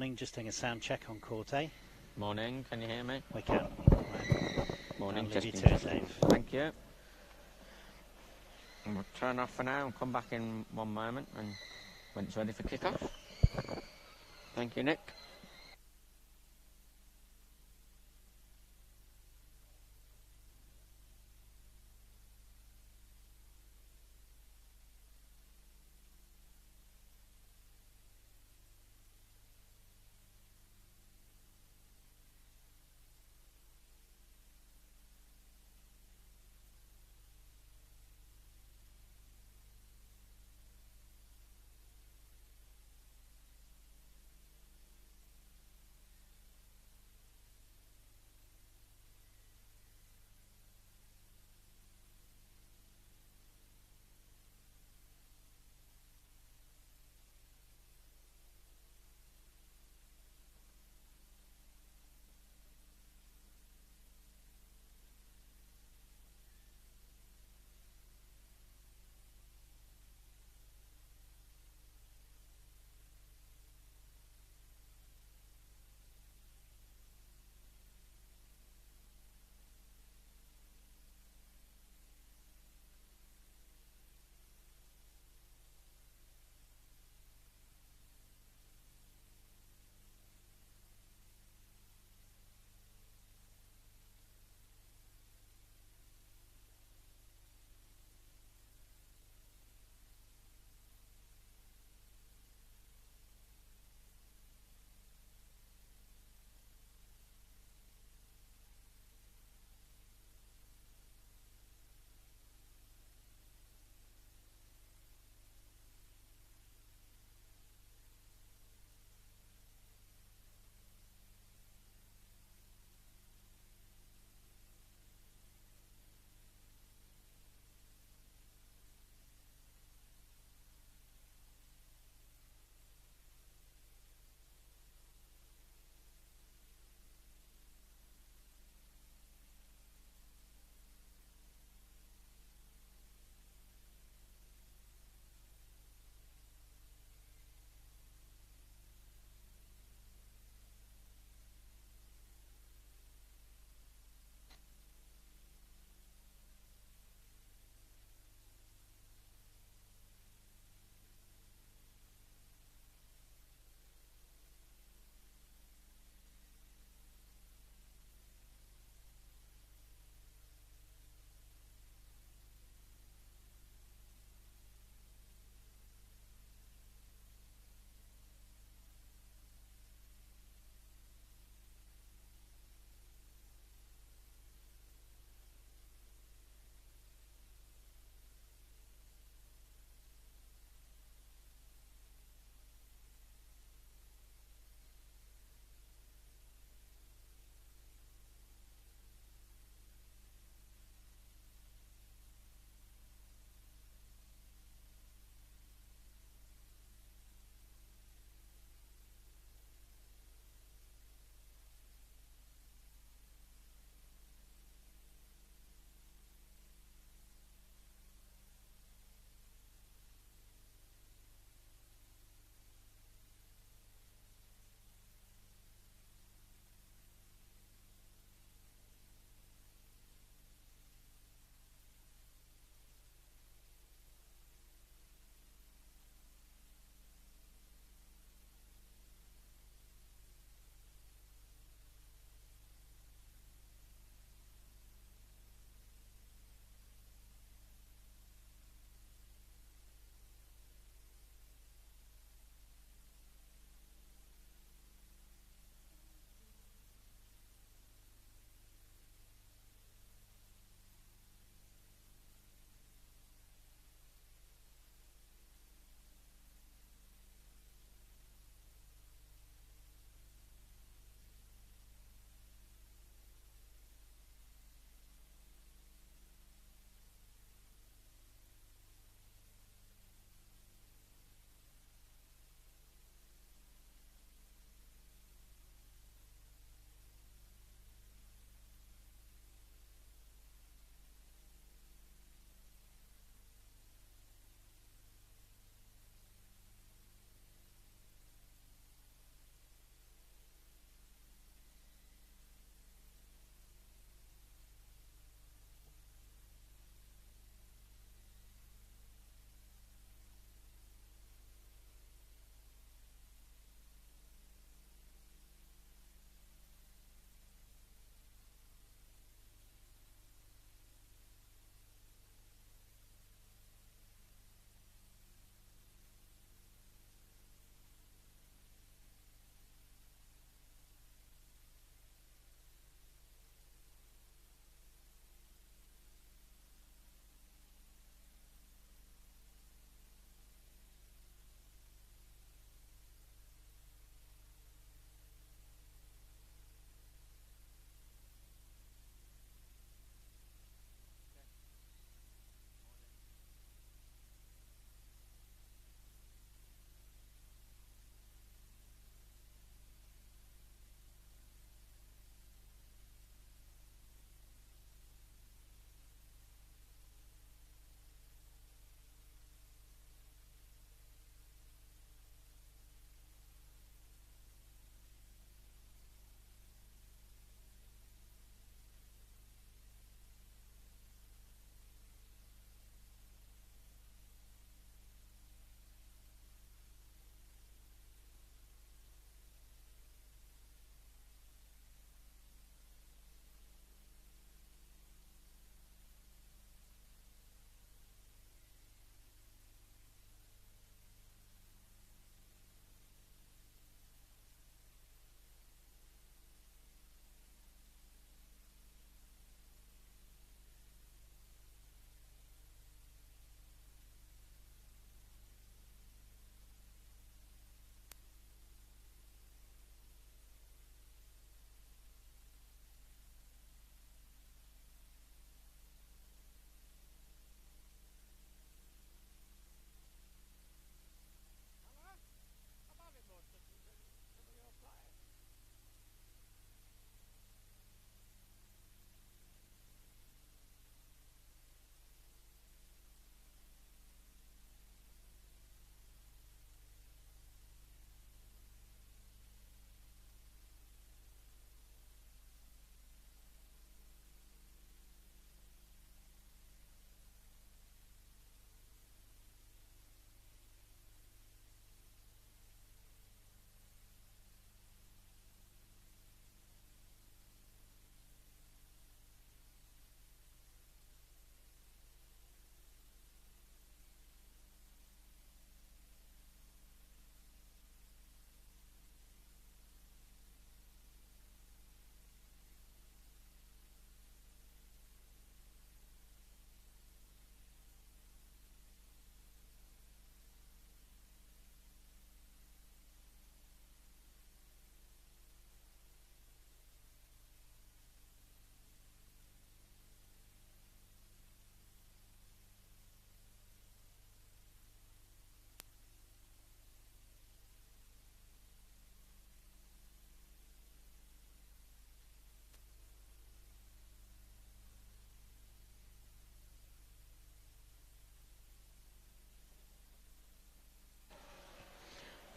morning, just doing a sound check on Corte. Morning, can you hear me? We can. Right. Morning, I'll leave you just to it, Dave. Thank you. And we'll turn off for now and come back in one moment and when it's ready for kick-off. Thank you, Nick.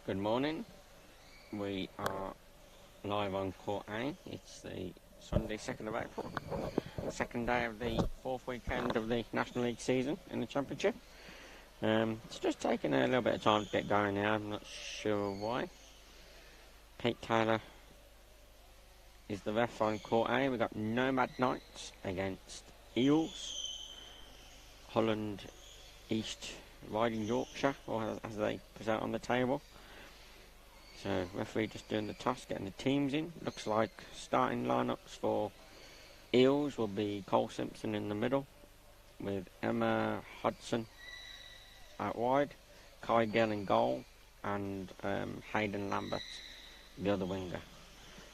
Good morning. We are live on Court A. It's the Sunday, 2nd of April. Second day of the fourth weekend of the National League season in the Championship. It's just taking a little bit of time to get going now. I'm not sure why. Pete Taylor is the ref on Court A. We've got Nomad Knights against Eels. Holland East Riding Yorkshire, or as they present on the table. So referee just doing the toss, getting the teams in. Looks like starting lineups for Eels will be Cole Simpson in the middle, with Emma Hudson out wide, Kai Gill in goal, and Hayden Lambert the other winger.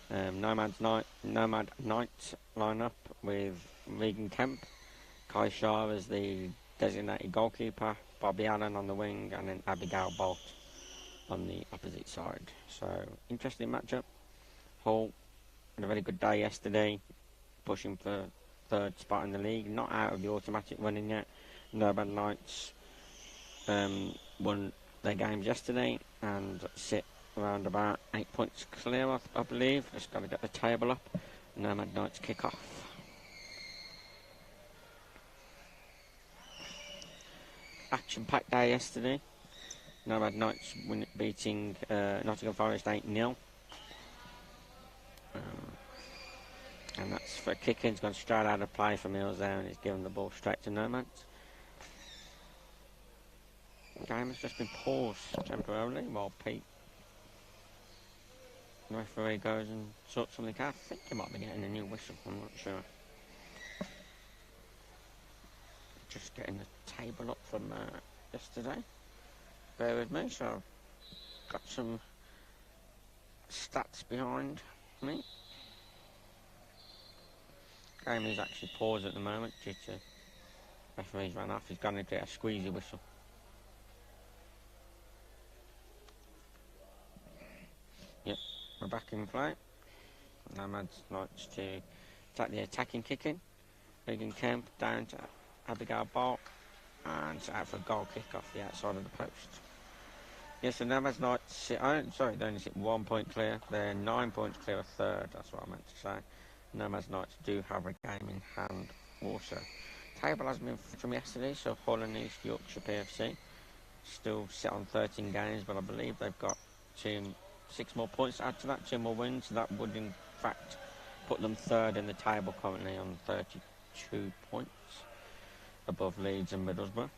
Nomad Knights line up with Regan Kemp, Kai Shaw as the designated goalkeeper, Bobby Allen on the wing, and then Abigail Bolt on the opposite side. So, interesting matchup. Hull had a very good day yesterday, pushing for third spot in the league, not out of the automatic running yet. Nomad Knights won their games yesterday and sit around about 8 points clear, I believe. Just got to get the table up. Nomad Knights kick off. Action-packed day yesterday. Nomad Knights beating Nottingham Forest 8-0. And that's for kicking. He's gone straight out of play from Eels there, and he's given the ball straight to Nomads. The game has just been paused temporarily while Pete, the referee, goes and sorts something out. I think he might be getting a new whistle, I'm not sure. Just getting the table up from yesterday. Bear with me, so I've got some stats behind me. Game is actually paused at the moment due to referee's ran off. He's going to get a squeezy whistle. Yep, we're back in play. Nomads likes to attack the attacking kicking. Regan Kemp down to Abigail Bolt, and it's out for a goal kick off the outside of the post. Yes, the Nomads Knights sit, they only sit 1 point clear. They're 9 points clear of third, that's what I meant to say. Nomads Knights do have a game in hand also. Table hasn't been from yesterday, so Hull and East Yorkshire PFC still sit on 13 games, but I believe they've got 6 more points to add to that, 2 more wins. So that would in fact put them third in the table currently on 32 points above Leeds and Middlesbrough.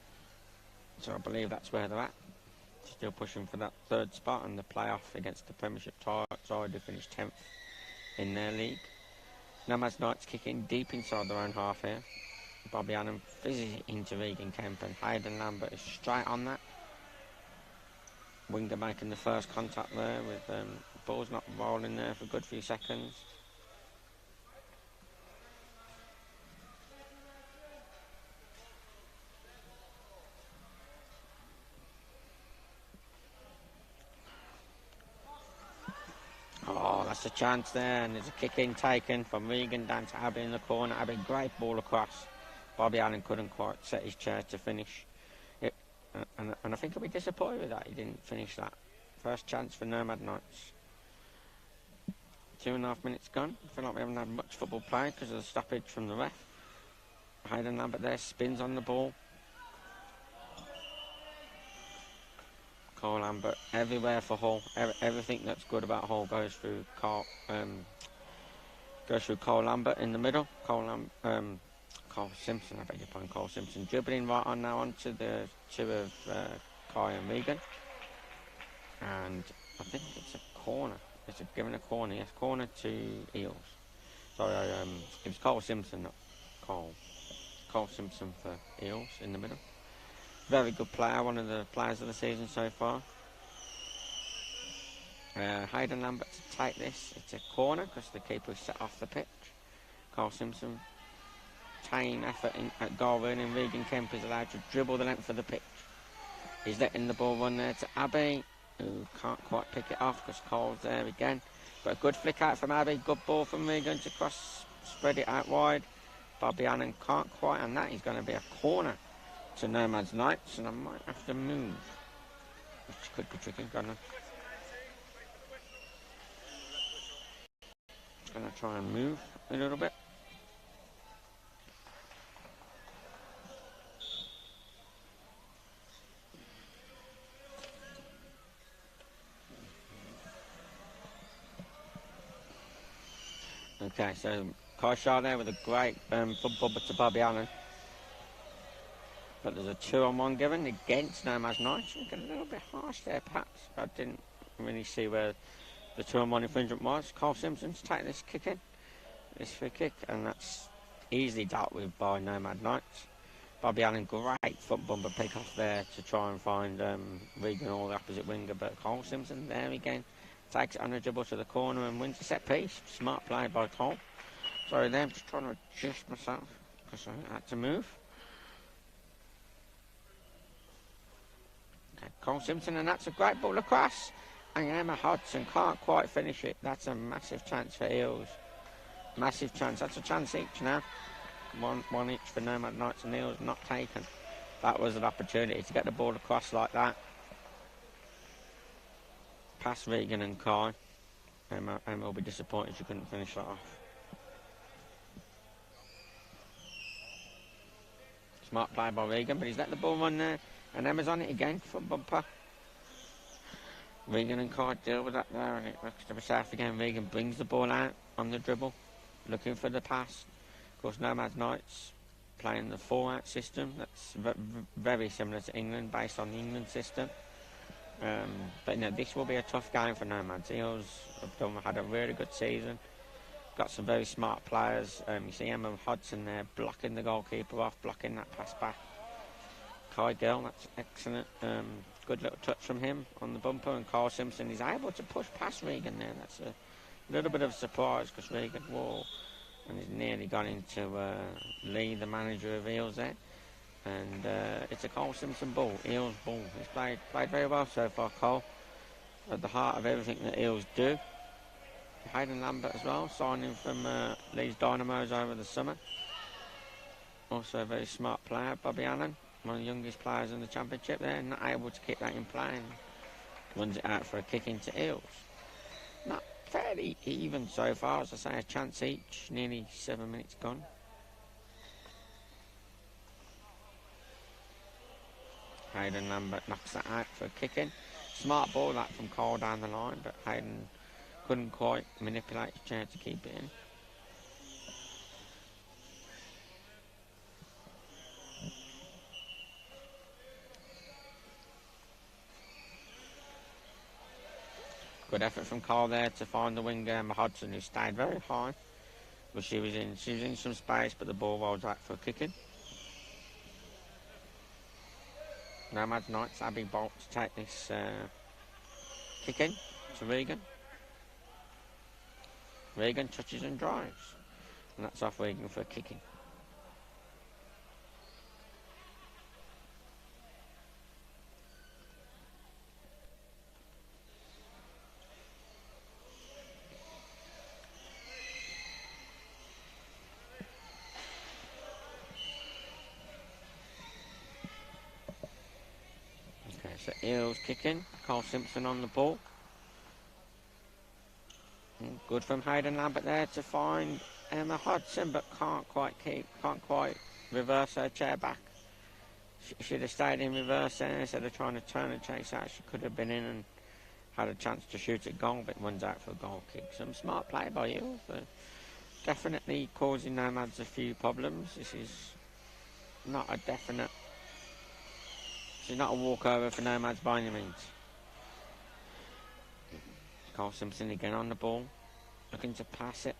So I believe that's where they're at. Still pushing for that third spot and the playoff against the Premiership side who finished 10th in their league. Nomads Knights kicking deep inside their own half here. Bobby Allen fizzes it into Regan Kemp, and Hayden Lambert is straight on that. Winger making the first contact there with the ball's not rolling there for a good few seconds. Oh, that's a chance there, and there's a kick in taken from Regan down to Abbey in the corner. Abbey, great ball across. Bobby Allen couldn't quite set his chair to finish it, and I think he'll be disappointed with that. He didn't finish that. First chance for Nomad Knights. 2.5 minutes gone. I feel like we haven't had much football play because of the stoppage from the ref. Hayden Lambert there spins on the ball. Cole Lambert everywhere for Hull. Everything that's good about Hull goes through Cole Lambert in the middle. Cole Simpson, I beg your pardon, Cole Simpson dribbling right on now onto the two of Kai and Regan. And I think it's a corner. It's given a corner, yes, corner to Eels. Sorry, it was Cole Simpson, not Cole. Cole Simpson for Eels in the middle. Very good player, one of the players of the season so far. Hayden Lambert to take this. It's a corner because the keeper is set off the pitch. Cole Simpson, tame effort at goal running. Regan Kemp is allowed to dribble the length of the pitch. He's letting the ball run there to Abbey, who can't quite pick it off because Cole's there again. But a good flick out from Abbey, good ball from Regan to cross, spread it out wide. Bobby Allen can't quite, and that is going to be a corner to Nomad's Knights, and I might have to move, which could be tricky. Gonna going to try and move a little bit. Okay, so Kai Shah there with a great foot bumper to Bobby Allen. But there's a 2-on-1 given against Nomad Knights. A little bit harsh there, perhaps. I didn't really see where the 2-on-1 infringement was. Carl Simpson's take this kick in, this free kick, and that's easily dealt with by Nomad Knights. Bobby Allen, great foot bumper pick off there to try and find Regan or the opposite winger, but Carl Simpson there again takes it on a dribble to the corner and wins the set piece. Smart play by Cole. Sorry there, I'm just trying to adjust myself because I had to move. Okay, Cole Simpson, and that's a great ball across. And Emma Hodgson can't quite finish it. That's a massive chance for Eels. Massive chance. That's a chance each now. One each for Nomad Knights and Eels, not taken. That was an opportunity to get the ball across like that. Past Regan and Kai. Emma will be disappointed she couldn't finish that off. Smart play by Regan, but he's let the ball run there. And Emma's on it again, foot bumper. Regan and Kai deal with that there, and it looks to be safe again. Regan brings the ball out on the dribble, looking for the pass. Of course, Nomad Knights playing the 4-out system. That's very similar to England, based on the England system. But this will be a tough game for Nomads. Eels have had a really good season. Got some very smart players. You see Emma Hodgson there blocking the goalkeeper off, blocking that pass back. Kai Gill, that's excellent. Good little touch from him on the bumper, and Carl Simpson is able to push past Regan there. That's a little bit of a surprise because Regan wore and he's nearly gone into Lee, the manager of Eels there. And it's a Carl Simpson ball, Eels ball. He's played very well so far, Cole. At the heart of everything that Eels do. Hayden Lambert as well, signing from Leeds Dynamos over the summer. Also a very smart player, Bobby Allen, one of the youngest players in the championship there, not able to keep that in play and runs it out for a kick into Eels. Not fairly even so far, as I say, a chance each, nearly 7 minutes gone. Hayden Lambert knocks that out for a kick in. Smart ball that from Cole down the line, but Hayden couldn't quite manipulate his chair to keep it in. Good effort from Cole there to find the winger Emma Hodgson, who stayed very high. But she was in some space, but the ball rolls out for a kick in. Nomad Knights, Abby Bolt to take this kick in to Regan. Regan touches and drives, and that's off Regan for a kick in. Okay, so Eels kicking, Carl Simpson on the ball. Good from Hayden Lambert there to find Emma Hodgson, but can't quite reverse her chair back. She should have stayed in reverse there instead of trying to turn and chase out. She could have been in and had a chance to shoot at goal, but runs out for a goal kick. Some smart play by you, but definitely causing Nomads a few problems. This is not a definite. This is not a walkover for Nomads by any means. Carl Simpson again on the ball, looking to pass it,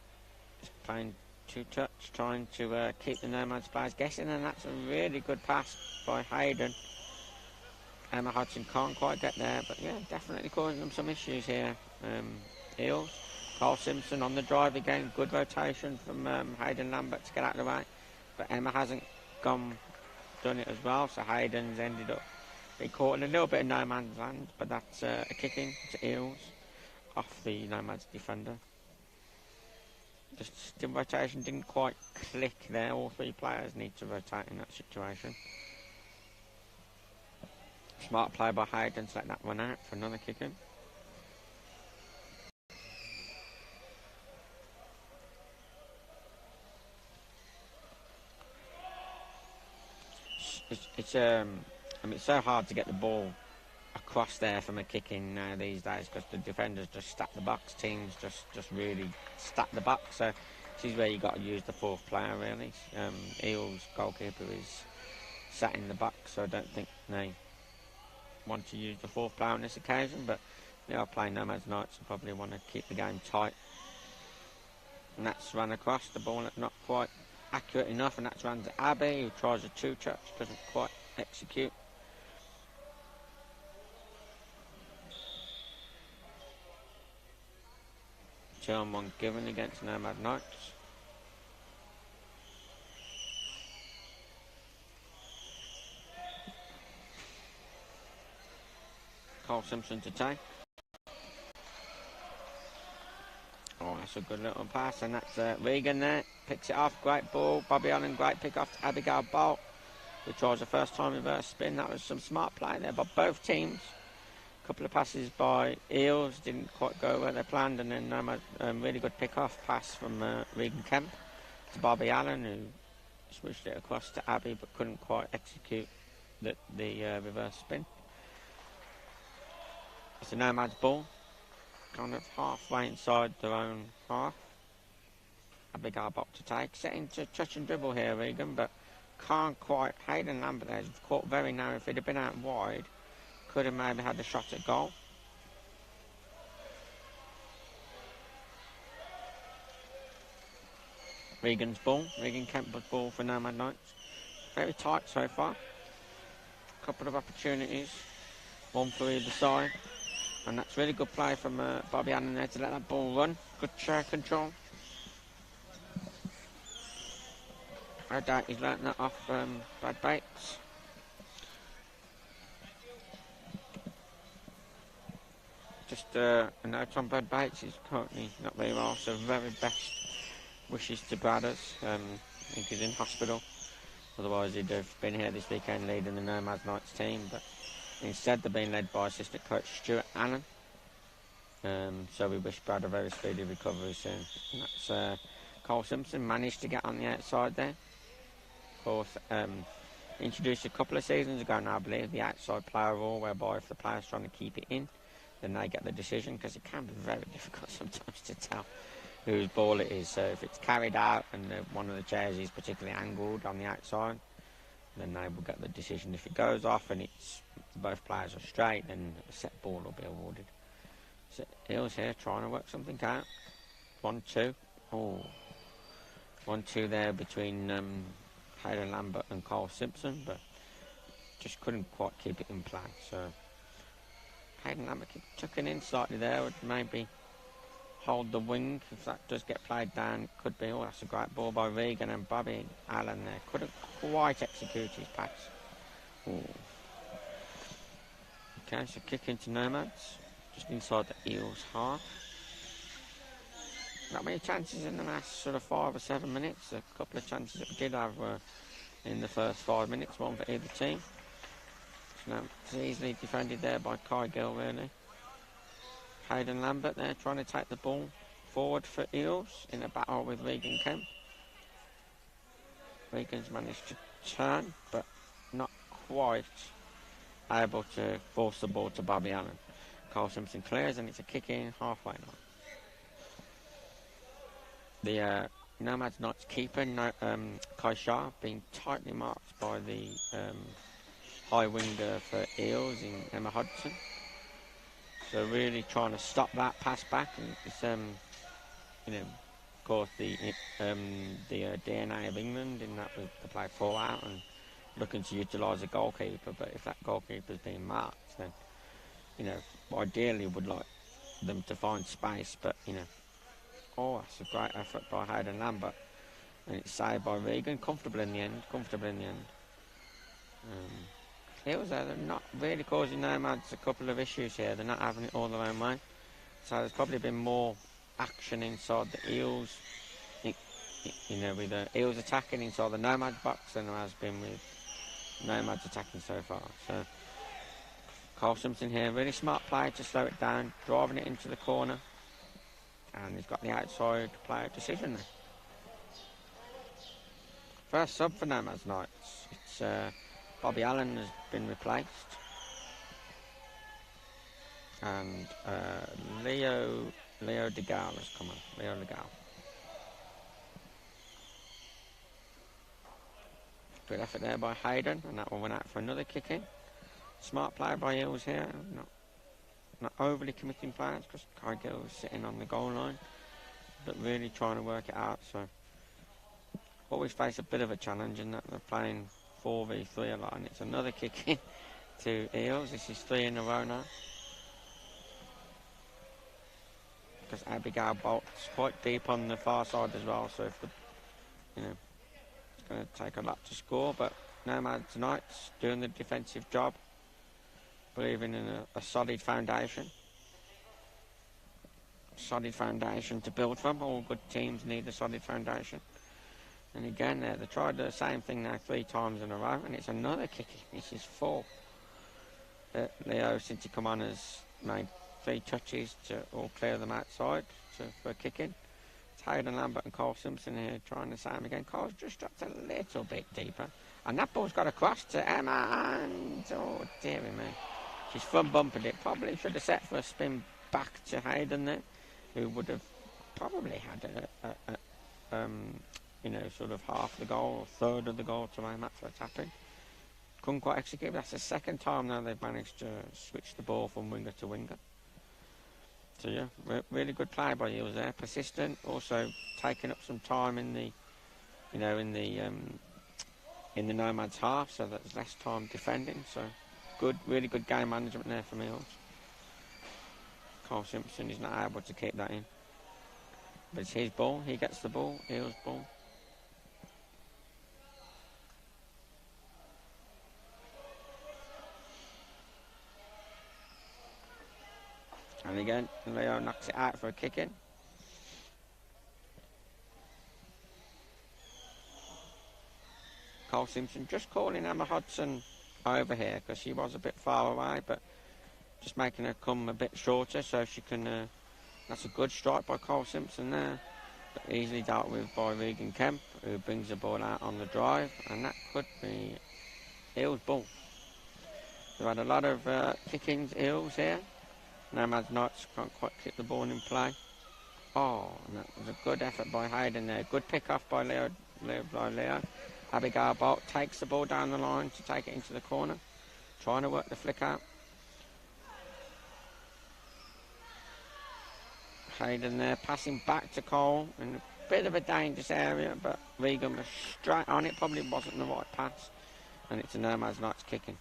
just playing two-touch, trying to keep the Nomads players guessing, and that's a really good pass by Hayden. Emma Hodgson can't quite get there, but yeah, definitely causing them some issues here. Eels, Carl Simpson on the drive again, good rotation from Hayden Lambert to get out of the way, but Emma hasn't done it as well, so Hayden's ended up being caught in a little bit of no man's land, but that's a kick in to Eels off the Nomads defender. Just the rotation didn't quite click there. All three players need to rotate in that situation. Smart play by Hayden to let that one out for another kick in. it's I mean, it's so hard to get the ball across there from a kick in now these days because the defenders just stack the box. Teams just really stack the box. So this is where you got to use the fourth player really. Eels goalkeeper is sat in the box, so I don't think they want to use the fourth player on this occasion. But they are playing Nomad Knights and probably want to keep the game tight. And that's run across the ball, not quite accurate enough, and that's run to Abbey, who tries a two-touch, doesn't quite execute. Two-on-one given against Nomad Knights. Cole Simpson to take. Oh, that's a good little pass, and that's Regan there. Picks it off, great ball. Bobby Allen, great pick off to Abigail Bolt, who tries the first time reverse spin. That was some smart play there by both teams. A couple of passes by Eels, didn't quite go where they planned, and then really good pick off pass from Regan Kemp to Bobby Allen, who switched it across to Abby but couldn't quite execute the reverse spin. It's a Nomad's ball, kind of halfway inside their own half. Abigail Bolt to take, setting to touch and dribble here, Regan, but can't quite. Hayden Lambert there's caught very narrow. If he'd have been out wide, could have maybe had a shot at goal. Regan's ball, Regan Kemp's ball for Nomad Knights. Very tight so far. Couple of opportunities, one for either side. And that's really good play from Bobby Allen there to let that ball run. Good chair control. I doubt he's learnt that off Brad Bates. Just a note on Brad Bates, he's currently not very well, so very best wishes to Bradders. I think he's in hospital, otherwise he'd have been here this weekend leading the Nomad Knights team, but instead they're being led by assistant coach Stuart Allen. So we wish Brad a very speedy recovery soon. And that's Cole Simpson managed to get on the outside there. Of course, introduced a couple of seasons ago now, I believe, the outside player rule, whereby if the player's trying to keep it in, then they get the decision, because it can be very difficult sometimes to tell whose ball it is. So if it's carried out and one of the chairs is particularly angled on the outside, then they will get the decision. If it goes off and it's both players are straight, then a set ball will be awarded. So Eels here trying to work something out. 1-2. Oh, 1-2 there between Hayden Lambert and Cole Simpson, but just couldn't quite keep it in play. So Hayden Lambert tucking in slightly there, would maybe hold the wing. If that does get played down, it could be. Oh, that's a great ball by Regan, and Bobby Allen there couldn't quite execute his pass. Ooh. Okay, so kick into Nomads, just inside the Eels half. Not many chances in the last sort of 5 or 7 minutes. A couple of chances that we did have were in the first 5 minutes, one for either team. So it's easily defended there by Kai Gill, really. Hayden Lambert there trying to take the ball forward for Eels in a battle with Regan Kemp. Regan's managed to turn, but not quite able to force the ball to Bobby Allen. Cole Simpson clears, and it's a kick in halfway line. The Nomad Knights keeper, Kai Shah, being tightly marked by the high winger for Eels in Emma Hodgson. So really trying to stop that pass back. And it's, of course, the DNA of England in that was to play 4 out and looking to utilise a goalkeeper. But if that goalkeeper's being marked, then, ideally would like them to find space. But, oh, that's a great effort by Hayden Lambert. And it's saved by Regan. Comfortable in the end. Eels there, they're not really causing Nomads a couple of issues here. They're not having it all their own way. So there's probably been more action inside the Eels, with the Eels attacking inside the Nomad box than there has been with Nomads attacking so far. So Cole Simpson here, really smart play to slow it down, driving it into the corner. And he's got the outside player decision there. First sub for Nomad Knights. It's Bobby Allen has been replaced. And Leo DeGale has come on. Leo DeGale. Good effort there by Hayden, and that one went out for another kick in. Smart play by Eels here. Not overly committing players because Kai Gill was sitting on the goal line, but really trying to work it out. So always face a bit of a challenge in that they're playing 4v3 a lot, and it's another kick in to Eels. This is 3 in a row now. Because Abigail Bolt's quite deep on the far side as well, so if it's going to take a lot to score, but Nomad Knights doing the defensive job, believing in a solid foundation. Solid foundation to build from. All good teams need a solid foundation. And again, they tried the same thing now 3 times in a row, and it's another kick in. This is 4. Leo, since he come on, has made 3 touches to all clear them outside for a kick in. It's Hayden Lambert and Cole Simpson here trying the same again. Cole's just dropped a little bit deeper, and that ball's got across to Emma, and oh dearie me, she's front bumped it. Probably should have set for a spin back to Hayden there, who would have probably had sort of half the goal or third of the goal to aim at for a tap-in. Couldn't quite execute. That's the second time now they've managed to switch the ball from winger to winger. So yeah, really good play by Eels there. Persistent, also taking up some time in the Nomads half, so there's less time defending. So good, really good game management there from Eels. Cole Simpson is not able to keep that in, but it's his ball. He gets the ball. Eels ball. And again, Leo knocks it out for a kick in. Cole Simpson just calling Emma Hodson over here because she was a bit far away, but just making her come a bit shorter so she can. That's a good strike by Cole Simpson there, but easily dealt with by Regan Kemp, who brings the ball out on the drive, and that could be Eels' ball. We've had a lot of kick-ins, Eels here. Nomad Knights can't quite kick the ball in play. Oh, and that was a good effort by Hayden there. Good pick off by Leo. Abigail Bolt takes the ball down the line to take it into the corner, trying to work the flick out. Hayden there passing back to Cole in a bit of a dangerous area, but Regan was straight on it. Probably wasn't the right pass, and it's a Nomad Knights kicking.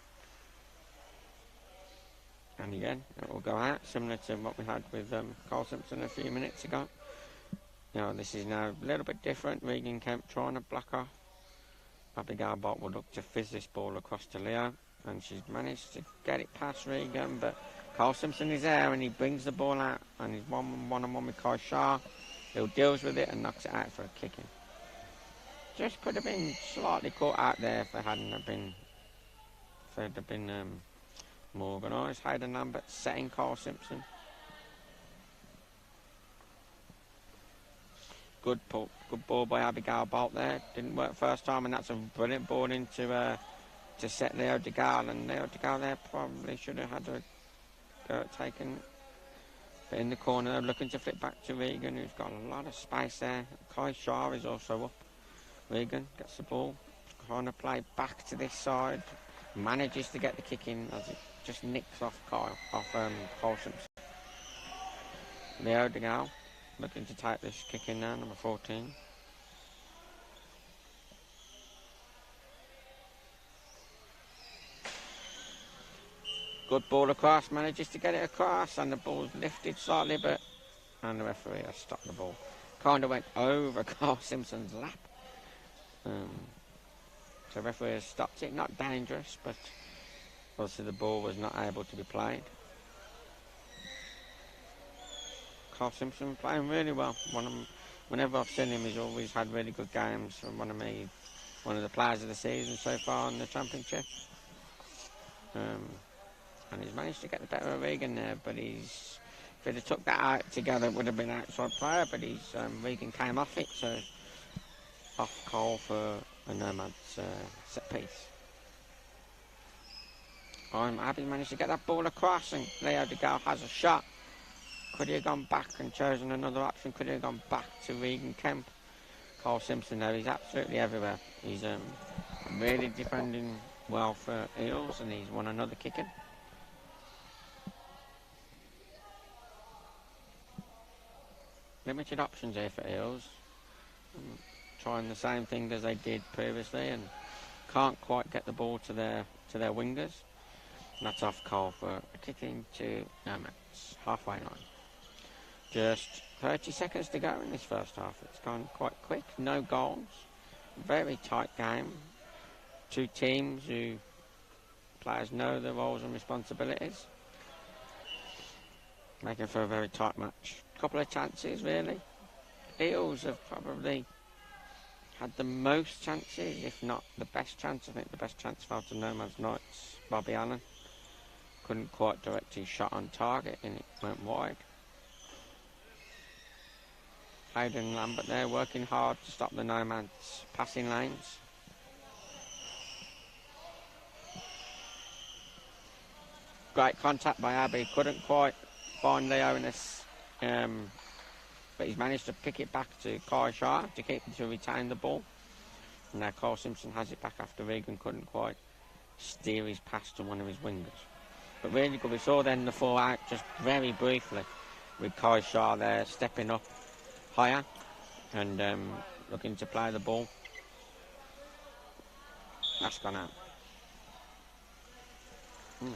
And again, it will go out, similar to what we had with Cole Simpson a few minutes ago. This is now a little bit different. Regan Kemp trying to block off. Abigail Bott will look to fizz this ball across to Leo, and she's managed to get it past Regan, but Cole Simpson is there, and he brings the ball out, and he's one-on-one with Kai Shah, who deals with it and knocks it out for a kick-in. Just could have been slightly caught out there if it hadn't been more organised. Hayden Lambert setting Cole Simpson. Good ball by Abigail Bolt there. Didn't work first time, and that's a brilliant ball into to set Leo DeGale, and Leo DeGale there probably should have had a go at taking. But in the corner, looking to flip back to Regan, who's got a lot of space there. Kai Shah is also up. Regan gets the ball, trying to play back to this side, manages to get the kick in as it just nicks off Cole Simpson. Leo DeGale looking to take this kick in now, number 14. Good ball across, manages to get it across, and the ball's lifted slightly, and the referee has stopped the ball. Kind of went over Cole Simpson's lap. So the referee has stopped it. Not dangerous, but obviously the ball was not able to be played. Cole Simpson playing really well. Whenever I've seen him, he's always had really good games. One of the players of the season so far in the championship. And he's managed to get the better of Regan there, but if he'd have took that out together, it would have been an outside player, but Regan came off it, so off Cole for a Nomad's set piece. Abby managed to get that ball across, and Leo De Gale has a shot. Could he have gone back and chosen another option? Could he have gone back to Regan Kemp? Cole Simpson, though, he's absolutely everywhere. He's really defending well for Eels, and he's won another kicking. Limited options here for Eels. Trying the same thing as they did previously, and can't quite get the ball to their wingers. And that's off Cole for a kick into Nomads, halfway line. Just 30 seconds to go in this first half. It's gone quite quick, no goals. Very tight game. Two teams who players know their roles and responsibilities. Making for a very tight match. Couple of chances really. Eels have probably had the most chances, if not the best chance. I think the best chance fell to Nomad Knights, Bobby Allen. Couldn't quite direct his shot on target and it went wide. Hayden Lambert there working hard to stop the Nomads passing lanes. Great contact by Abbey, couldn't quite find Leo in this, but he's managed to pick it back to Kai Shah to retain the ball. And now Cole Simpson has it back after Regan couldn't quite steer his pass to one of his wingers. But really good, we saw then the 4 out just very briefly with Kai Shah there stepping up higher and looking to play the ball. That's gone out.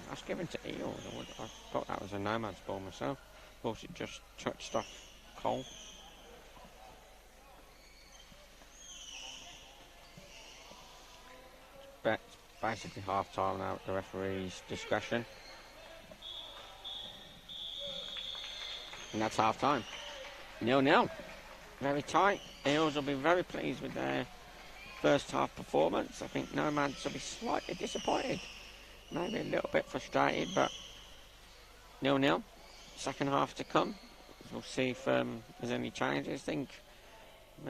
That's given to Eels. I thought that was a Nomad's ball myself. Of course it just touched off Cole. But basically half time now at the referee's discretion. And that's half time. 0-0. Very tight. Eels will be very pleased with their first half performance. I think Nomads will be slightly disappointed. Maybe a little bit frustrated, but 0-0. Second half to come. We'll see if there's any changes. I think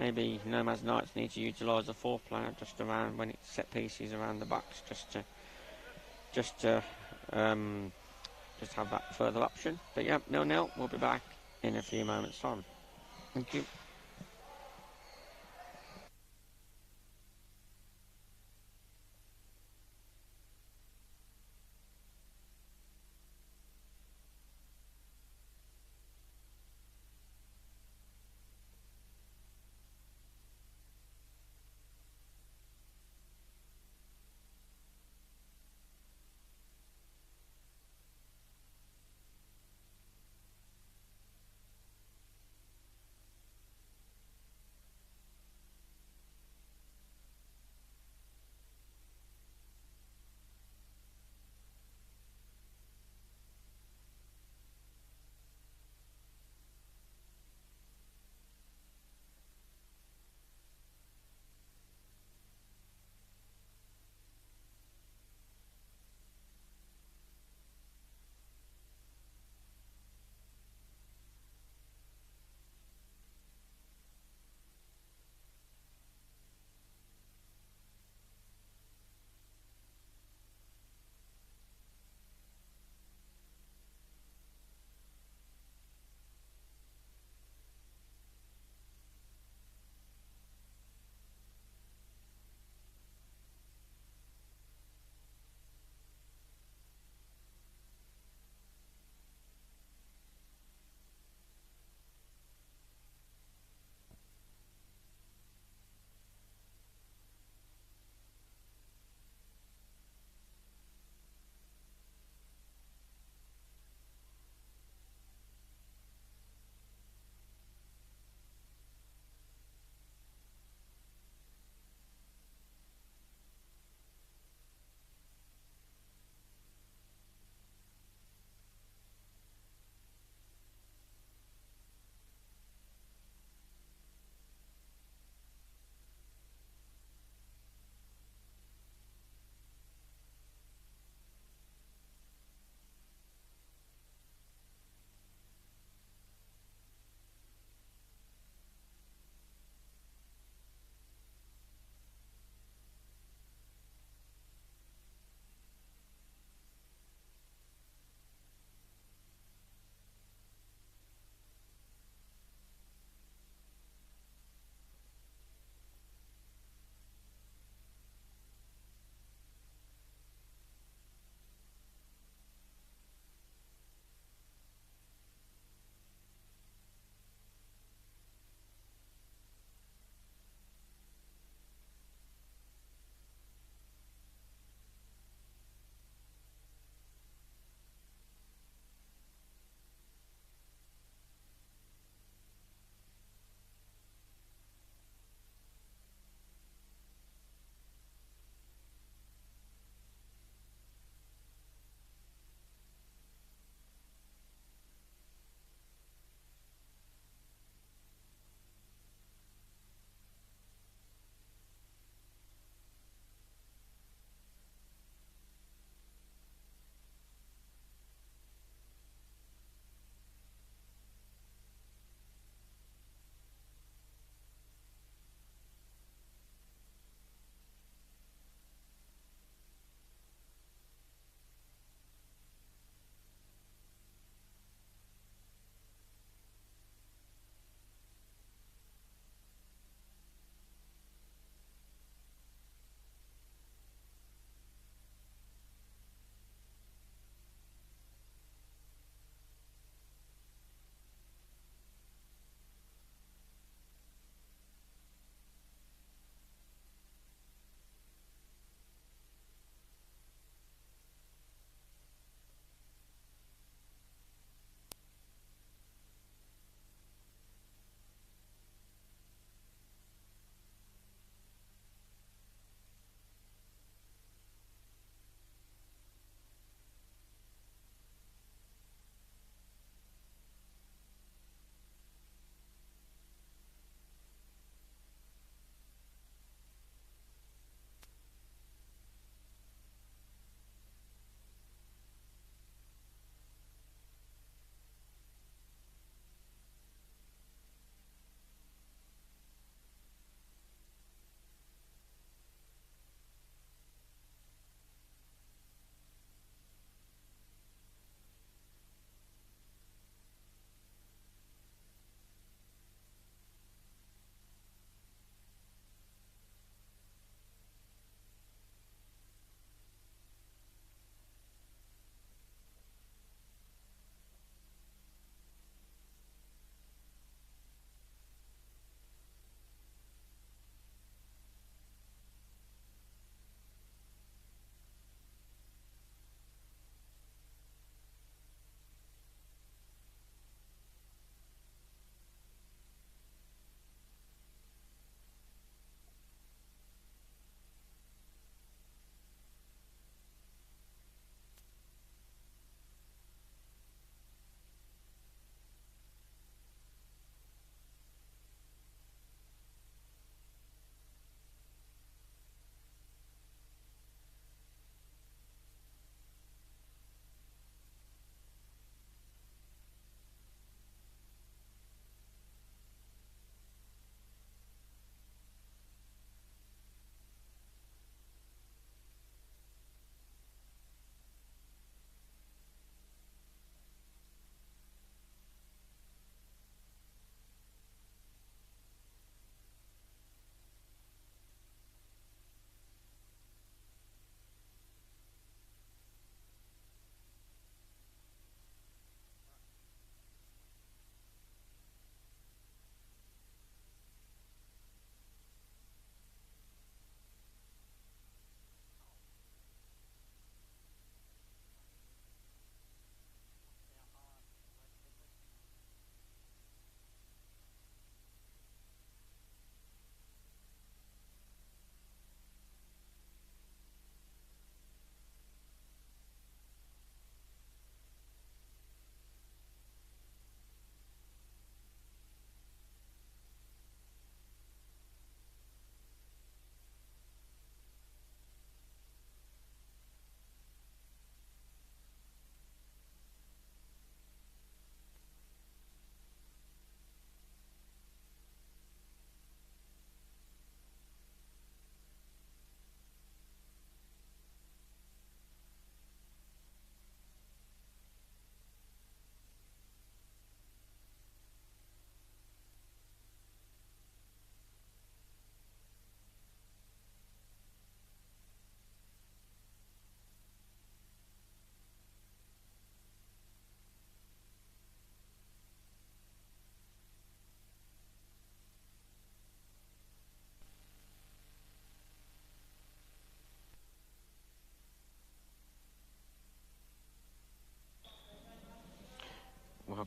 maybe Nomad Knights need to utilise the 4th player just around when it's set pieces around the box, just to have that further option. But yeah, 0-0. We'll be back in a few moments' time. Thank you.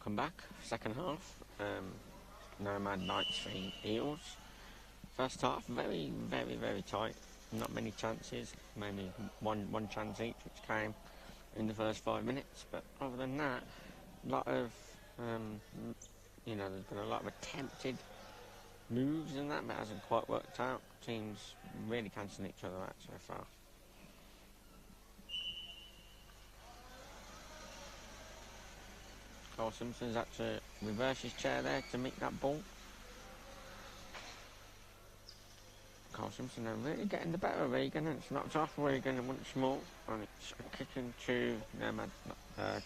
welcome back. Second half. Nomad Knights v Eels. First half, very, very, very tight. Not many chances. Maybe one chance each, which came in the first 5 minutes. But other than that, a lot of, there's been a lot of attempted moves and that, but it hasn't quite worked out. Teams really cancelling each other out so far. Cole Simpson's had to reverse his chair there to meet that ball. Cole Simpson are really getting the better of Regan, and it's knocked off Regan once more, and it's a kick into Nomad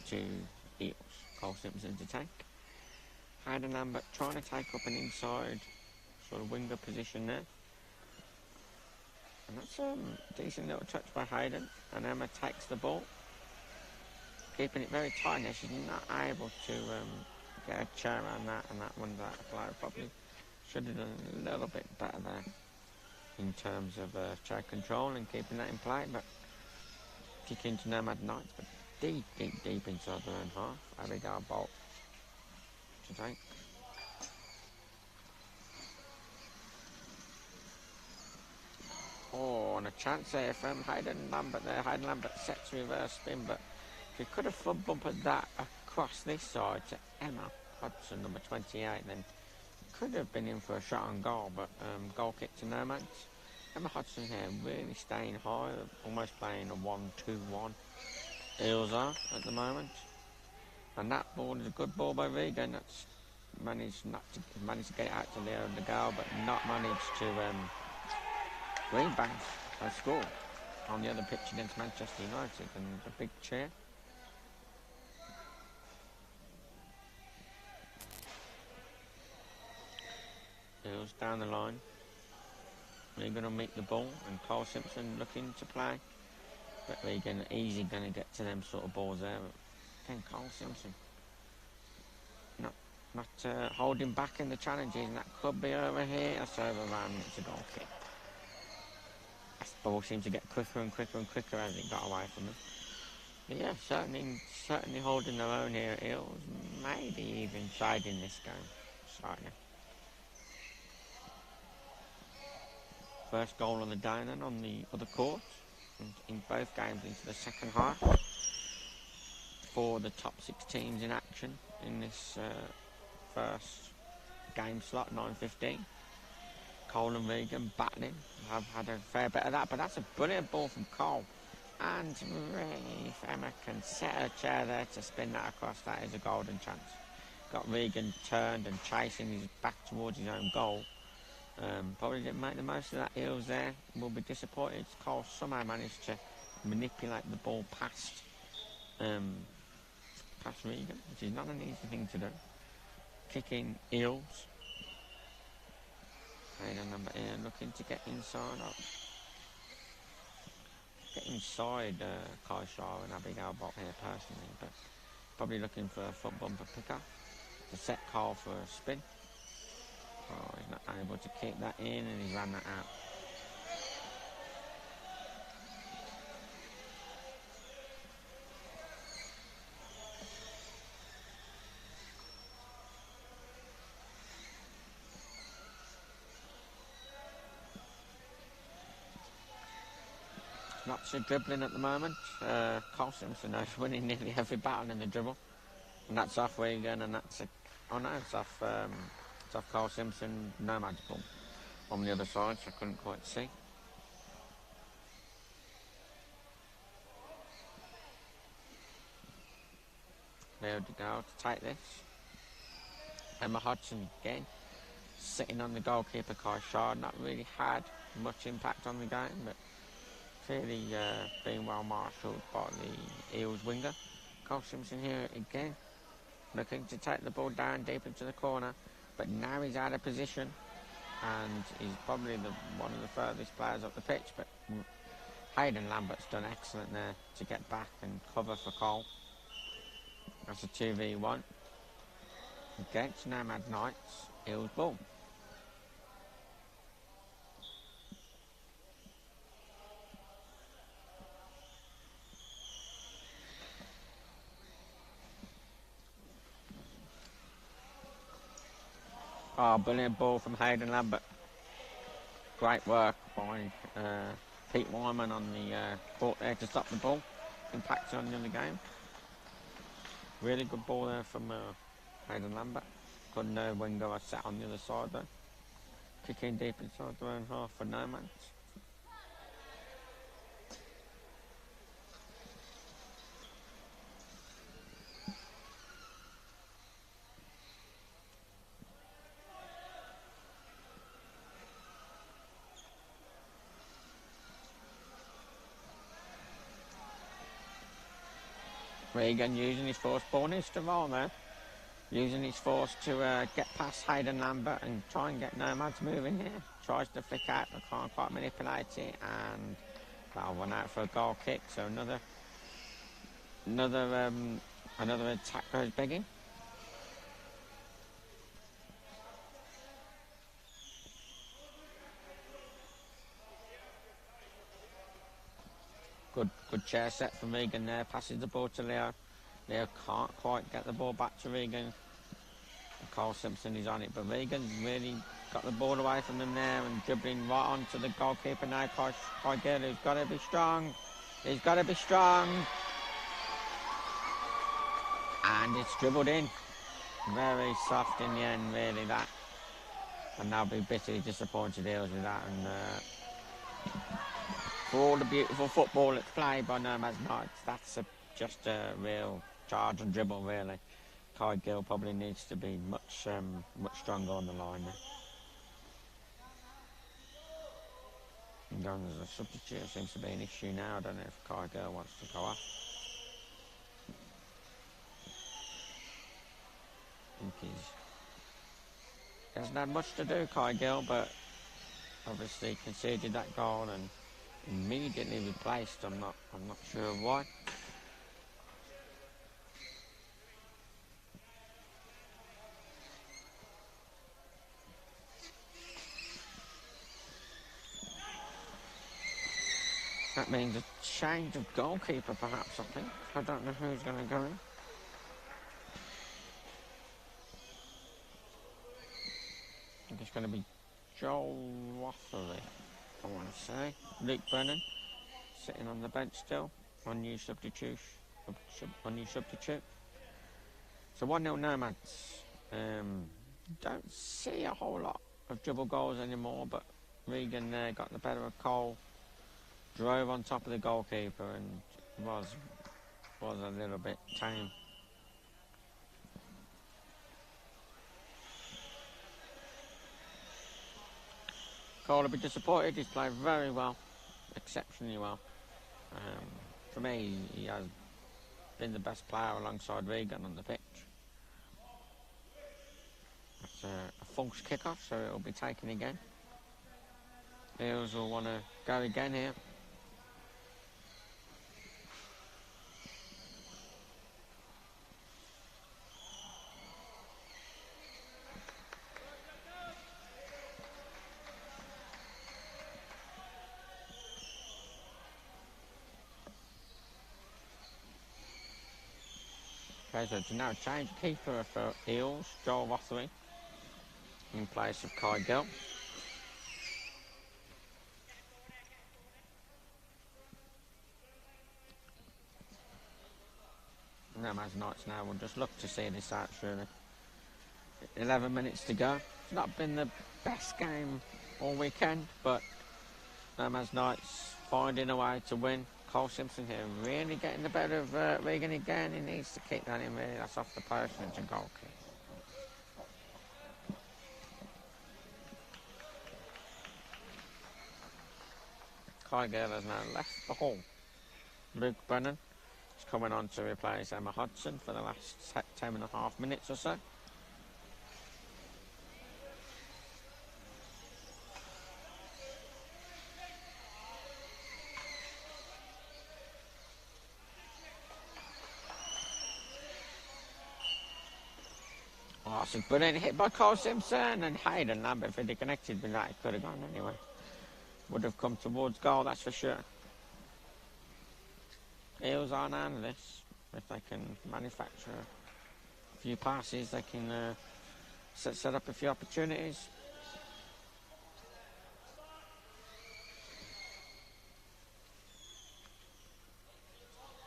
to Eels. Cole Simpson to take. Hayden Lambert trying to take up an inside sort of winger position there. And that's a decent little touch by Hayden, and Emma takes the ball. Keeping it very tight there, she's not able to get a chair around that, and that one's out of play. Probably should have done a little bit better there in terms of chair control and keeping that in play, but kick into Nomad Knights, but deep inside their own half. Abigail Bolt to take. Oh, and a chance there from Hayden Lambert there. Hayden Lambert sets reverse spin, but he could have front bumped that across this side to Emma Hudson, number 28, then could have been in for a shot on goal, but goal kick to Nomads. Emma Hudson here really staying high, almost playing a 1-2-1. Eels are at the moment. And that ball is a good ball by Regan. That's managed to get it out to the goal, but not managed to rebound and score on the other pitch against Manchester United, and a big cheer. Eels down the line. Regan will meet the ball, and Cole Simpson looking to play. But Regan easy going to get to them sort of balls there. Again, Cole Simpson not holding back in the challenges, and that could be over here. That's overrun. It's a goal kick. The ball seems to get quicker and quicker and quicker as it got away from them. But yeah, certainly holding their own here at Eels. Maybe even siding this game slightly. First goal on the day then on the other court, in both games into the second half, for the top 6 teams in action in this first game slot, 9:15. Cole and Regan battling. Have had a fair bit of that, but that's a brilliant ball from Cole. And really, if Emma can set her chair there to spin that across, that is a golden chance. Got Regan turned and chasing his back towards his own goal. Probably didn't make the most of that. Eels there will be disappointed. Cole somehow managed to manipulate the ball past Regan, which is not an easy thing to do. Kicking Eels. Hayden number 8 looking to get inside. Get inside Kai Shaw and Abigail Bott here personally, but probably looking for a foot bumper picker to set Cole for a spin. Oh, he's not able to keep that in, and he's run that out. Lots of dribbling at the moment. Cole Simpson is winning nearly every battle in the dribble, and that's off Regan, and that's it's off Cole Simpson. Nomad's ball on the other side, so I couldn't quite see. There we go to take this. Emma Hudson again, sitting on the goalkeeper Kai Shaw. Not really had much impact on the game, but clearly being well marshalled by the Eels winger. Cole Simpson here again, looking to take the ball down deep into the corner, but now he's out of position, and he's probably one of the furthest players up the pitch, but Hayden Lambert's done excellent there to get back and cover for Cole. That's a 2v1 against Nomad Knights. Eels ball. Oh, brilliant ball from Hayden Lambert. Great work by Pete Wyman on the court there to stop the ball. Impacts on the other game. Really good ball there from Hayden Lambert. Couldn't know Wingo was sat on the other side though. Kicking deep inside their own half for Nomads. Regan using his force, Bornis to roll there. Using his force to get past Hayden Lambert and try and get Nomads moving here. Tries to flick out but can't quite manipulate it, and that'll run out for a goal kick. So another attack goes begging. Good chair set from Regan there. Passes the ball to Leo. Leo can't quite get the ball back to Regan. Cole Simpson is on it, but Regan's really got the ball away from them there and dribbling right onto the goalkeeper now. Kai Gill, who's got to be strong. He's got to be strong. And it's dribbled in. Very soft in the end, really, that. And they'll be bitterly disappointed Eels with that. And for all the beautiful football that's played by Nomad Knights, that's just a real charge and dribble, really. Kai Gill probably needs to be much stronger on the line there. And going as a substitute seems to be an issue now. I don't know if Kai Gill wants to go off. I think he hasn't had much to do, Kai Gill, but obviously conceded that goal and immediately replaced. I'm not sure why. That means a change of goalkeeper, perhaps, I think. I don't know who's going to go in. I think it's going to be Joel Wathery, I want to say. Luke Brennan, sitting on the bench still. Unused substitute. So 1-0 Nomads. Don't see a whole lot of dribble goals anymore, but Regan there got the better of Cole. Drove on top of the goalkeeper and was a little bit tame. Cole will be disappointed. He's played very well, exceptionally well. For me, he has been the best player alongside Regan on the pitch. It's a false kickoff, so it will be taken again. Eels will want to go again here. Okay, so to now change keeper for Eels, Joel Wathery, in place of Kai Gill. Nomad Knights now will just look to see this out through. 11 minutes to go. It's not been the best game all weekend, but Nomad Knights finding a way to win. Cole Simpson here really getting the better of Regan again. He needs to kick that in, really. That's off the post and it's a goal kick. Kai Gill has now left the hall. Luke Brennan is coming on to replace Emma Hodgson for the last 10.5 minutes or so. Oh, it's a brilliant hit by Cole Simpson, and Hayden Lambert, if he'd have connected with that, it could have gone anyway. Would have come towards goal, that's for sure. Eels aren't out of this. If they can manufacture a few passes, they can set up a few opportunities.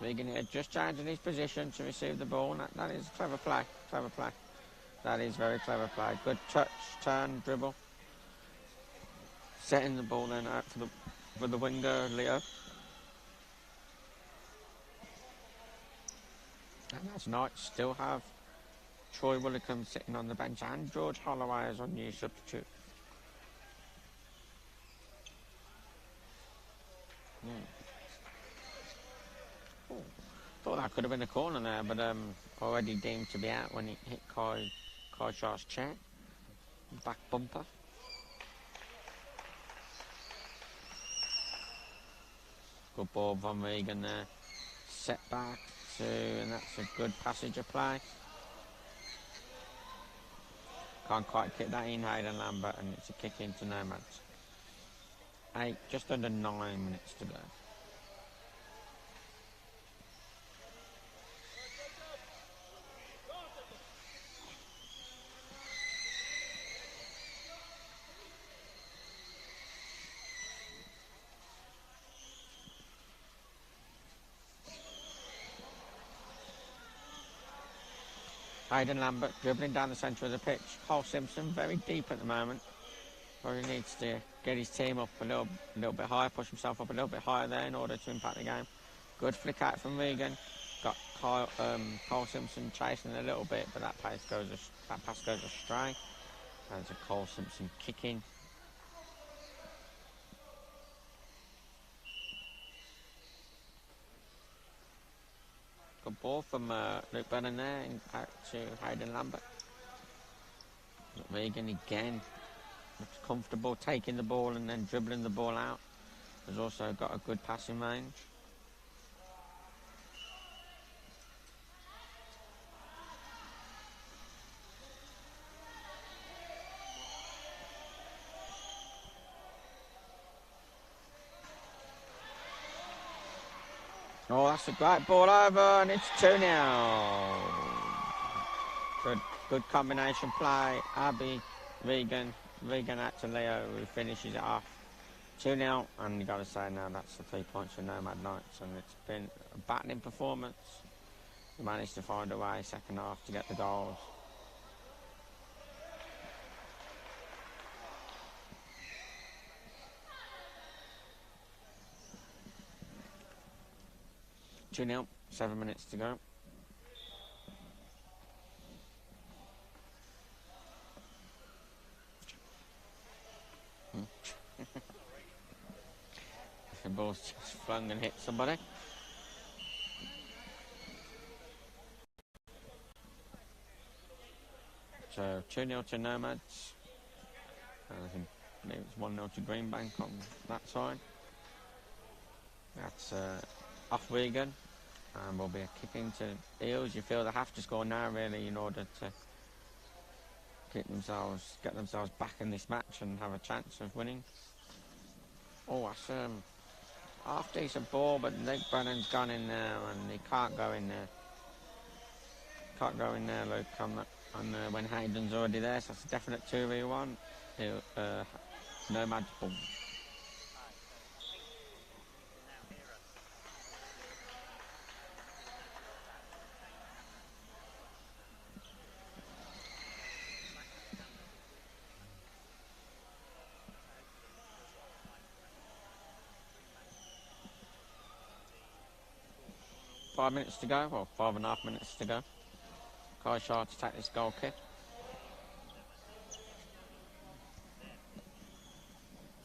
Regan here just changing his position to receive the ball. That is clever play. That is very clever play. Good touch, turn, dribble. Setting the ball then out for the winger, Leo. And that's Knights still have Troy Willicombe sitting on the bench and George Holloway as on new substitute. Thought that could have been a corner there, but already deemed to be out when it hit Kai Shah's chair. Back bumper. Good ball from Regan there. Set back to, and that's a good passage of play. Can't quite kick that in, Hayden Lambert, and it's a kick into Nomads. Just under 9 minutes to go. Hayden Lambert dribbling down the centre of the pitch. Cole Simpson very deep at the moment. Probably needs to get his team up a little bit higher, push himself up a little bit higher there in order to impact the game. Good flick out from Regan. Got Cole Simpson chasing a little bit, but that pass goes astray. There's a Cole Simpson kicking. Good ball from Luke Brennan there, out to Hayden Lambert. Regan again looks comfortable taking the ball and then dribbling the ball out. Has also got a good passing range. Oh, that's a great ball over, and it's 2-0. Good combination play. Abby, Regan out to Leo, who finishes it off. 2-0, and you got to say now that's the 3 points for Nomad Knights, and it's been a battling performance. We managed to find a way second half to get the goals. Two 0, 7 minutes to go. The ball's just flung and hit somebody. So 2-0 to Nomads. I think it's 1-0 to Greenbank on that side. That's off Regan. And will be a kick into Eels. You feel they have to score now really in order to get themselves back in this match and have a chance of winning. Oh, that's half decent ball, but Luke Brennan's gone in there and he can't go in there. Can't go in there, Luke, when Hayden's already there, so it's a definite 2v1. Nomad's ball. 5 minutes to go, or 5.5 minutes to go. Kai Shah to take this goal kick.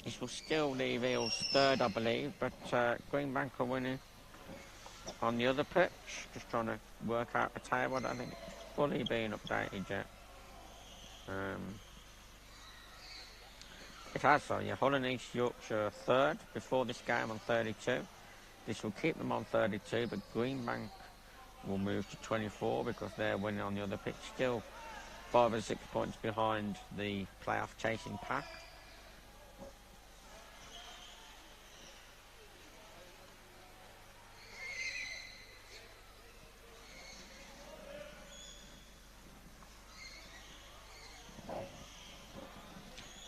This will still leave Eels third, I believe, but Greenbank are winning on the other pitch. Just trying to work out the table. I don't think it's fully been updated yet. It has, so yeah. Hull and East Yorkshire third before this game on 32. This will keep them on 32, but Greenbank will move to 24 because they're winning on the other pitch. Still 5 or 6 points behind the playoff chasing pack.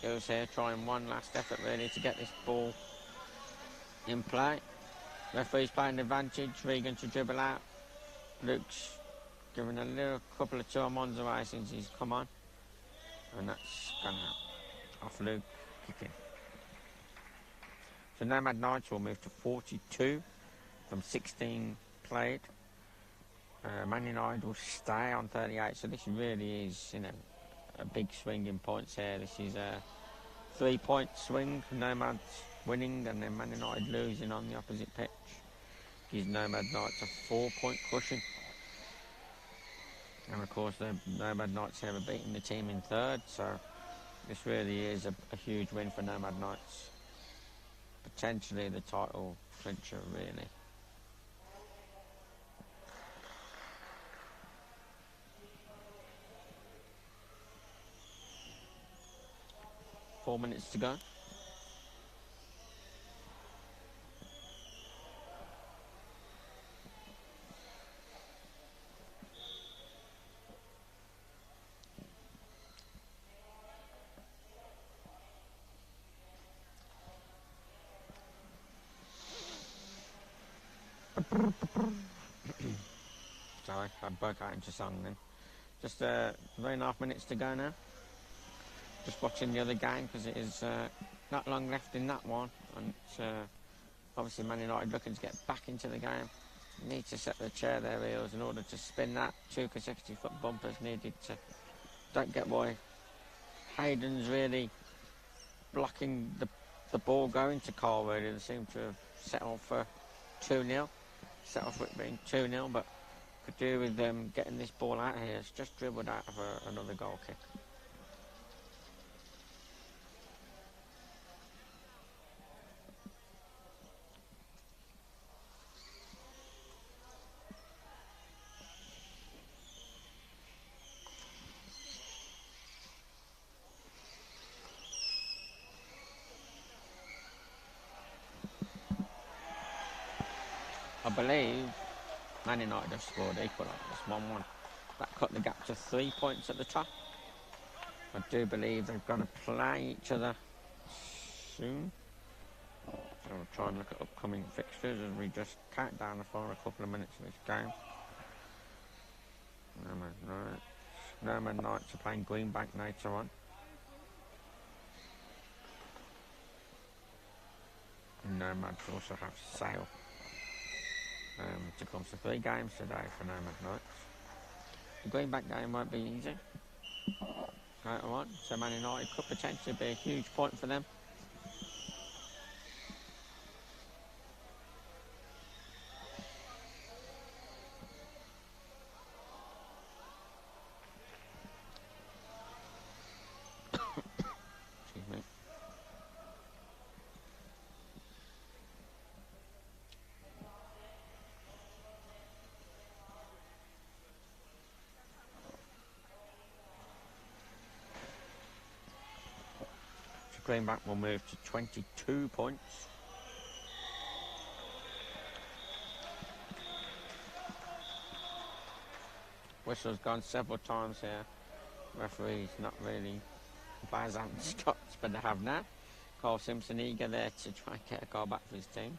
Eels here trying one last effort really to get this ball in play. Referee's playing advantage, Regan to dribble out. Luke's giving a little couple of turn-ons away since he's come on. And that's gone out. Off Luke, kicking. So Nomad Knights will move to 42 from 16 played. Man United will stay on 38, so this really is, you know, a big swing in points here. This is a 3-point swing, Nomad's winning and then Man United losing on the opposite pitch. Gives Nomad Knights a 4-point cushion. And of course the Nomad Knights here have beaten the team in third, so this really is a huge win for Nomad Knights. Potentially the title clincher, really. Four minutes to go. Sorry, I broke out into song then. Just 3.5 minutes to go now. Just watching the other game because it is not long left in that one, and obviously Man United looking to get back into the game. Need to set the chair their Eels in order to spin that. 2 consecutive foot bumpers needed to. Don't get why Hayden's really blocking the ball going to Carl. Really, they seem to have settled for 2-0. Set off with being 2-0, but could do with them getting this ball out here. It's just dribbled out of another goal kick. I believe Man United have scored equalisers, 1-1. That cut the gap to 3 points at the top. I do believe they're going to play each other soon. So we'll try and look at upcoming fixtures as we just count down for a couple of minutes of this game. Nomad Knights are playing Greenbank later on. And Nomads also have Sale. To come to 3 games today for Nomad Knights. The Greenbank game won't be easy. Later on, so Man United could potentially be a huge point for them. Excuse me. Greenbank will move to 22 points. Whistle's gone several times here. Referee's not really buzz and stops, but they have now. Carl Simpson eager there to try and get a goal back for his team.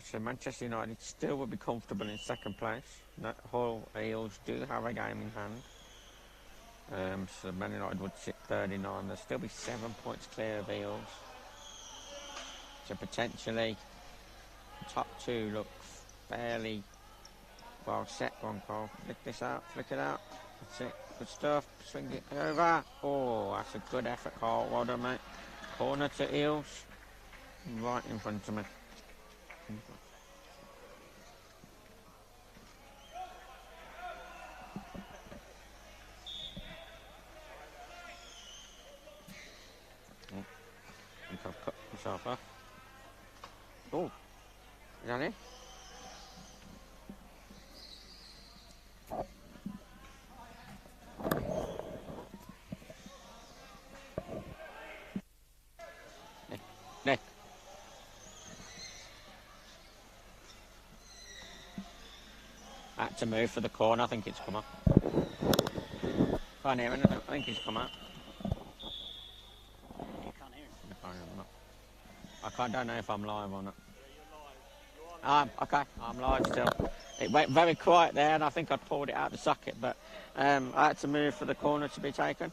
So Manchester United still will be comfortable in second place. Hull Eels do have a game in hand. So Man United would sit 39. There'll still be 7 points clear of Eels. So potentially the top 2 look fairly well set. Go on, Cole. Flick this out, flick it out. That's it. Good stuff. Swing it over. Oh, that's a good effort, Cole. Well done, mate. Corner to Eels. Right in front of me. I think I've cut myself off. Oh, is that it? had to move for the corner. I think it's come up. Can't hear anything. I think it's come out. You can't hear him. Don't know if I'm live or not. Okay, I'm live still. It went very quiet there, and I think I'd pulled it out of the socket, but I had to move for the corner to be taken.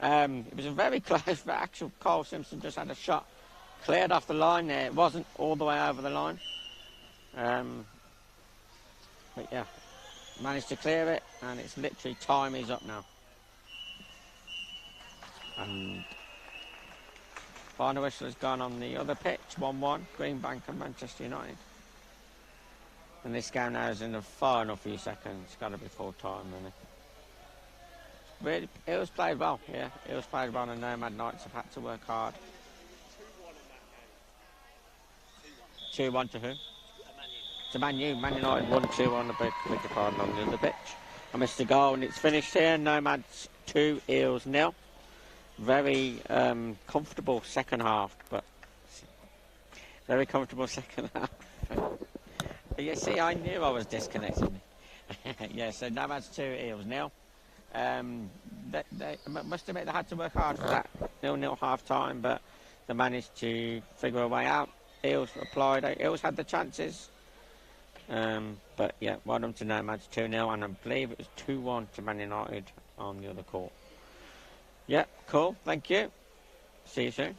It was a very close, but actual Cole Simpson just had a shot cleared off the line there. It wasn't all the way over the line. But yeah, managed to clear it, and it's literally time is up now. And final whistle has gone on the other pitch, 1-1, Greenbank and Manchester United. And this game now is in the final few seconds. It's got to be full time, really. It was played well, yeah. It was played well, and Nomad Knights have had to work hard. 2-1 to who? To Man U. Man United 1-2 I beg your pardon, on the other pitch. I missed the goal, and it's finished here. Nomads 2, Eels 0. Very comfortable second half, but very comfortable second half. You see, I knew I was disconnected. Yeah, so Nomads 2, Eels 0. They must admit they had to work hard for that 0-0 half time, but they managed to figure a way out. Eels applied. Eels had the chances. But yeah, well done to Nomads 2-0, and I believe it was 2-1 to Man United on the other court. Yeah, cool. Thank you. See you soon.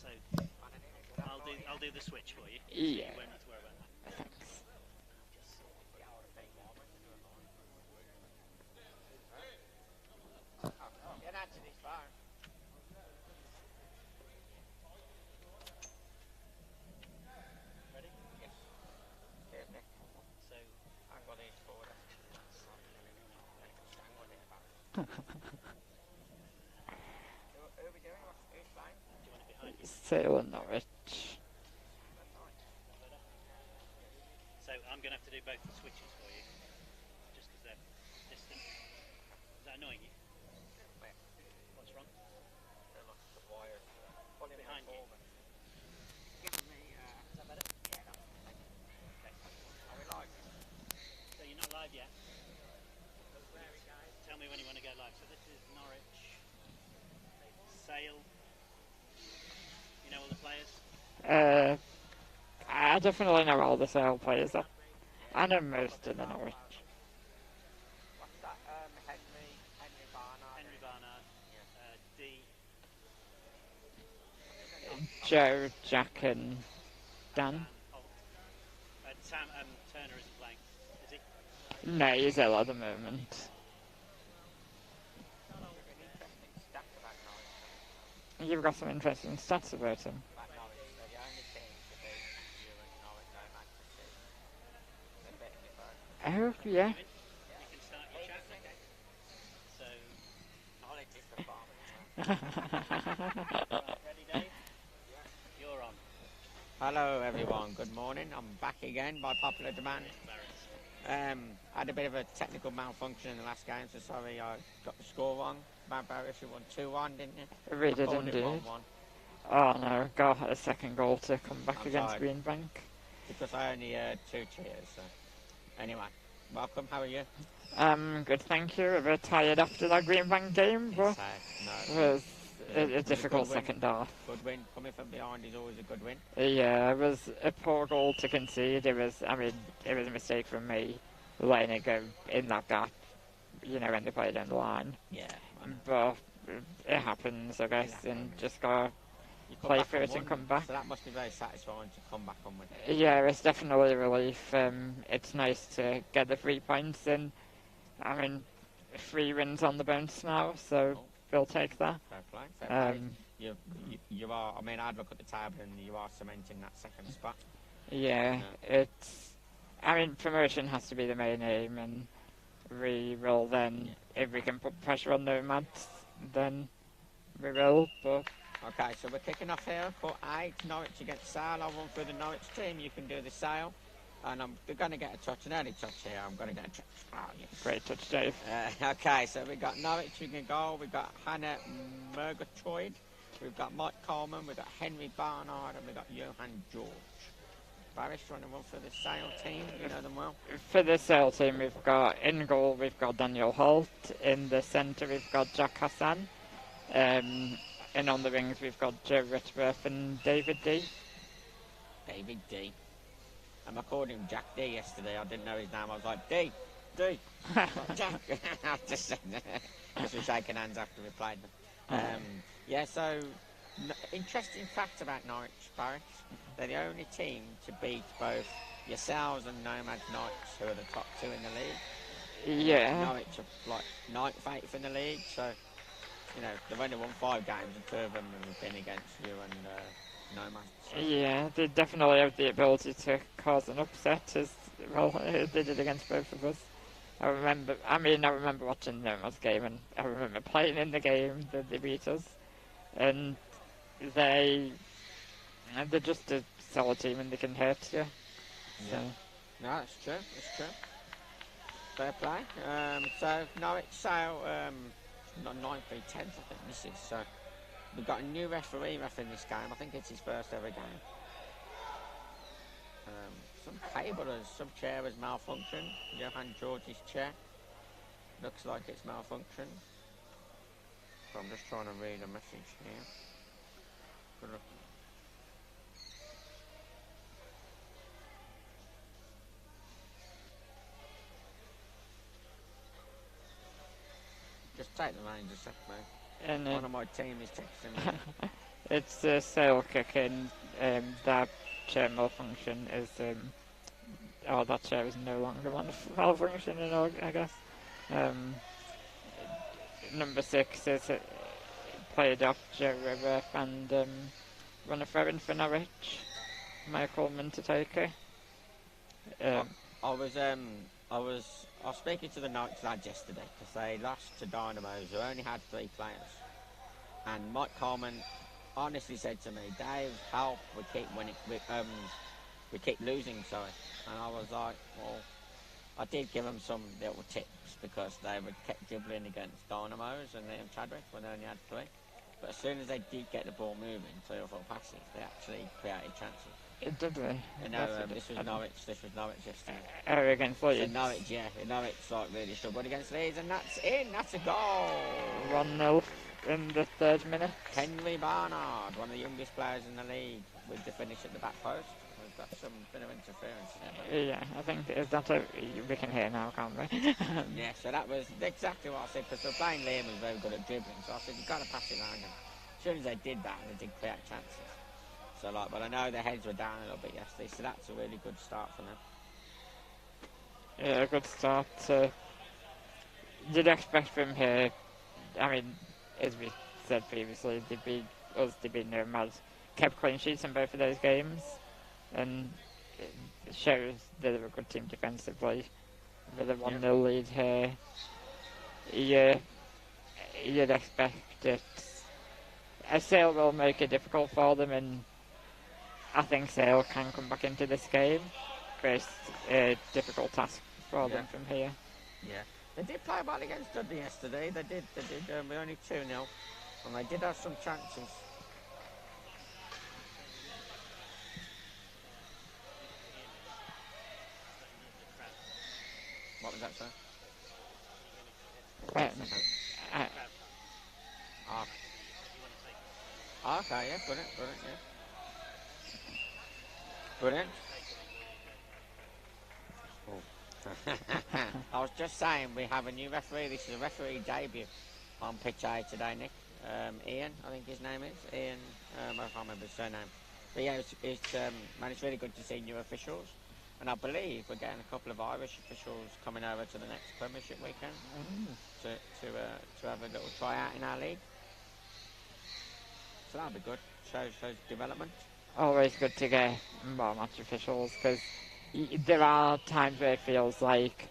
So I'll do the switch for you. So Yeah. you won't have to worry about that. Thanks. Get out to this phone. Ready? Yes. Excuse me. So I've got these forward. Who are we doing? Who's playing? do you want it behind you? Sale in Norwich. So I'm going to have to do both the switches for you, just because they're distant. Is that annoying you? Where? What's wrong? Look, the wires. Pulling Behind you. Give me, Is that better? yeah, that's okay. Are we live? So you're not live yet. Tell me when you want to go live. So this is Norwich, Sale. You know all the players? I definitely know all the Sale players. I know most of the Norwich. What's that? Henry Barnard. Henry Barnard, D. Joe, Jack, and Dan. Dan Holt. Sam Turner isn't playing, is he? No, he's ill at the moment. Interesting stat about Norwich. You've got some interesting stats about him. About Norwich, they're the only team to beat you and Norwich Nomad this season. They're beating you both. Oh, yeah. You can start your chat, okay? So, Knowledge is the farmer. right, ready, Dave? You're on. Hello everyone, good morning. I'm back again by popular demand. Barris. I had a bit of a technical malfunction in the last game, so sorry I got the score wrong. Barris, you won 2-1, didn't you? We did Called it indeed. 1-1. Oh no, got a second goal to come back I'm against sorry. Greenbank. Because I only heard 2 cheers, so. Anyway, welcome, how are you? Good, thank you. A bit tired after that Greenbank game, but No. it was Yeah, a difficult good win. second half. Good win. Coming from behind is always a good win. Yeah, it was a poor goal to concede. It was a mistake from me letting it go in that gap, when they played in the line. Yeah. But it happens, I guess, and just gotta You come play back through and it and won, come back. So that must be very satisfying to come back and win. Yeah, it's definitely a relief. It's nice to get the 3 points, and 3 wins on the bounce now, so we'll take that. Fair play. Fair play. Um, You are, I'd look at the table and you are cementing that second spot. yeah, promotion has to be the main aim, and we will then, if we can put pressure on Nomads, then we will, but... Okay, so we're kicking off here. Court 8, Norwich against Sale. I'll run through the Norwich team. You can do the Sale. And I'm going to get a touch, an early touch here. I'm going to get a touch. Oh, yes. Great touch, Dave. Okay, so we've got Norwich in goal. We've got Hannah Murgatroyd. We've got Mike Coleman. We've got Henry Barnard. And we've got Johan George. Barris, you want to run through the Sale team? You know them well. For the Sale team, we've got in goal, we've got Daniel Holt. In the centre, we've got Jack Hassan. And on the wings, we've got Joe Ritworth and David D. David D. I called him Jack D yesterday. I didn't know his name. I was like, D. Jack. I just said because we're shaking hands after we played them. So interesting fact about Norwich, Barris. They're the only team to beat both yourselves and Nomad Knights, who are the top 2 in the league. Yeah. Norwich are like 9th, 8th in the league, so they've only won 5 games, and 2 of them have been against you and Nomad. So. Yeah, they definitely have the ability to cause an upset, as well they did against both of us. I remember watching Nomad's game, and I remember playing in the game that they beat us, and they're just a solid team and they can hurt you. Yeah. So. No, that's true. That's true. Fair play. So Norwich Sale, not 9-3-10, I think this is. So we've got a new referee in this game. I think it's his first ever game. Some cable some chair has malfunctioned. Johan George's chair. Looks like it's malfunctioned. So I'm just trying to read a message here. Good luck. Just take the reins a sec, mate. And One of my team is texting me. It's a sail kicking. That chair malfunction is. That chair is no longer malfunctioning, I guess. Number 6 is played off Joe River and run a throw in for Norwich. Mike Coleman to take it. I was speaking to the Knights lads yesterday because they lost to Dynamos who only had 3 players, and Mike Coleman honestly said to me, "Dave, help! We keep winning. We keep losing, sorry." And I was like, "Well, I did give them some little tips because they were kept dribbling against Dynamos and then Chadwick when they only had 3. But as soon as they did get the ball moving, 3 or 4 passes, they actually created chances." Did they? This was Norwich yesterday. Against Leeds. So Norwich like really struggled against Leeds, and that's in. That's a goal. 1-0 in the 3rd minute. Henry Barnard, one of the youngest players in the league, with the finish at the back post. We've got some bit of interference there. Yeah, I think we can hear now, can't we? Yeah, so that was exactly what I said, because we're playing Liam was very good at dribbling, so I said, you've got to pass it around him. As soon as they did that, they did create chances. So but I know their heads were down a little bit yesterday, so that's a really good start for them. Yeah, a good start. You'd expect from here, I mean, as we said previously, they'd be Nomad. Kept clean sheets in both of those games, and it shows that they're a good team defensively. With a 1-0 lead here, you'd expect it. A Sale will make it difficult for them, and I think Sale can come back into this game, but it's a difficult task for them from here. Yeah, they did play well against Dudley yesterday. They did. We're only 2-0, and they did have some chances. What was that, sir? Okay, yeah, brilliant, yeah. Brilliant. I was just saying, we have a new referee. This is a referee debut on pitch A today, Nick. Ian, I think his name is. Ian, I can't remember his surname. But yeah, it's really good to see new officials. And I believe we're getting a couple of Irish officials coming over to the next Premiership weekend to have a little tryout in our league. So that'll be good. Shows development. Always good to get more match officials, because there are times where it feels like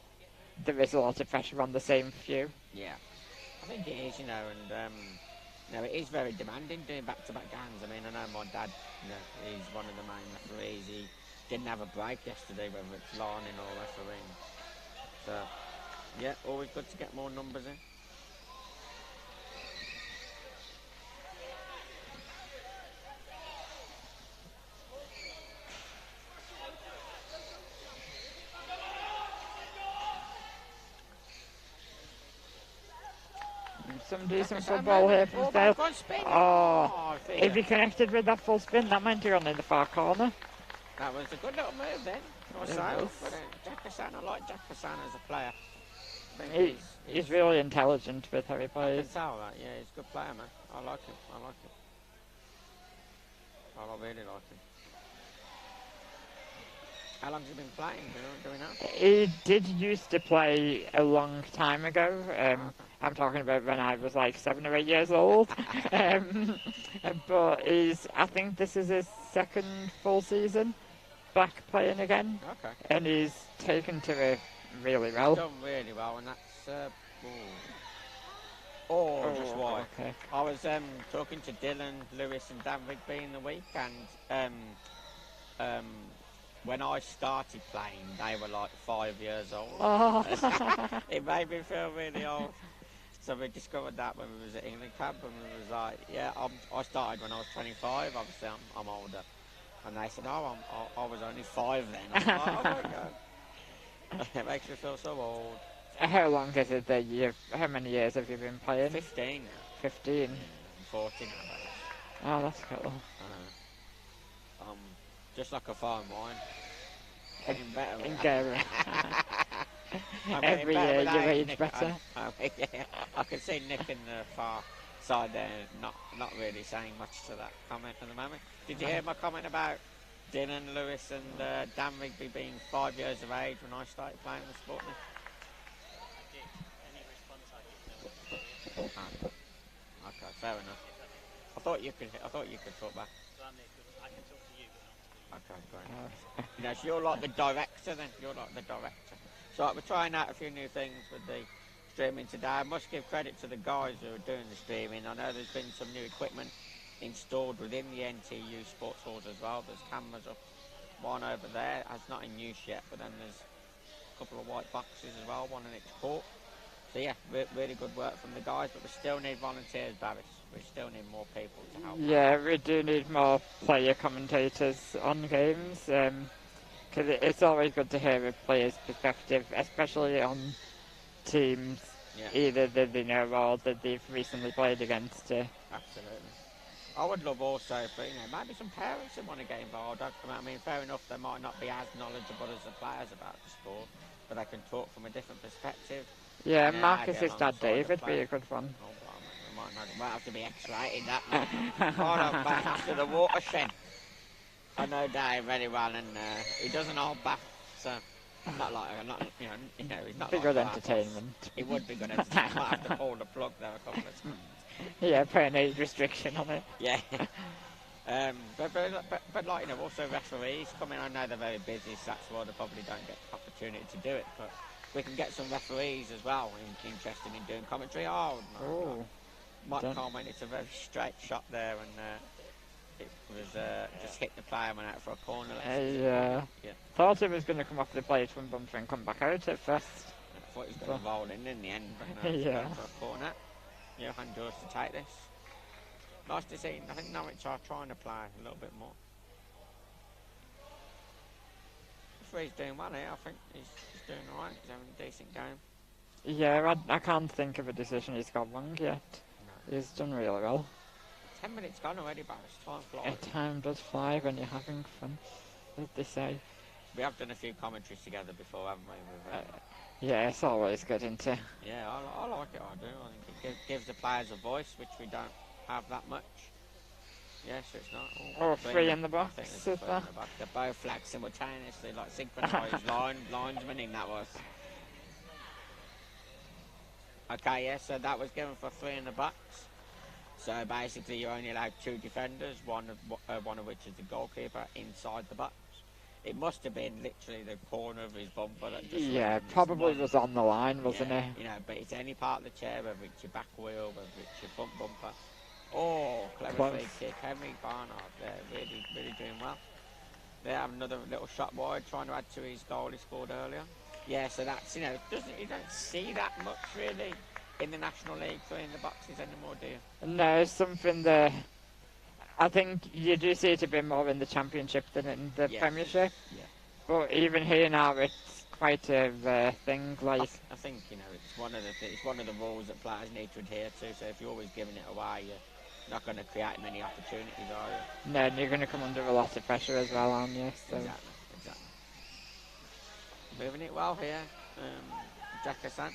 there is a lot of pressure on the same few. Yeah, I think it is, and it is very demanding doing back-to-back games. I mean, I know my dad, he's one of the main referees. He didn't have a break yesterday, whether it's lining or refereeing. So, yeah, always good to get more numbers in. Some decent football here from Sale. If he connected with that full spin, that meant he on in the far corner. That was a good little move then. Jack Hassan, I like Jack Hassan as a player. He's really intelligent with how he plays. I can tell that, yeah, he's a good player, man. I like him. I really like him. How long has he been playing? Do we know? He did used to play a long time ago. I'm talking about when I was like 7 or 8 years old. But I think this is his 2nd full season back playing again. Okay. And he's taken to it really well. He's done really well, and that's... just why. Okay. I was talking to Dylan, Lewis and Dan Rigby in the week, and when I started playing, they were like 5 years old. Oh. It made me feel really old. So we discovered that when we was at England Club, and we was like, yeah, I started when I was 25, obviously I'm older. And they said, I was only 5 then. I was like, oh my God. It makes me feel so old. How long is it that how many years have you been playing? 15 now. 15? 14 now. Oh, that's cool. Just like a fine wine. Getting better. Every year you age better. I can see Nick in the far So they're not really saying much to that comment at the moment. Did you hear my comment about Dylan Lewis and Dan Rigby being 5 years of age when I started playing the sport? I did. Any response I give to it. Okay, fair enough. I thought you could talk back. So I can talk to you, but not to you. Okay, great. You know, so you're like the director then. You're like the director. So we're trying out a few new things with the streaming today. I must give credit to the guys who are doing the streaming. I know there's been some new equipment installed within the NTU sports halls as well. There's cameras up, one over there. It's not in use yet, but then there's a couple of white boxes as well, one in each court. So yeah, really good work from the guys, but we still need volunteers, Barris. We still need more people to help. Yeah, we do need more player commentators on games, because it's always good to hear a player's perspective, especially on teams either that they know or that they've recently played against. Absolutely. I would love also for, maybe some parents who want to get involved. I mean, fair enough, they might not be as knowledgeable as the players about the sport, but they can talk from a different perspective. Yeah, Marcus's dad David would be a good one. Oh, it might have to be X-rated, that might back after the watershed. I know Dave very well, and he doesn't hold back, so he's not, he's not be like good Marcus. Entertainment. It would be good entertainment. Might have to pull the plug there a couple of times. Yeah, put an age restriction on it. Yeah. But like, also referees coming. I know they're very busy, so that's why they probably don't get the opportunity to do it, but we can get some referees as well interested in doing commentary. Oh, no. Mike comment, it's a very straight shot there, and it was just hit the player, went out for a corner. Thought it was going to come off the plate from bumper and come back out at first. I thought he was going to roll in the end, but no, yeah. For a corner. Johan Durs to take this. Nice to see. I think Norwich are trying to play a little bit more. He's doing well here, I think. He's doing alright. He's having a decent game. Yeah, I can't think of a decision he's got wrong yet. No. He's done really well. 10 minutes gone already, but time flies. Time does fly when you're having fun, as they say. We have done a few commentaries together before, haven't we? Yeah, it's always good, isn't it? Yeah, I like it, I do. I think it gives the players a voice, which we don't have that much. Yes, it's not. Three in the box. They're both flagged simultaneously, like synchronised linesman that was. Okay, yeah, so that was given for 3 in the box. So basically you're only allowed 2 defenders, one of which is the goalkeeper, inside the box. It must have been literally the corner of his bumper that just probably was on the line, wasn't it? But it's any part of the chair, whether it's your back wheel, whether it's your front bumper. Oh, clever free kick. Henry Barnard there, really, really doing well. They have another little shot wide, trying to add to his goal he scored earlier. Yeah, so that's, you don't see that much really in the National League 3 in the boxes anymore, do you? No, it's something that I think you do see it a bit more in the Championship than in the Premiership. Yeah. But even here now, it's quite a thing. Like I think it's one of the rules that players need to adhere to. So if you're always giving it away, you're not going to create many opportunities, are you? No, and you're going to come under a lot of pressure as well, aren't you? So. Exactly. Moving it well here, Jack Hassan.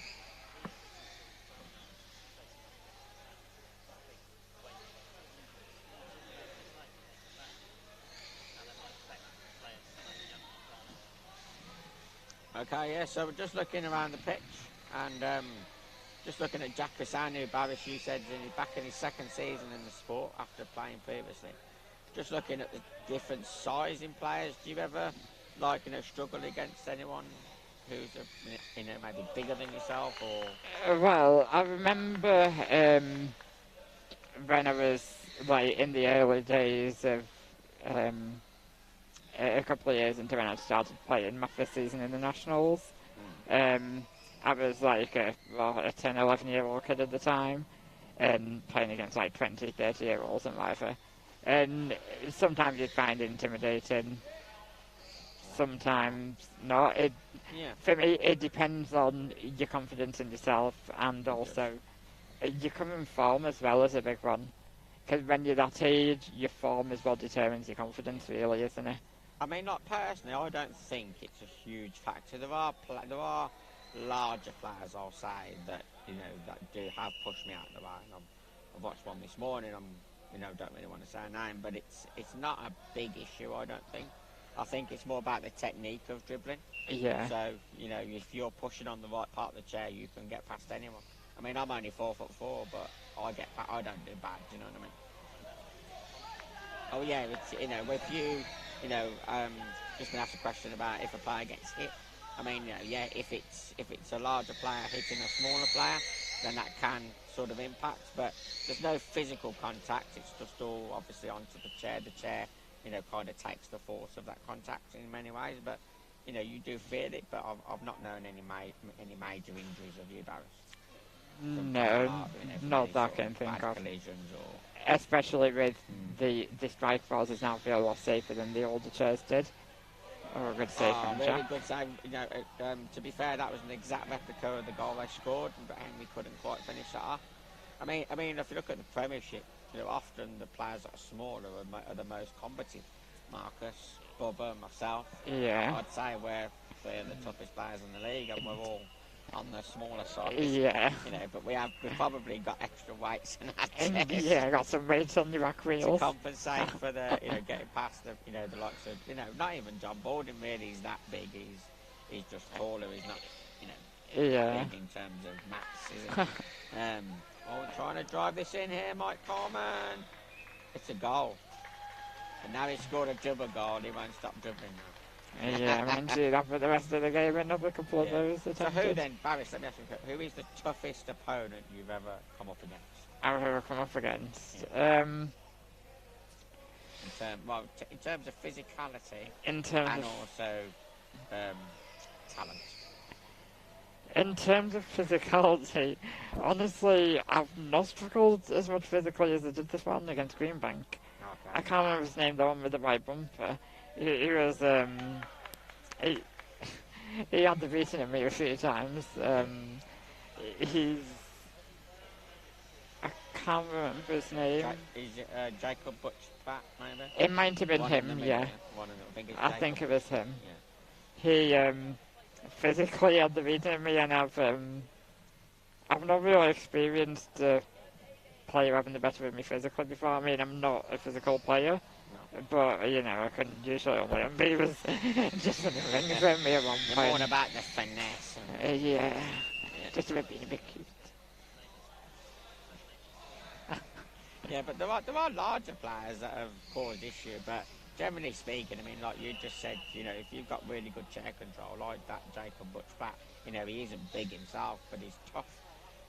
Okay, yeah, so we're just looking around the pitch and just looking at Jack Hassan, who Barris, you said, is back in his 2nd season in the sport after playing previously. Just looking at the different sizing players, do you ever struggle against anyone who's maybe bigger than yourself, or? Well, I remember when I was in the early days of a couple of years into when I started playing my 1st season in the Nationals. I was a 10, 11-year-old kid at the time, and playing against 20, 30-year-olds and whatever. And sometimes you'd find it intimidating, sometimes not. For me, it depends on your confidence in yourself, and also your current form as well as a big one. Because when you're that age, your form is what determines your confidence, really, isn't it? I mean, not personally, I don't think it's a huge factor. There are larger players, I'll say, that that do have pushed me out of the way. And I've watched one this morning. Don't really want to say a name, but it's not a big issue, I don't think. I think it's more about the technique of dribbling. Yeah. So, if you're pushing on the right part of the chair, you can get past anyone. I mean, I'm only 4'4", but I don't do bad, you know what I mean? Oh yeah, it's, if you, just been asked a question about if a player gets hit. I mean, if it's a larger player hitting a smaller player, then that can sort of impact. But there's no physical contact. It's just all obviously onto the chair. The chair, kind of takes the force of that contact in many ways. But you do feel it. But I've not known any major injuries of you, Barris. No, not that I can think of. Collisions or especially with the strike bars now feel a lot safer than the older chairs did. Or a good save from really Jack. good save. To be fair, that was an exact replica of the goal they scored, but Henry couldn't quite finish that off. I mean, if you look at the Premiership, often the players that are smaller are the most combative. Marcus, Bubba, myself. Yeah. I'd say we're the toughest players in the league, and we're all on the smaller side. Yeah. But we've probably got extra weights in our chairs. Yeah, got some weights on the back To wheels. compensate for the, getting past the, the likes of, not even John Borden really is that big. He's just taller. He's not, Yeah. big in terms of mass, is he? We're trying to drive this in here, Mike Coleman. It's a goal. And now he's scored a dribble goal. He won't stop dribbling now. Yeah, I mean, see that for the rest of the game, another couple of those So attempted. who then, Barris, let me ask you, who is the toughest opponent you've ever come up against? I've ever come up against. In terms of physicality In terms and of also talent. In terms of physicality, honestly, I've not struggled as much physically as I did this one against Greenbank. Okay. I can't remember his name, the one with the white bumper. He was, he had the beating of me a few times. He's, I can't remember his name. Is it Jacob Butchbat, maybe? It might have been One him, of them, yeah. One of them. I think it was him. Yeah. He physically had the beating of me, and I've not really experienced a player having the better of me physically before. I mean, I'm not a physical player, but I can usually only be with just in the ring from me at one point. More about the finesse. Yeah, just about being a bit cute. Yeah, but there are larger players that have caused issue, but generally speaking, I mean, like you just said, if you've got really good chair control, like that Jacob Butchbat, he isn't big himself, but he's tough.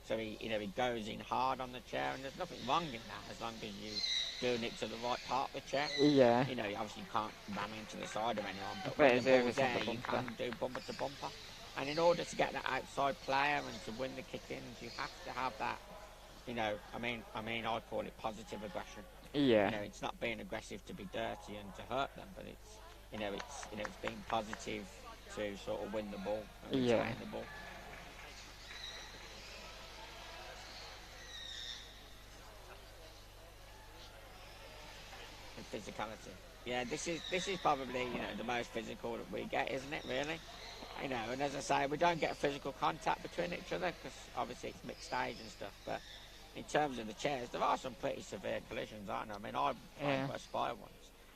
So he goes in hard on the chair, and there's nothing wrong in that as long as you're doing it to the right part of the chair. Yeah. Obviously you can't ram into the side of anyone, but But when the ball's there, the you can do bumper to bumper. And in order to get that outside player and to win the kick-ins, you have to have that. I call it positive aggression. Yeah. It's not being aggressive to be dirty and to hurt them, but it's being positive to sort of win the ball and retain the ball. And physicality. Yeah, this is probably the most physical that we get, isn't it? Really. And as I say, we don't get physical contact between each other because obviously it's mixed stage and stuff, but in terms of the chairs, there are some pretty severe collisions, aren't there? I mean, I went by Spire once.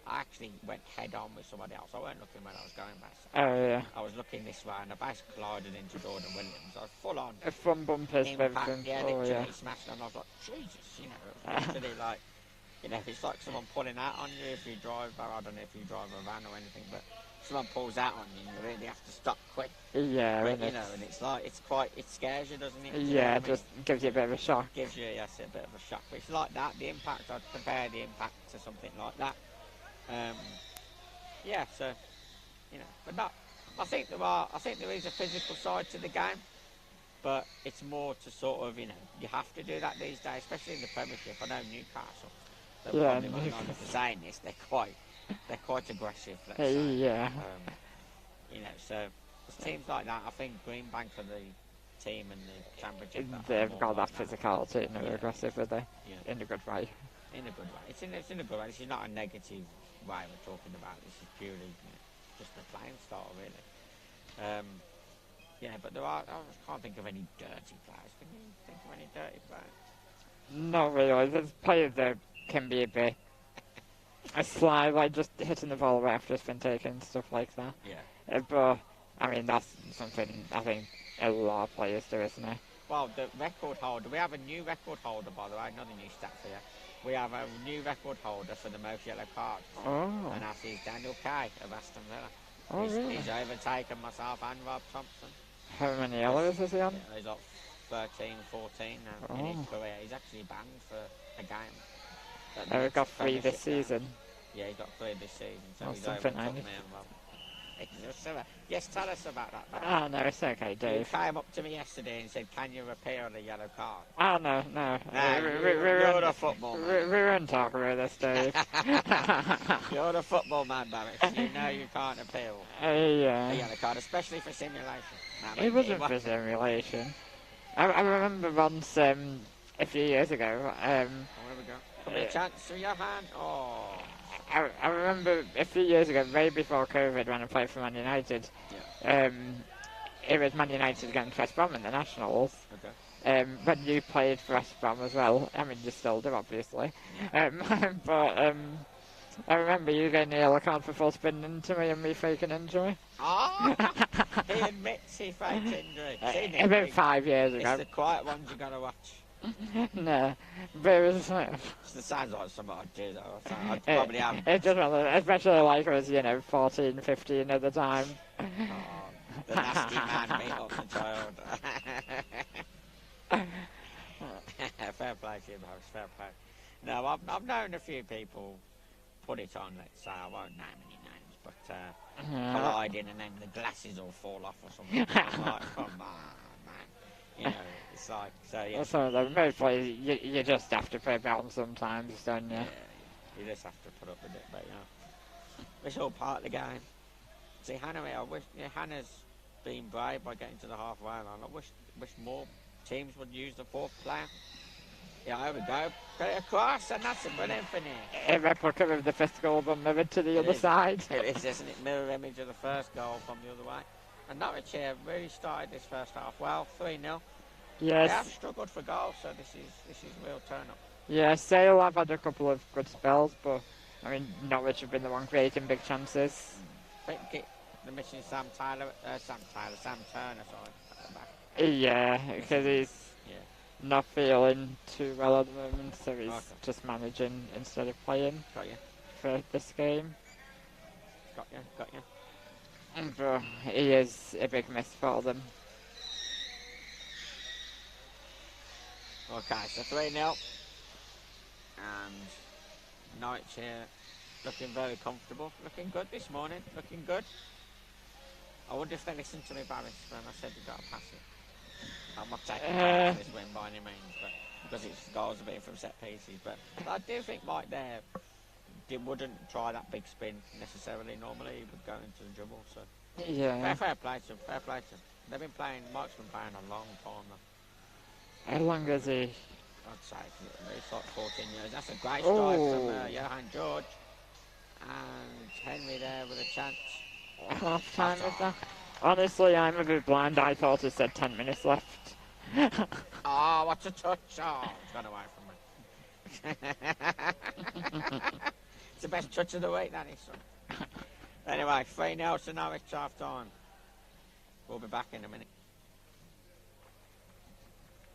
I actually went head on with somebody else. I wasn't looking when I was going back. Oh, yeah. I was looking this way and I basically collided into Jordan Williams. I was full on. From bumpers, impact, everything. yeah, Oh, literally yeah. smashed and I was like, Jesus, literally like, it's like someone pulling out on you if you drive, or I don't know if you drive a van or anything, but someone pulls out on you and you really have to stop quick. Yeah, Quick, and it's like, it scares you, doesn't it? Yeah, it just gives you a bit of a shock. Gives you, yes, a bit of a shock. But it's like that, the impact, I'd compare the impact to something like that. Yeah, so, but not, I think there is a physical side to the game, but it's more to sort of, you have to do that these days, especially in the Premiership. I know Newcastle, they're probably not known for saying this, they're quite aggressive, let's say. Yeah. So there's teams like that. I think Greenbank are the team in the Championship. They've got that physicality and they're aggressive, are they? Yeah. In a good way. In a good way. It's in a good way. This is not a negative way we're talking about. This is purely just the playing style, really. But I can't think of any dirty players. Can you think of any dirty players? Not really. There's players that can be a bit sly, like just hitting the ball away after it's been taken, stuff like that. Yeah. But, I mean, that's something I think a lot of players do, isn't it? Well, the record holder, we have a new record holder, by the way, another new stat for you. We have a new record holder for the most yellow cards. Oh. And that is Daniel Kay of Aston Villa. Oh, really? He's overtaken myself and Rob Thompson. How many yellows is he on? Yeah, he's got 13, 14 now in his career. He's actually banned for a game. We've got 3 this season. Yeah, he's got 3 this season, so he's something overtook me nice. and Rob. Yes, tell us about that. Oh, no, it's okay, You Dave. came up to me yesterday and said, can you repair the yellow card? Oh, no. You're the football man. We won't talk about this, Dave. You're the football man, Barry. You know you can't appeal a Yeah. yellow card, especially for simulation. It wasn't for simulation. I remember once, a few years ago, Oh, here we go. Come a chance for your hand. Oh. I remember a few years ago, way before COVID, when I played for Man United, it was Man United against West Brom in the Nationals. Okay. But you played for West Brom as well. I mean, you still do, obviously. But I remember you getting a yellow card for full spinning into me and me faking injury. Oh! He admits he faked injury. About 5 years ago. It's the quiet ones you gotta watch. No, but it was It sounds like something I'd do though. I'd probably have. It's just one of those, especially like I was, 14, 15 at the time. Oh, the nasty man beat up the child. Fair play to you, Boris, fair play. No, I've known a few people put it on, let's say. I won't name any names, but colliding and then the glasses all fall off or something. Like, come on, man. It's like, so yeah. So the most plays, you just have to play balance sometimes, don't you? Yeah, you just have to put up with it, but it's all part of the game. See, Hannah, I wish Hannah's been brave by getting to the halfway line. I wish more teams would use the 4th player. Yeah, there we go. Get it across, and that's a brilliant finish. A replica of the 5th goal, but mirrored to the other side. It is, isn't it? Mirror image of the first goal from the other way. And Norwich here really started this first half well, 3-0. Yes. They have struggled for goals, so this is real turn-up. Yeah, Sale have had a couple of good spells, but I mean, Norwich have been the one creating big chances. I think they're missing Sam Turner, sorry, at the back. Yeah, because he's not feeling too well at the moment, so he's just managing instead of playing for this game. Got you. But he is a big miss for them. Okay, so 3-0. And Norwich here looking very comfortable. Looking good this morning. Looking good. I wonder if they listened to me, Barris, when I said you've got to pass it. I'm not taking part this win by any means, but because it's goals have been from set pieces. But I do think Mike there wouldn't try that big spin necessarily. Normally he would go into the dribble. So Yeah. fair play to them. They've been playing. Mike's been playing a long time now. How long has he? I'd say it's like 14 years. That's a great strike from Johan George. And Henry there with a chance. Half time is that? Honestly, I'm a bit blind. I thought it said 10 minutes left. Oh, what a touch. Oh, it's gone away from me. It's the best touch of the week, that is, son. Anyway, 3-0 to Norwich half time. We'll be back in a minute.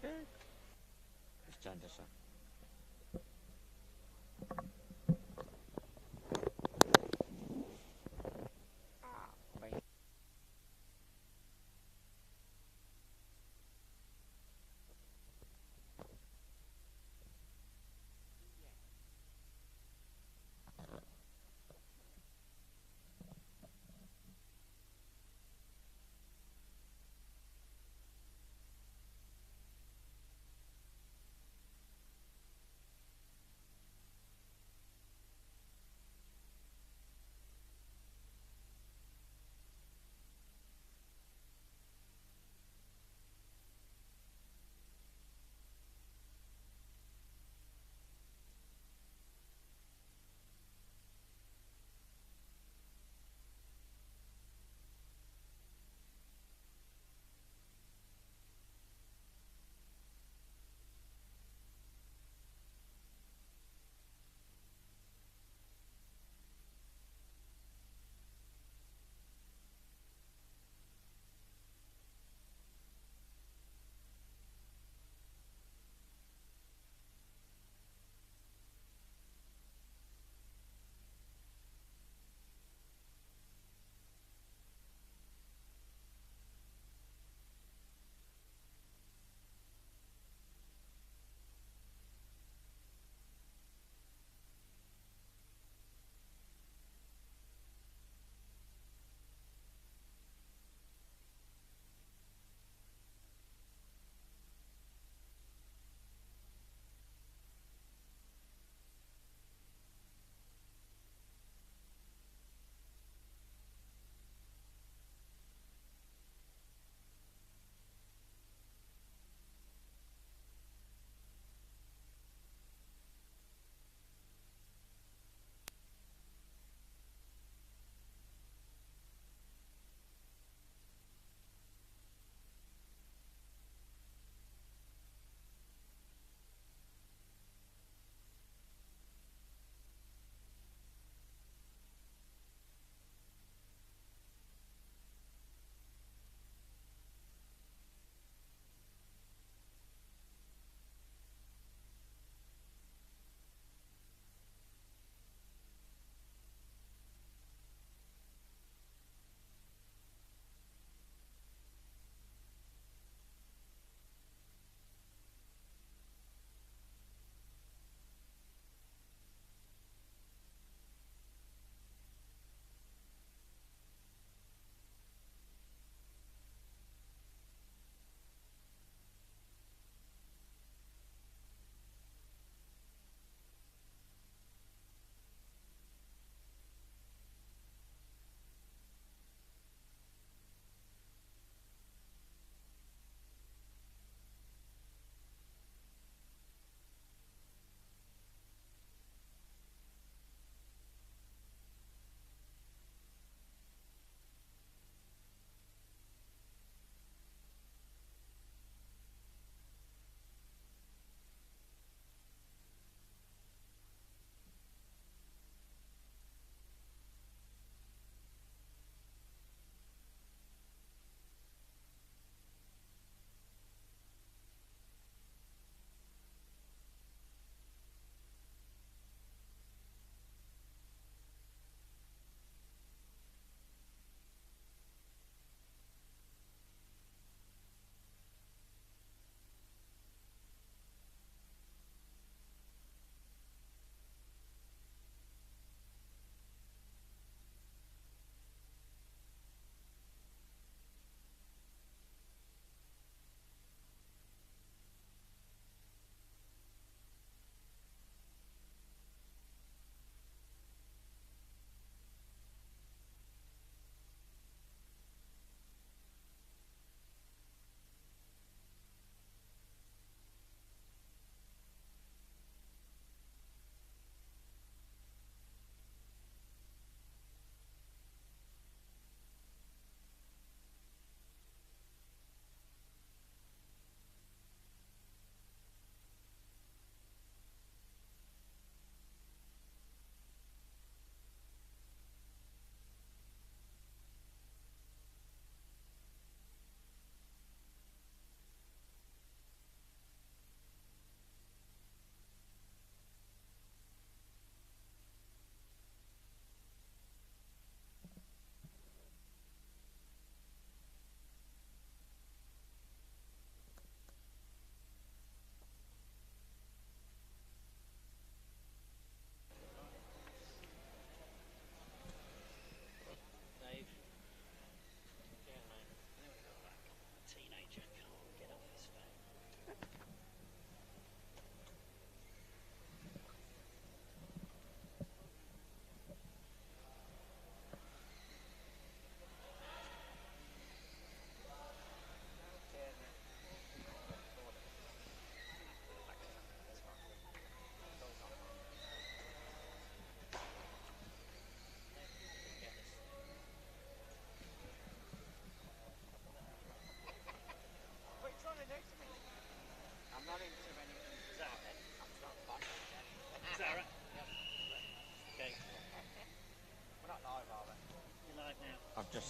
Let's turn this on.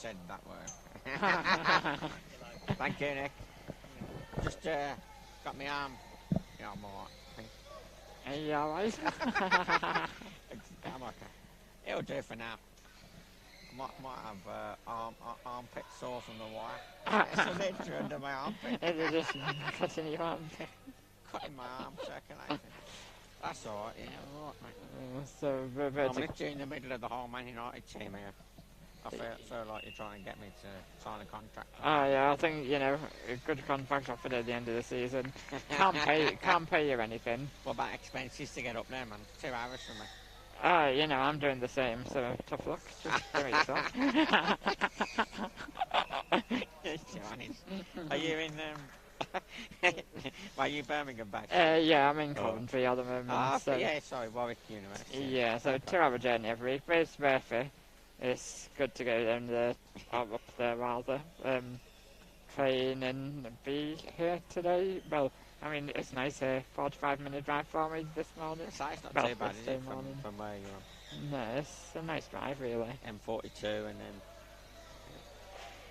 said that word. Thank you, Nick. Just got my arm. Yeah, I'm alright. Are you alright? I'm okay. It'll do for now. Might have armpit sore from the wire. It's an inch under my armpit. Is it just cutting your armpit? Cutting my arm circulation. That's alright, yeah, alright, mate. So, I'm literally in the middle of the whole Man United team here. I feel like you're trying to get me to sign a contract. yeah, I think, you know, a good contract offered at the end of the season. Can't pay you anything. What about expenses to get up there, man? 2 hours from me. You know, I'm doing the same, so tough luck. Just do it yourself. Are you in, are you Birmingham based? Yeah, I'm in Coventry at the moment. So, yeah, sorry, Warwick University. Yeah, so 2 hour journey every week. But it's worth it. It's good to go down there, or up there rather, train and be here today. Well, I mean, it's nice here, 45-minute drive for me this morning. So it's not Well, too bad, is it, morning. from where you are? No, it's a nice drive, really. M42 and then...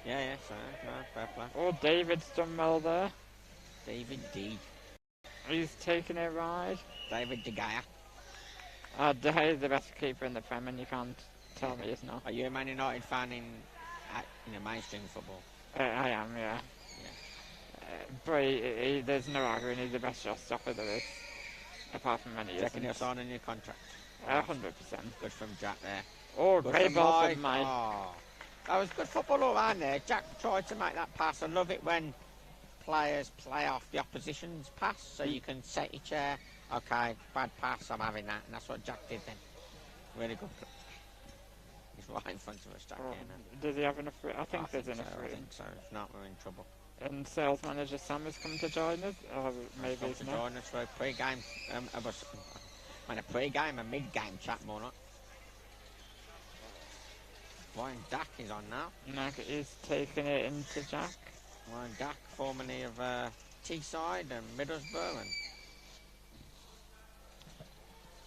Yeah, so, no, fair play. Oh, David's done well there. David D. He's taking a ride. David De Gea. He's the best keeper in the Prem, and you can't tell me he's not. Are you a Man United fan in mainstream football? I am, yeah. But there's no arguing, he's the best shot stopper there is. Apart from many years. Checking he'll sign a new contract? 100%. Good from Jack there. Oh, Good great from ball Mike. from Mike. Oh, that was good football all around there. Jack tried to make that pass. I love it when players play off the opposition's pass, so you can set your chair. Okay, bad pass, I'm having that. And that's what Jack did then. Really good. He's right in front of us, Jack. Does he have enough room? I think there's enough room. I think so. If not, we're in trouble. And sales manager Sam has come to join us, or maybe he's to not. join us for a pre-game, a pre-game, a mid-game chat, more not. Ryan Dack is on now. Mac is taking it into Jack. Ryan Dack, formerly of Teesside and Middlesbrough,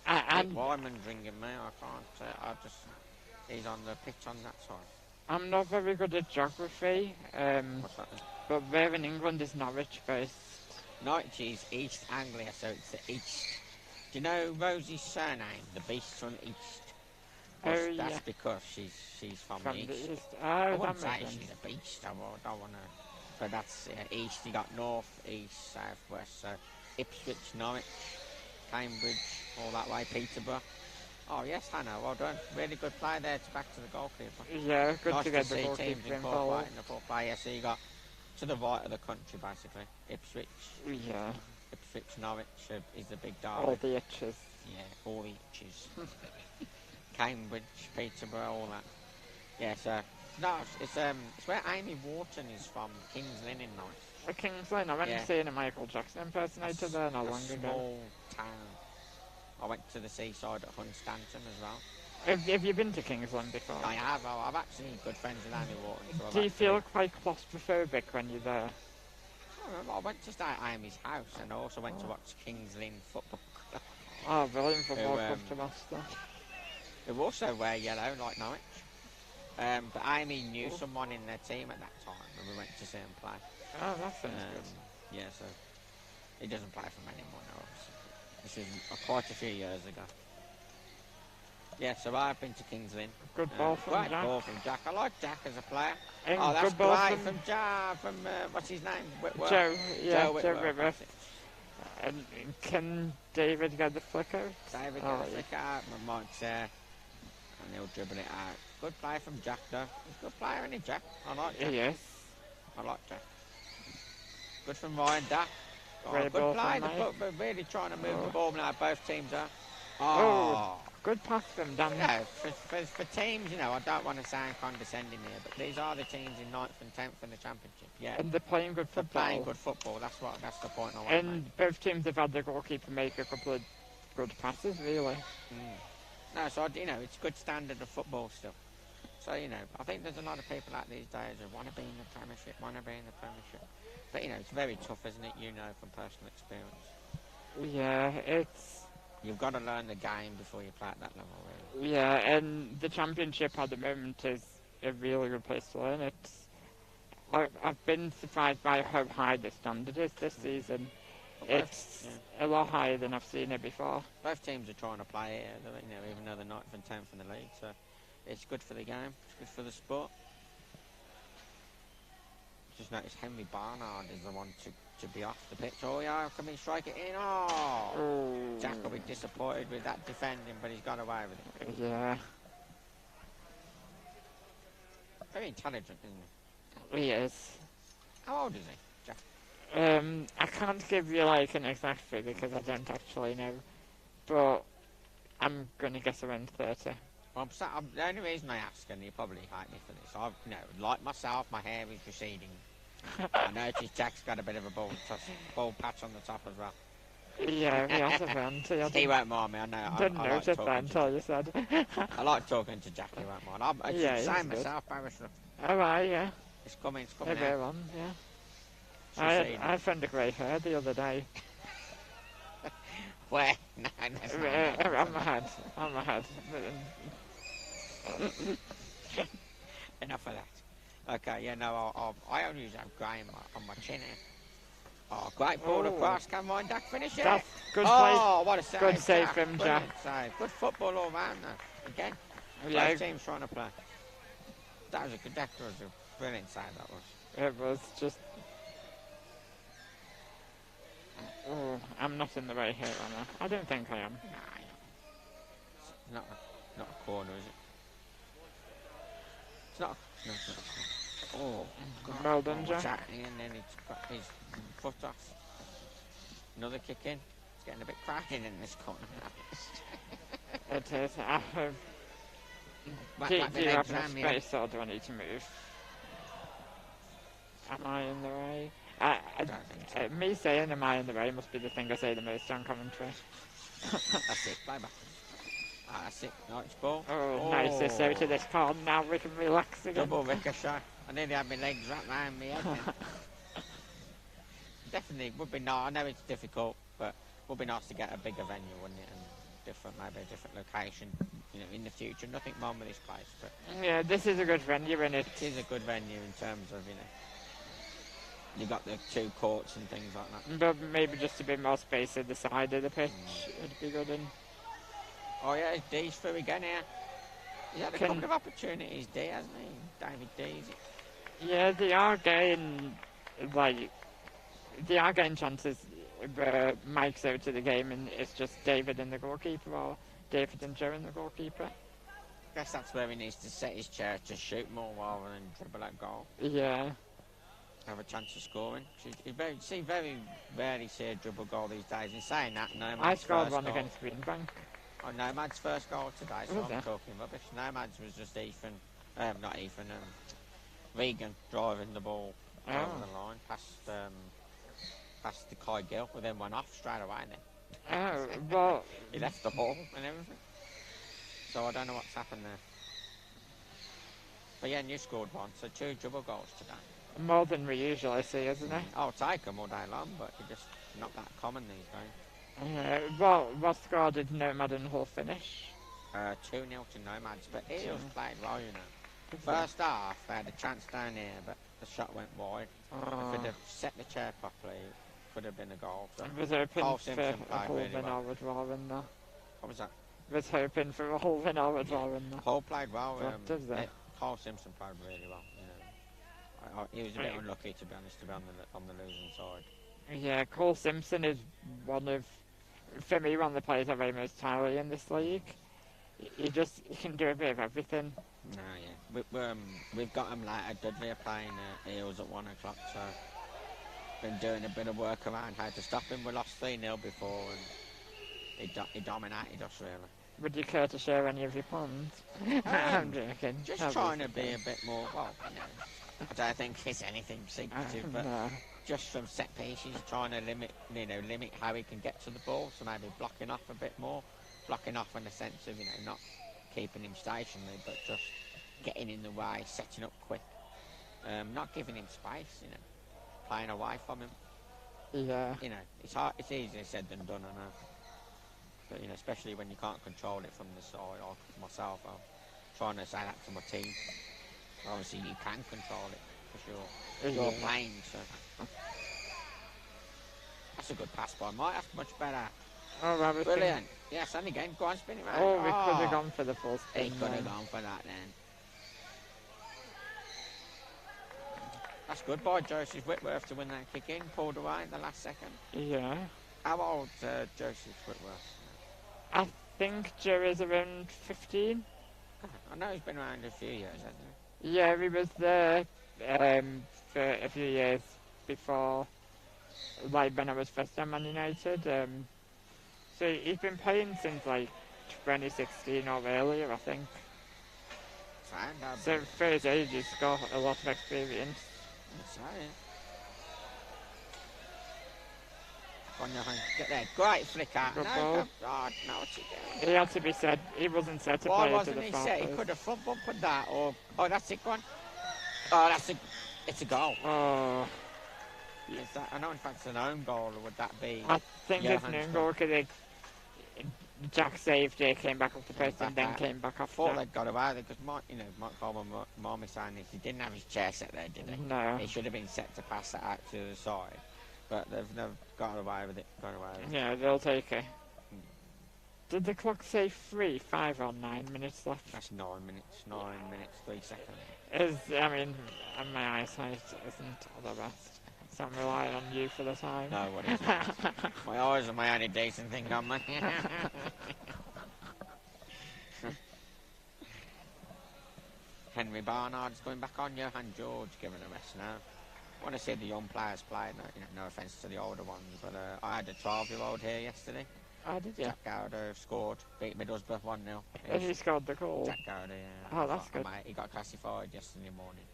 and Wyman's ringing me. I can't. He's on the pitch on that side. I'm not very good at geography. What's that then? But where in England is Norwich based? Norwich is East Anglia, so it's the East. Do you know Rosie's surname, the Beast from East? Oh, that's because she's from the East. Oh, I wouldn't say she's a beast. I don't want to. So that's East. You got North, East, South, West. So Ipswich, Norwich, Cambridge, all that way, Peterborough. Oh yes, Hannah, well done. Really good play there. It's back to the goalkeeper. Yeah, good nice to get see the teams goalkeeper involved involved. in the ball play. Yeah, so you got to the right of the country basically. Ipswich. Yeah. Ipswich, Norwich is the big derby. All the itches. Yeah, all the itches. Cambridge, Peterborough, all that. Yeah, so no, it's where Amy Wharton is from, King's Lynn in Norwich. King's Lynn. I went and seen a Michael Jackson impersonator there not long ago. Small town. I went to the seaside at Hunstanton as well. Have you been to King's Lynn before? I have. I've actually good friends with Amy Wharton. So Do you feel quite claustrophobic when you're there? I went to stay at Amy's house and I also went to watch King's Lynn football club. Oh, brilliant football club to master. They also wear yellow like Norwich. But Amy knew someone in their team at that time and we went to see him play. Oh, that sounds good. Yeah, so he doesn't play for them anymore now, obviously. This is quite a few years ago. Yeah, so I've been to King's Lynn. Good ball from Great Jack. ball from Jack. I like Jack as a player. And oh, that's good ball great from Jack. From what's his name? Whitworth. Joe. Yeah, Joe Whitworth. And can David get the flicker? David get the flicker out. Mike's there. And he'll dribble it out. Good play from Jack, though. He's a good player, isn't he, Jack? I like Jack. Yes. I like Jack. Good from Ryan Dack. Great good ball play. from They're really trying to move the ball now. Both teams are. Good pass from Dan. Yeah, for teams, I don't want to sound condescending here, but these are the teams in 9th and 10th in the Championship. Yeah. And they're playing good football. They're playing good football. That's the point I want and to make. Both teams have had the goalkeeper make a couple of good passes, really. No, so it's good standard of football still. So I think there's a lot of people out these days who want to be in the Premiership, But it's very tough, isn't it? From personal experience. Yeah, You've got to learn the game before you play at that level, really. Yeah, and the Championship at the moment is a really good place to learn. I've been surprised by how high the standard is this season. It's a lot higher than I've seen it before. Both teams are trying to play it, even though they're 9th and 10th in the league, so it's good for the game, it's good for the sport. Just noticed Henry Barnard is the one to be off the pitch. Oh yeah, come in, strike it in. Oh! Jack will be disappointed with that defending, but he's got away with it. Yeah. Very intelligent, isn't he? He is. How old is he, Jack? I can't give you like an exact figure because I don't actually know, but I'm gonna guess around 30. Well, the only reason I ask, and you probably hate me for this, like myself, my hair is receding. I noticed Jack's got a bit of a bald patch on the top as well. Yeah, he has a vent. He won't mind me, I know. Didn't I notice that until you said. I like talking to Jack, he won't mind. I should say myself, Barrister. Oh, right, yeah. It's coming Maybe out. on, yeah. I found a grey hair the other day. Where? No, on my head. On my head. Enough of that. Okay, yeah, no, I only use that grey on my chin here. Oh, great ball across. Come on, Jack, finish it. That's good play. What a save. Good save from Jack. Save. Good football all round though. Again, both teams trying to play. That was a brilliant save, that was. It was just... Oh, I'm not in the right here, am I? I don't think I am. Nah, it's not a corner, is it? It's not a corner. Oh, God. Well done, Jack. And then he's got his foot off. Another kick in. It's getting a bit cracking in this corner now. It is. I have... Do you have enough space or do I need to move? Am I in the way? I don't think so. Me saying am I in the way must be the thing I say the most on commentary. That's it. Bye bye. That's it. Nice ball. Oh, nice. It's out to this corner. Now we can relax again. Double ricochet. I nearly had my legs wrapped around my head then. Definitely would be nice. I know it's difficult, but would be nice to get a bigger venue, wouldn't it? And maybe a different location, in the future. Nothing wrong with this place, but yeah, this is a good venue, and it is a good venue in terms of you got the 2 courts and things like that. But maybe just a bit more space at the side of the pitch would be good. Oh yeah, D's through again here. He's had a couple of opportunities, D, hasn't he? David D's. Yeah, they are getting chances where Mike's out of the game and it's just David and the goalkeeper, or David and Joe and the goalkeeper. I guess that's where he needs to set his chair to shoot more rather than dribble that goal. Yeah. Have a chance of scoring. You very rarely see a dribble goal these days. In saying that, Nomad's I scored one goal against Greenbank. Oh, Nomad's first goal today, so I'm talking rubbish. Nomad's was just Regan driving the ball over the line past the Kai Gill, who then went off straight away then. Oh, well... He left the ball and everything. So I don't know what's happened there. But yeah, and you scored one, so 2 dribble goals today. More than we usually see, isn't it? I'll take them all day long, but they're just not that common these days. What score did Nomad and Hull finish? 2-0 to Nomads, but Eels played well, First half, they had a chance down here, but the shot went wide. If they'd have set the chair properly, it could have been a goal. So was hoping Cole for Simpson a Hull really win well. or withdraw in there. What was that? Was hoping for a Hull win or withdraw in there. Hull played well. They? Cole Simpson played really well. He was a bit unlucky, to be honest, to be on the losing side. Yeah, Cole Simpson is one of the players I rate most highly in this league. He can do a bit of everything. No, yeah. We've got him later. Dudley are playing Eels at 1 o'clock, so been doing a bit of work around how to stop him. We lost 3-0 before, and he dominated us, really. Would you care to share any of your plans? I'm joking. Just trying to be a bit more, I don't think it's anything secretive, but just from set pieces, trying to limit how he can get to the ball, so maybe blocking off a bit more. Blocking off in the sense of, not keeping him stationary, but just getting in the way, setting up quick. Not giving him space, playing away from him. Yeah. It's easier said than done, I know. But, especially when you can't control it from the side, or myself, I'm trying to say that to my team. Obviously, you can control it for sure. You're Yeah. playing, so that's a good pass by Mike. That's much better. Oh, I was thinking, Brilliant. Yes, and again, go on, spin it round. oh, we could have gone for the full spin. He could have then. gone for that then. That's good by Joseph Whitworth to win that kick in, pulled away in the last second. Yeah. How old Joseph Whitworth? I think Jerry's around 15. I know he's been around a few years, hasn't he? Yeah, he was there for a few years before, like when I was first at Man United. So he's been playing since like 2016 or earlier, I think. So for his age, he's got a lot of experience. That's right. On your hand. Get there. Great flick out. Good No, ball. no, what's he doing? He had to be said. He wasn't said to Why play it to wasn't the he far set? He post. could have front bumped that, or that's it. Go on. Oh, it's a goal. Oh, Is that? I know in fact it's an own goal, or would that be? I think it's Johan's an goal? goal because Jack saved it, came back off the post, and then out. came back I off. thought they'd got away with it because Mike Coleman, Marmy saying this, he didn't have his chair set there, did he? No. He should have been set to pass that out to the side, but they've never got away with it. Yeah, they'll take it. Did the clock say 5 or 9 minutes left? That's 9 minutes, 3 seconds. I mean, and my eyesight isn't all the best, so I'm relying on you for the time. No, what is it? My eyes are my only decent thing on me. Henry Barnard's going back on, Johan George giving a rest now. I want to see the young players play, no offence to the older ones, but I had a 12-year-old here yesterday. Oh, did you? Jack Gowder scored, beat Middlesbrough 1-0. And he scored the goal. Jack Gowder, yeah. Oh, that's good. Mate, he got classified yesterday morning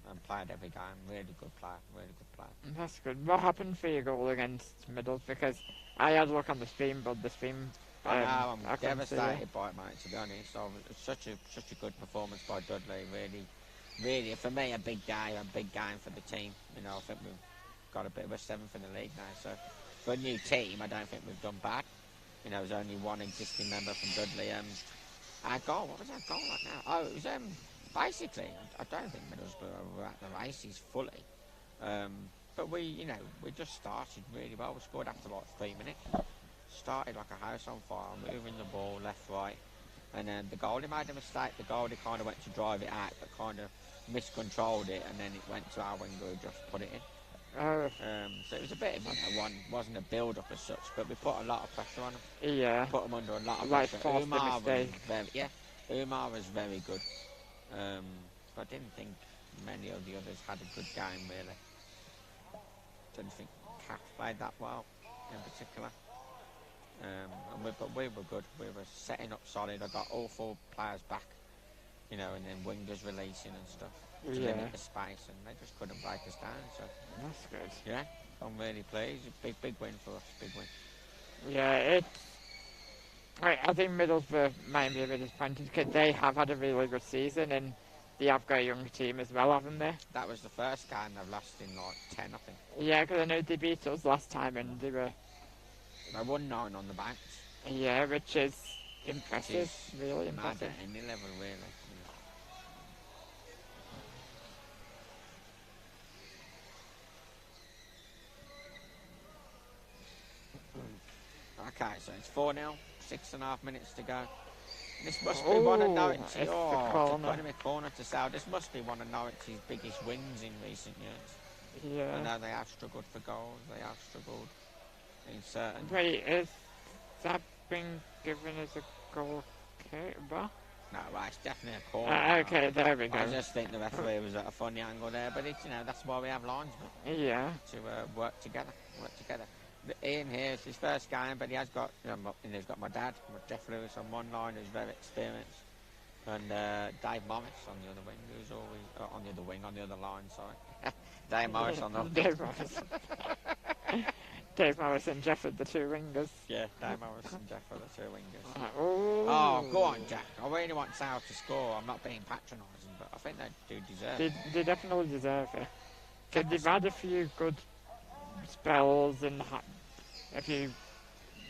and played every game. Really good player. That's good. What happened for your goal against Middles? Because I had a look on the stream, but the stream. I know, I I'm couldn't see devastated by it, mate, to be honest. It's such a good performance by Dudley, really, for me, a big game for the team. You know, I think we've got a bit of a 7th in the league now, so for a new team, I don't think we've done bad. You know, there's only one existing member from Dudley. Our goal, what was our goal like now? Oh, it was basically, I don't think Middlesbrough were at the races fully. But we just started really well. We scored after like 3 minutes. Started like a house on fire, moving the ball left, right. And then the goalie made a mistake. The goalie kind of went to drive it out, but kind of miscontrolled it, and then it went to our winger who just put it in. Oh, So it was a bit of, wasn't a build-up as such, but we put a lot of pressure on them. yeah. Put them under a lot of Like pressure. forced the mistake. Umar was very good. But I didn't think many of the others had a good game, really. Didn't think Cat played that well, in particular. But we were good. We were setting up solid. I got all 4 players back, and then wingers releasing and stuff to limit the space, and they just couldn't break us down. So That's good. yeah, I'm really pleased. Big win for us. Big win. Yeah, I think Middlesbrough might be a bit disappointed because they have had a really good season and they have got a young team as well, haven't they? That was the first game they've lost in like 10, I think. Yeah, because I know they beat us last time and they were. They won 9 on the banks. Yeah, which is impressive, really Mad impressive. at any level, really. Okay, so it's 4-0, 6.5 minutes to go. This must be one of Norwich's. It's the Oh, corner. putting a corner to Sal. This must be one of Norwich's biggest wins in recent years. I Yeah. know they have struggled for goals. They have struggled in certain. Wait, is that been given as a goal kick? What? No, right, it's definitely a corner. Okay, there we I go. just think the referee was at a funny angle there, but it's that's why we have linesmen Yeah. to work together. But Ian here, it's his first game, but he has got he's got my dad, Jeff Lewis on one line, who's very experienced, and Dave Morris on the other wing, who's always on the other line. Sorry, Dave Morris on the Dave Morris. Dave Morris and Jeff are the 2 wingers. yeah, Dave Morris and Jeff are the 2 wingers. Oh, Go on, Jack. I really want Sal to score. I'm not being patronising, but I think they do deserve it. They definitely deserve it. 'Cause they've had a few good spells and a few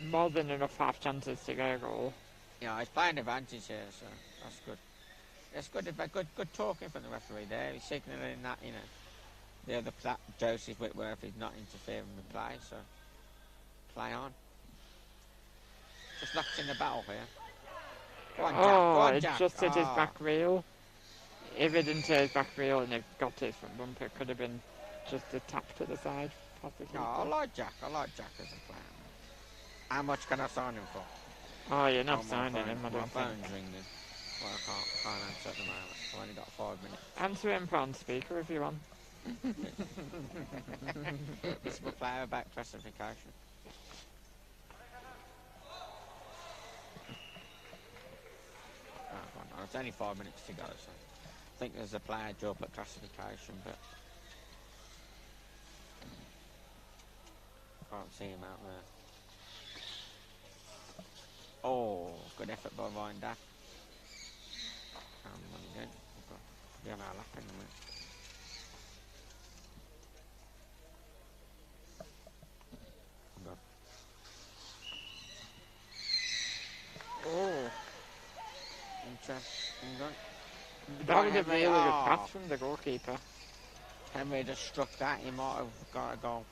more than enough half chances to get a goal. Yeah, he's playing advantage here, so that's good. It's good, good talking from the referee there. He's signalling that, you know, the other Joseph Whitworth is not interfering with play, so play on. Just locked in the battle here. Go on, Jack. Go on, Jack. It just hit his back wheel. If it didn't hit his back wheel and it got his front bumper, it could have been just a tap to the side. Possibly. I like Jack. I like Jack as a player. How much can I sign him for? Oh, you're not signing him, I My don't think. phone's ringing. Well, I can't answer at the moment. I've only got 5 minutes. Answer him on speaker if you want. This is a player about classification. Oh, it's only 5 minutes to go, so I think there's a player job at classification, but can't see him out there. Oh, good effort by Ryan Daff. Good. We have our lap in a minute. Oh, Interesting gun. that was a really good pass from the goalkeeper. Henry just struck that, he might have got a goal.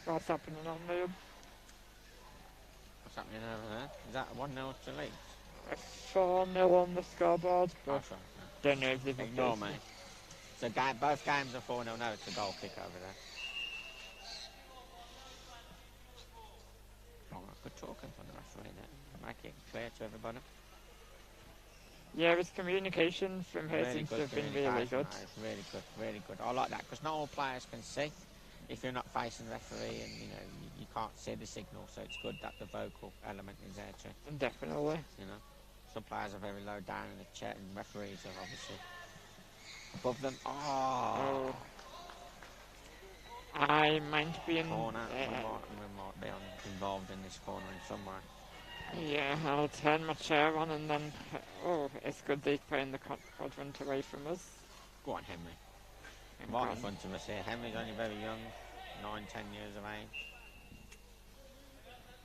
What's happening on there? What's happening over there? Is that 1-0 to Leeds? 4-0 on the scoreboard, but That's right. don't know if they've Ignore updated me. it. So both games are 4-0. No, it's a goal kick over there. Oh, good talking from the referee there. Make it clear to everybody. Yeah, his communication from her Really seems to good have been really communication, good. mate. It's really good, really good. I like that because not all players can see. If you're not facing the referee and, you know, you can't see the signal, so it's good that the vocal element is there too, Definitely. you know. Some players are very low down in the chair and referees are obviously above them. Oh, I might be in... corner. We might be involved in this corner in some way. yeah, I'll turn my chair on and then... Oh, it's good they're putting the quadrant away from us. Go on, Henry. I'm Right in gone. front of us here. Henry's only very young, 9-10 years of age.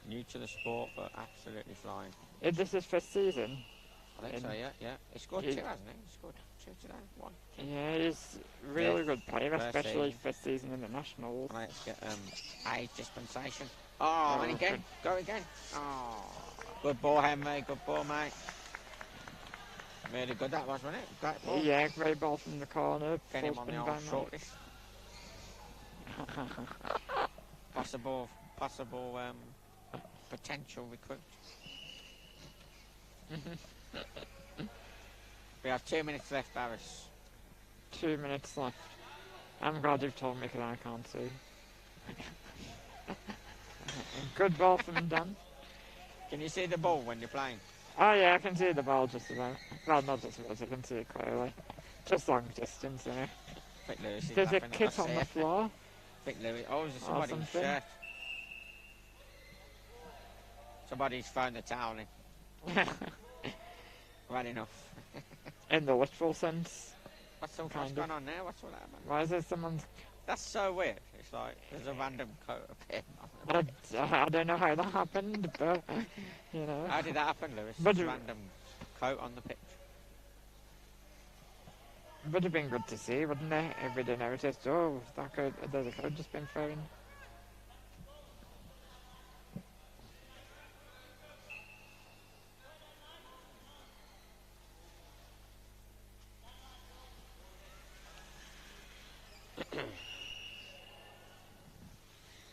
New to the sport, but absolutely flying. This is first season. I think so, yeah. He scored 2, hasn't he? He scored 2 today, 1. Yeah, he's a really good player, First especially season. first season in the Nationals. Let's get age dispensation. Oh, and again. Go again. Oh, good ball, Henry. Good ball, mate. Really good that was, wasn't it? Great ball. Yeah, great ball from the corner. Get him full on the spin old by shortlist. Possible potential recruit. We have 2 minutes left, Barris. 2 minutes left. I'm glad you've told me because I can't see. Good ball from Dan. Can you see the ball when you're playing? Oh yeah, I can see the ball just about. Well, not just about, I can see it clearly. Just long distance, you know. I think Lewis is There's a laughing at kit us on the here. floor. I think Lewis. Oh, is there Or somebody's something. shirt? Somebody's thrown the towel in. Right enough. In the literal sense. What's Kind going of. on there? What's all that about? Why is there someone's... That's so weird. It's like there's a random coat appearing on the I don't know how that happened, but, you know. How did that happen, Lewis? But- Just random coat on the pitch. Would have been good to see, wouldn't it? If we'd have noticed, oh, that code, there's a code just been thrown.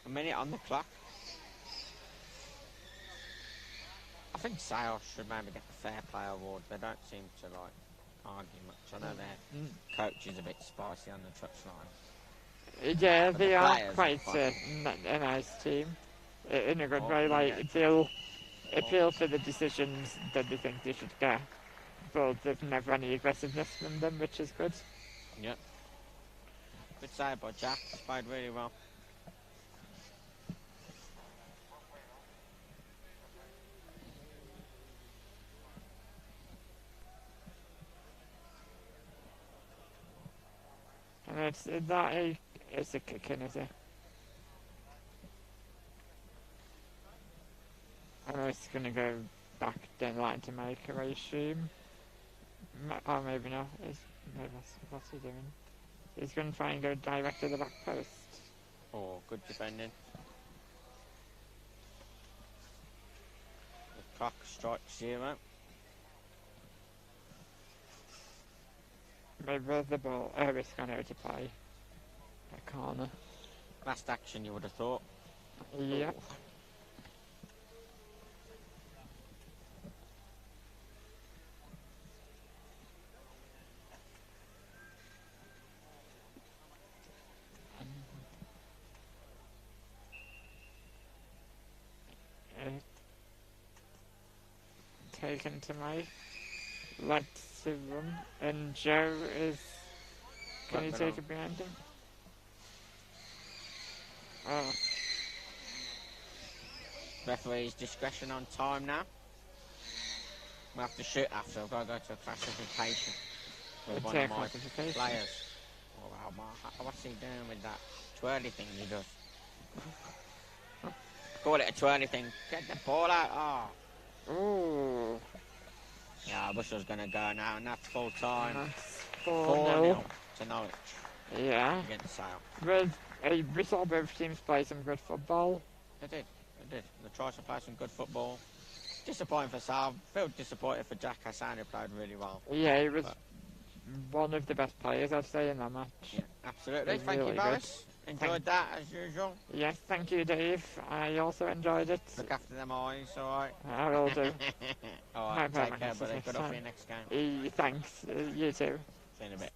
A minute on the clock. I think Sales should maybe get the fair play award. They don't seem to like argue much. I know their coach is a bit spicy on the touchline. Yeah, But they the are players are quite fine. a nice team. In a good Oh, way, like, yeah. they'll appeal for the decisions that they think they should get. But there's never any aggressiveness from them, which is good. Yep. Good save by Jack. He's played really well. it's a kicking, is it? I know it's going to go back down the line to make a assume. Oh, maybe not. What's he doing? He's going to try and go direct to the back post. Oh, good defending. The clock strikes 0. Maybe where's the ball? Oh, it's gone out to play. A corner. Last action, you would have thought. Yep. Oh. Taken to my left to run, and Joe is. Can you take it behind him? Oh, Referee's discretion on time now. We have to shoot after. I've got to go to a classification with one of my players. Oh, wow, what's he doing with that twirly thing he does? Call it a twirly thing. Get the ball out. Oh. ooh. Yeah, Bushell's going to go now, and that's full time. That's 4-0 to Norwich Yeah. against Sale. But we saw both teams play some good football. They did. They tried to play some good football. Disappointing for Sal. Feel disappointed for Jack Hassan, who played really well. Yeah, he was one of the best players, I'd say, in that match. Yeah, absolutely. It was Thank really you, Boris. Enjoyed that, as usual. Yes, thank you, Dave. I also enjoyed it. Look after them eyes, alright? I will do. Alright, Bye, take care, buddy. Good luck for your next game. Thanks. You too. See you in a bit.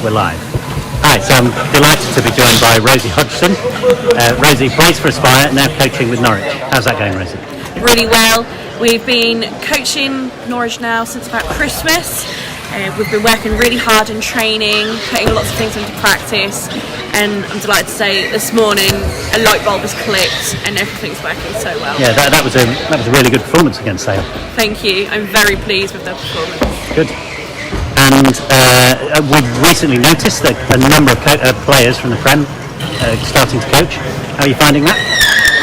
We're live. Hi, so I'm delighted to be joined by Rosie Hodgson. Rosie plays for Aspire, now coaching with Norwich. How's that going, Rosie? Really well. We've been coaching Norwich now since about Christmas. We've been working really hard in training, putting lots of things into practice, and I'm delighted to say this morning a light bulb has clicked and everything's working so well. Yeah, that was a really good performance against Sale. Thank you. I'm very pleased with the performance. Good. And we've recently noticed that a number of players from the Prem starting to coach. How are you finding that?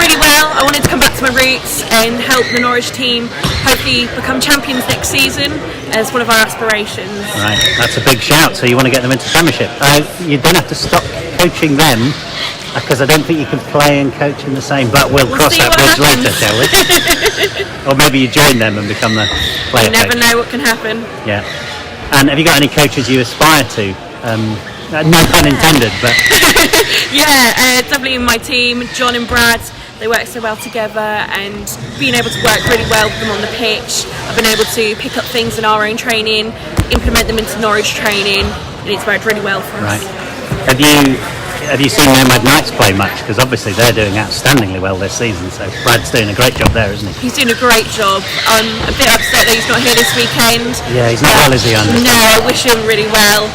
Really well. I wanted to come back to my roots and help the Norwich team hopefully become champions next season as one of our aspirations. Right, that's a big shout. So you want to get them into Premiership. You don't have to stop coaching them because I don't think you can play and coach in the same, but we'll cross that bridge later, shall we? Or maybe you join them and become the player You never coach. know what can happen. Yeah. And have you got any coaches you aspire to? No pun intended, but... Yeah, definitely in my team, John and Brad, they work so well together, and being able to work really well with them on the pitch. I've been able to pick up things in our own training, implement them into Norwich training, and it's worked really well for us. Right. Have you seen Nomad Knights play much? Because obviously they're doing outstandingly well this season, so Brad's doing a great job there, isn't he? He's doing a great job. I'm a bit upset that he's not here this weekend. Yeah, he's not well, is he, Andy? No, I wish him really well.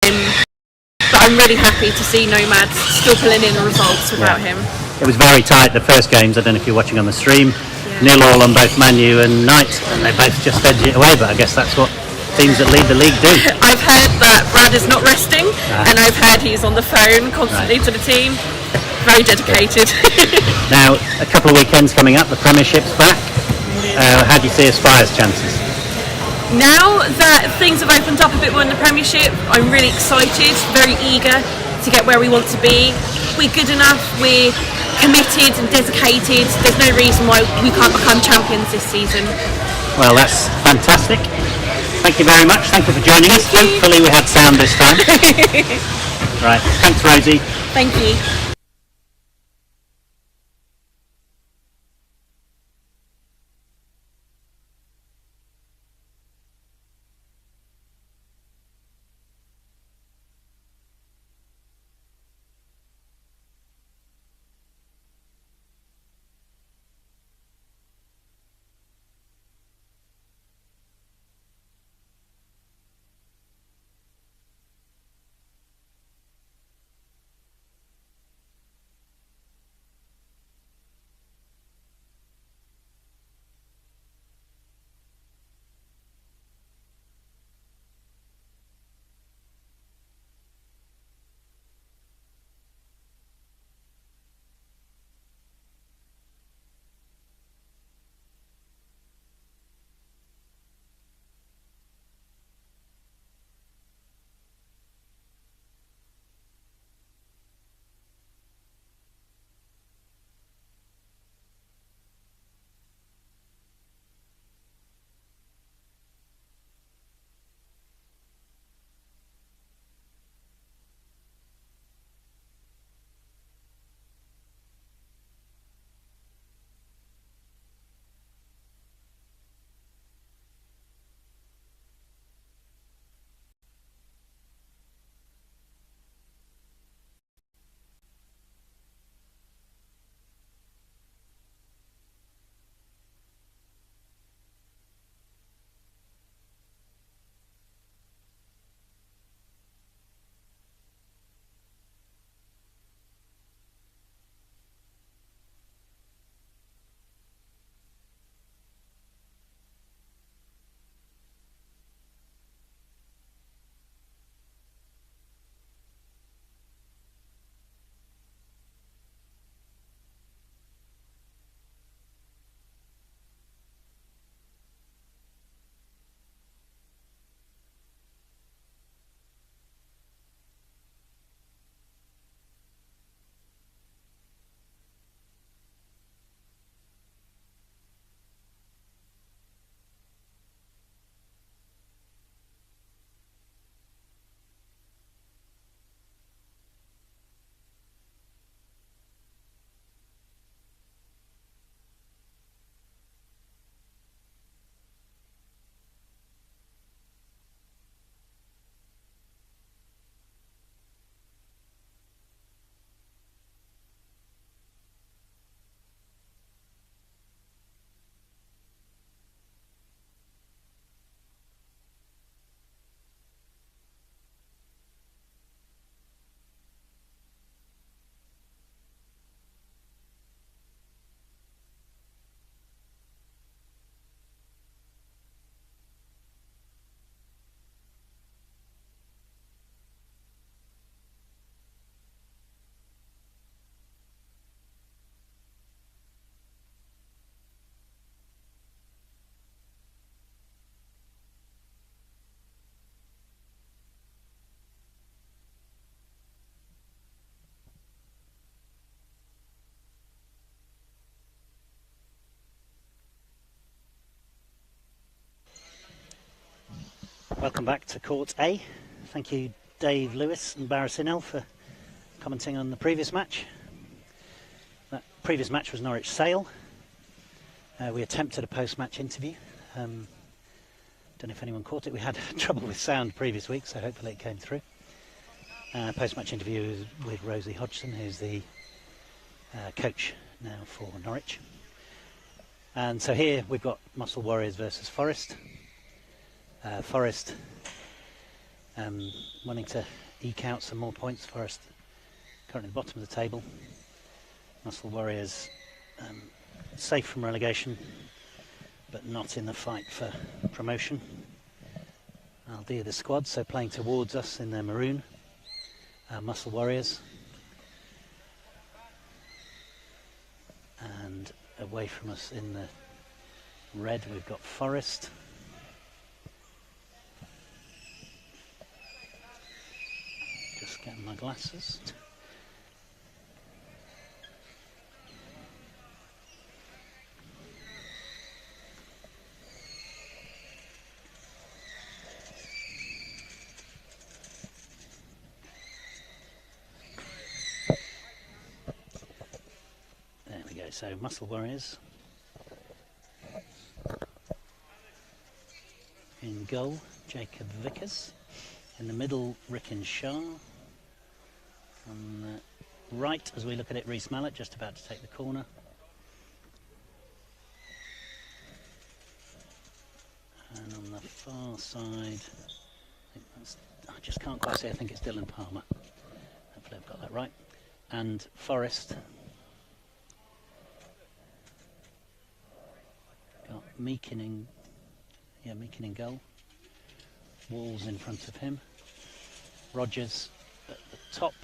But I'm really happy to see Nomad still pulling in the results without him. It was very tight the first games. I don't know if you're watching on the stream. Yeah. 0-0 on both Man U and Knights, and they both just edged it away, but I guess that's what teams that lead the league do. I've heard that Brad is not resting, and I've heard he's on the phone constantly to the team. Very dedicated. Now, a couple of weekends coming up, the Premiership's back. How do you see Aspire's chances? Now that things have opened up a bit more in the Premiership, I'm really excited, very eager to get where we want to be. We're good enough, we're committed and dedicated. There's no reason why we can't become champions this season. Well, that's fantastic. Thank you very much. Thank you for joining us. Hopefully we had sound this time. Right. Thanks, Rosie. Thank you. Welcome back to Court A. Thank you, Dave Lewis and Barry Sinnell, for commenting on the previous match. That previous match was Norwich Sale. We attempted a post-match interview. Don't know if anyone caught it. We had trouble with sound previous week, so hopefully it came through. Post-match interview with Rosie Hodgson, who's the coach now for Norwich. And so here we've got Muscle Warriors versus Forest. Forest wanting to eke out some more points. Forest currently at the bottom of the table. Muscle Warriors safe from relegation, but not in the fight for promotion. I'll do the squad, so playing towards us in their maroon, Muscle Warriors. And away from us in the red we've got Forest. Just getting my glasses. There we go, so Muscle Warriors. In goal, Jacob Vickers. In the middle, Rickon Shaw. On the right, as we look at it, Reece Mallet, just about to take the corner. And on the far side, I just can't quite see, I think it's Dylan Palmer. Hopefully I've got that right. And Forest. Got Meakin in goal. Walls in front of him. Rogers at the top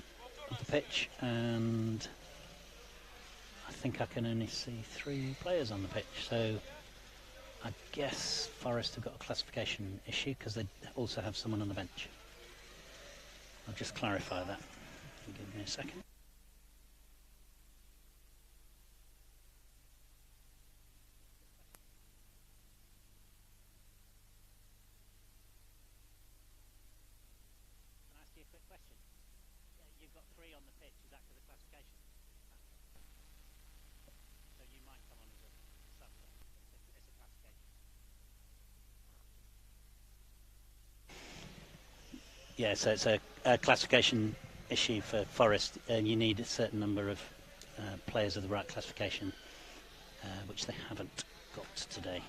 of the pitch, and I think I can only see 3 players on the pitch, so I guess Forest have got a classification issue because they also have someone on the bench. I'll just clarify that. Give me a second. You've got 3 on the pitch, is that for the classification? So you might come on as a sub. It's a classification. Yeah, so it's a classification issue for Forest, and you need a certain number of players of the right classification, which they haven't got today.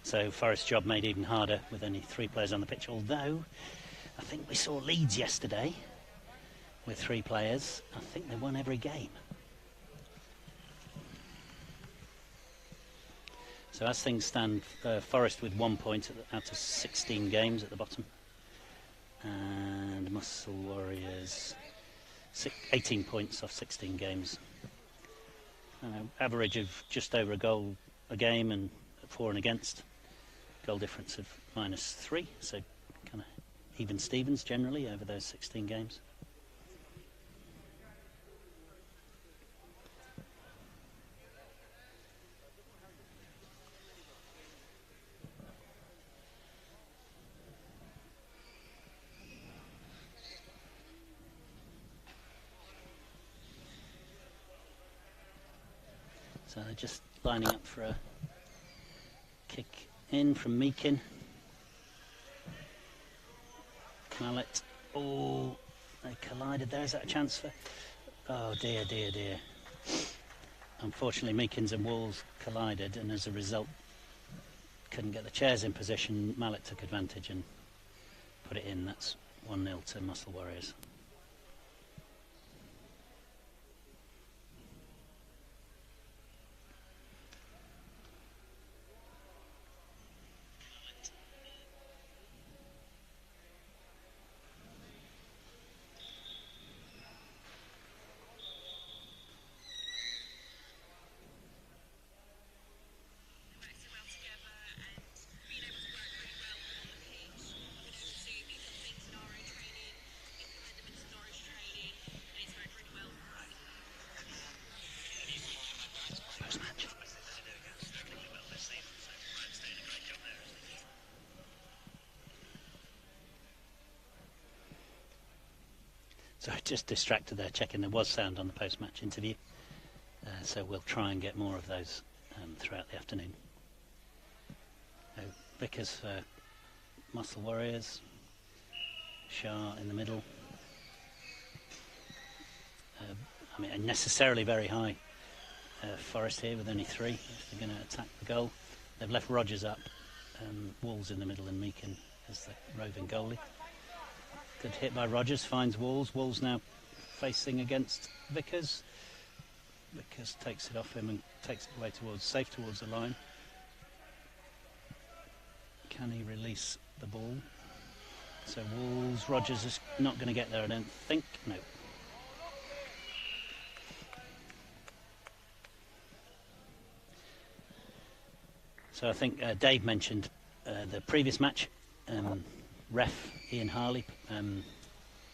So Forest's job made even harder with only 3 players on the pitch, although I think we saw Leeds yesterday with 3 players. I think they won every game. So as things stand, Forest with 1 point out of 16 games at the bottom. And Muscle Warriors 18 points off 16 games. Average of just over a goal a game and 4 and against. Goal difference of -3, so kind of even Stevens generally over those 16 games. So they're just lining up for a kick in from Meakin. Mallet. Oh, they collided there. Is that a chance for... Oh dear, dear, dear. Unfortunately, Meakin's and Walls collided, and as a result, couldn't get the chairs in position. Mallet took advantage and put it in. That's 1-0 to Muscle Warriors. So just distracted there, checking there was sound on the post-match interview. So we'll try and get more of those throughout the afternoon. Vickers for Muscle Warriors. Shah in the middle. I mean, unnecessarily very high Forest here with only 3 if they're going to attack the goal. They've left Rogers up, Walls in the middle and Meakin as the roving goalie. Good hit by Rogers, finds Walls. Walls now facing against Vickers. Vickers takes it off him and takes it away safe towards the line. Can he release the ball? So Walls, Rogers is not going to get there, I don't think. No. So I think Dave mentioned the previous match. Ref Ian Harley,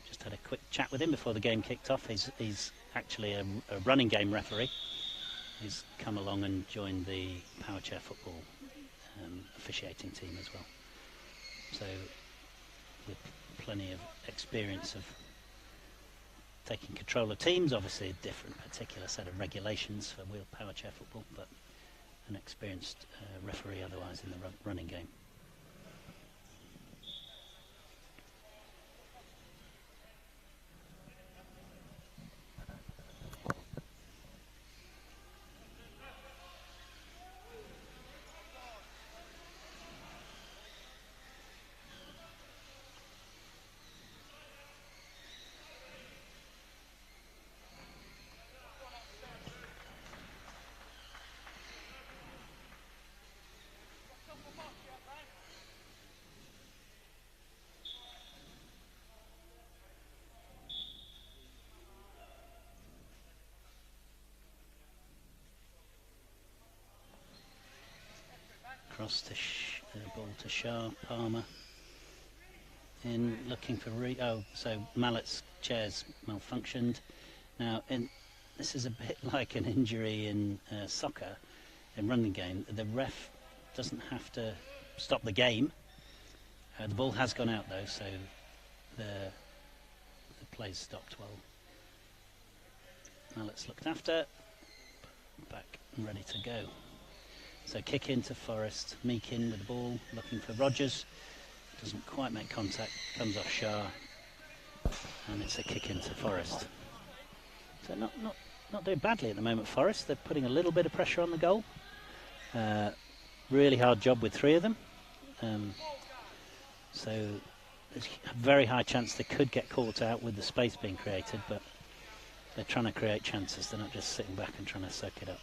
just had a quick chat with him before the game kicked off. He's actually a running game referee. He's come along and joined the power chair football officiating team as well. So with plenty of experience of taking control of teams, obviously a different particular set of regulations for wheel power chair football, but an experienced referee otherwise in the running game. Across to ball to Shah, Palmer in looking for so Mallett's chair's malfunctioned. Now this is a bit like an injury in soccer, in running game. The ref doesn't have to stop the game. The ball has gone out though, so the play's stopped well. Mallett's looked after, back and ready to go. So kick into Forest, Meakin with the ball, looking for Rogers. Doesn't quite make contact, comes off Shah, and it's a kick into Forest. So not doing badly at the moment, Forest. They're putting a little bit of pressure on the goal. Really hard job with 3 of them. So there's a very high chance they could get caught out with the space being created, but they're trying to create chances. They're not just sitting back and trying to soak it up.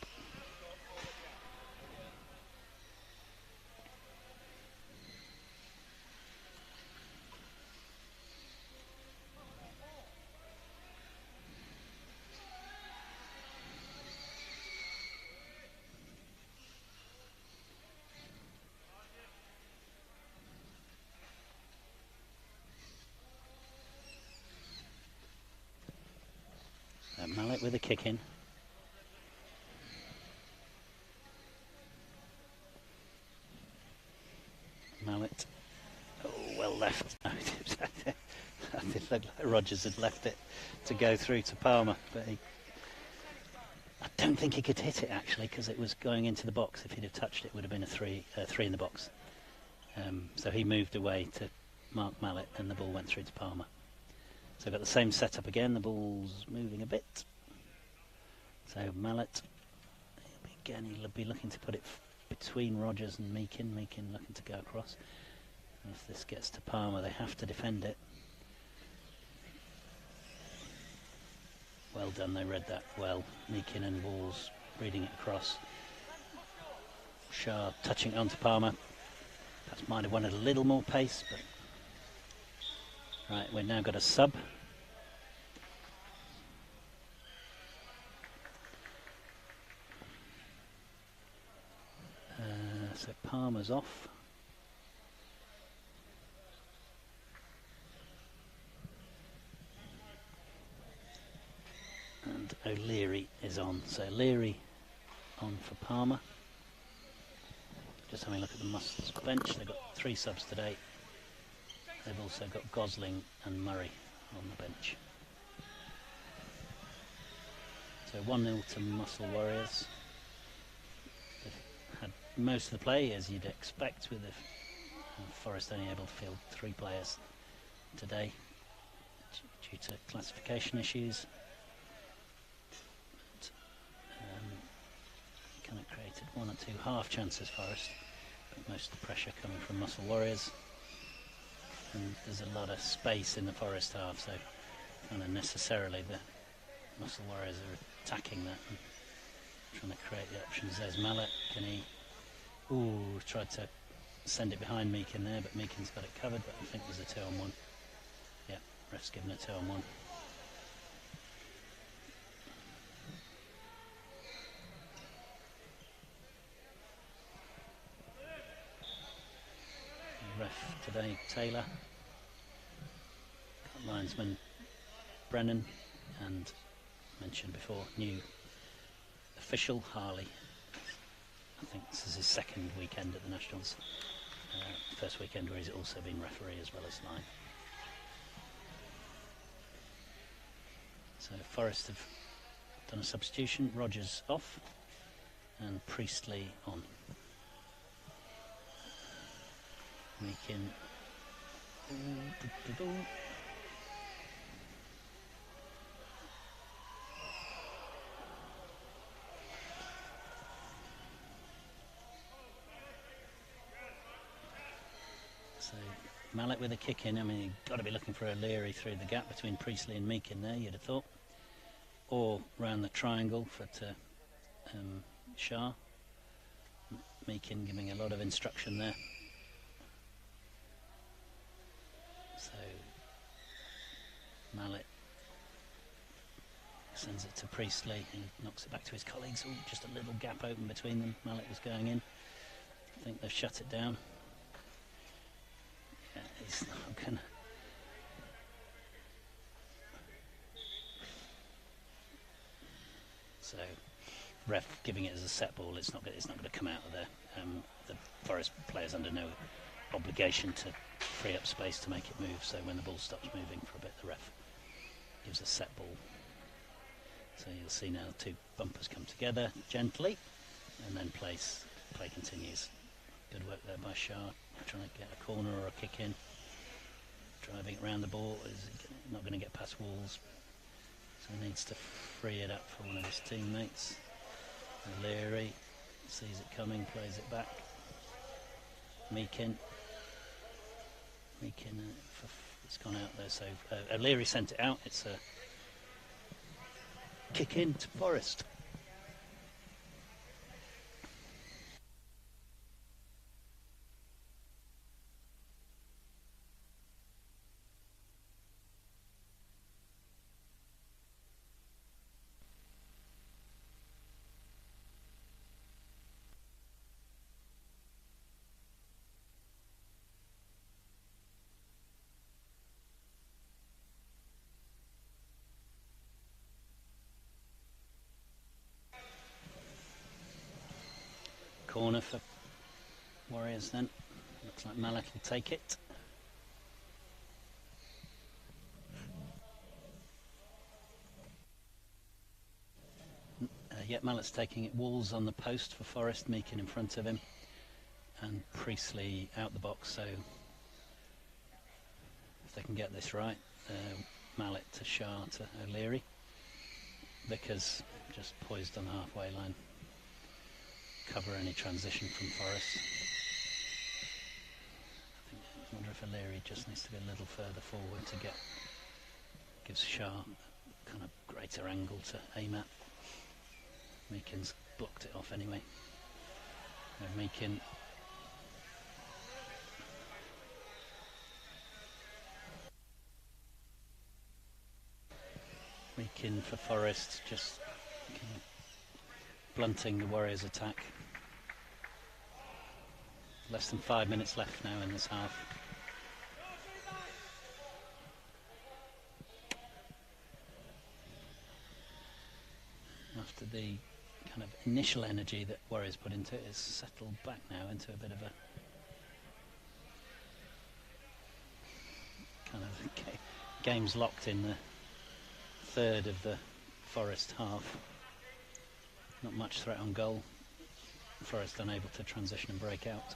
Mallet with a kick in. Mallet. Oh, well left. I think like Rogers had left it to go through to Palmer, but I don't think he could hit it actually, because it was going into the box. If he'd have touched it, would have been a three in the box. So he moved away to mark Mallet, and the ball went through to Palmer. So we've got the same setup again. The ball's moving a bit. So Mallet, he'll be looking to put it between Rogers and Meakin. Meakin looking to go across. And if this gets to Palmer, they have to defend it. Well done, they read that well. Meakin and Walls reading it across. Shah touching it onto Palmer. Perhaps might have wanted a little more pace, but right, we've now got a sub. So Palmer's off. And O'Leary is on. So Leary on for Palmer. Just having a look at the Muscles bench. They've got 3 subs today. They've also got Gosling and Murray on the bench. So 1-0 to Muscle Warriors. They've had most of the play, as you'd expect, with the Forest only able to field 3 players today due to classification issues. But, kind of created 1 or 2 half chances, Forest, but most of the pressure coming from Muscle Warriors. And there's a lot of space in the Forest half, so kind of necessarily the Muscle Warriors are attacking that and trying to create the options. There's Mallet. Can he? Ooh, tried to send it behind Meakin there, but Meakin's got it covered. But I think there's a 2-on-1. Yeah, ref's given a 2-on-1. Ref today, Taylor. Got linesman Brennan, and mentioned before, new official Harley. I think this is his second weekend at the Nationals. First weekend where he's also been referee as well as line. So Forest have done a substitution. Rogers off and Priestley on. Making so Mallet with a kick in. I mean, you've got to be looking for O'Leary through the gap between Priestley and Meakin there, you'd have thought, or round the triangle for Shah. Meakin giving a lot of instruction there. So Mallet sends it to Priestley, he knocks it back to his colleagues. Ooh, just a little gap open between them. Mallet was going in. I think they've shut it down. Yeah, he's not gonna. So ref giving it as a set ball. It's not going to come out of there. The Forest players under no obligation to free up space to make it move, so when the ball stops moving for a bit, the ref gives a set ball. So you'll see now 2 bumpers come together gently, and then play continues. Good work there by Shah, trying to get a corner or a kick in. Driving it around the ball, is not going to get past walls, so he needs to free it up for one of his teammates. O'Leary sees it coming, plays it back. Meakin, it's gone out there, so O'Leary sent it out. It's a kick in to Forest. Corner for Warriors then. Looks like Mallet will take it. Yet Mallet's taking it. Walls on the post for Forest, Meakin in front of him, and Priestley out the box. So if they can get this right, Mallet to Shah to O'Leary. Vickers just poised on the halfway line. Cover any transition from Forest. I wonder if O'Leary just needs to be a little further forward to gives Shah a kind of greater angle to aim at. Meakin's blocked it off anyway. Meakin for Forest, just kind of blunting the Warriors' attack. Less than 5 minutes left now in this half. After the kind of initial energy that Warriors put into it, it's settled back now into a bit of a kind of game's locked in the third of the Forest half. Not much threat on goal. Forest unable to transition and break out.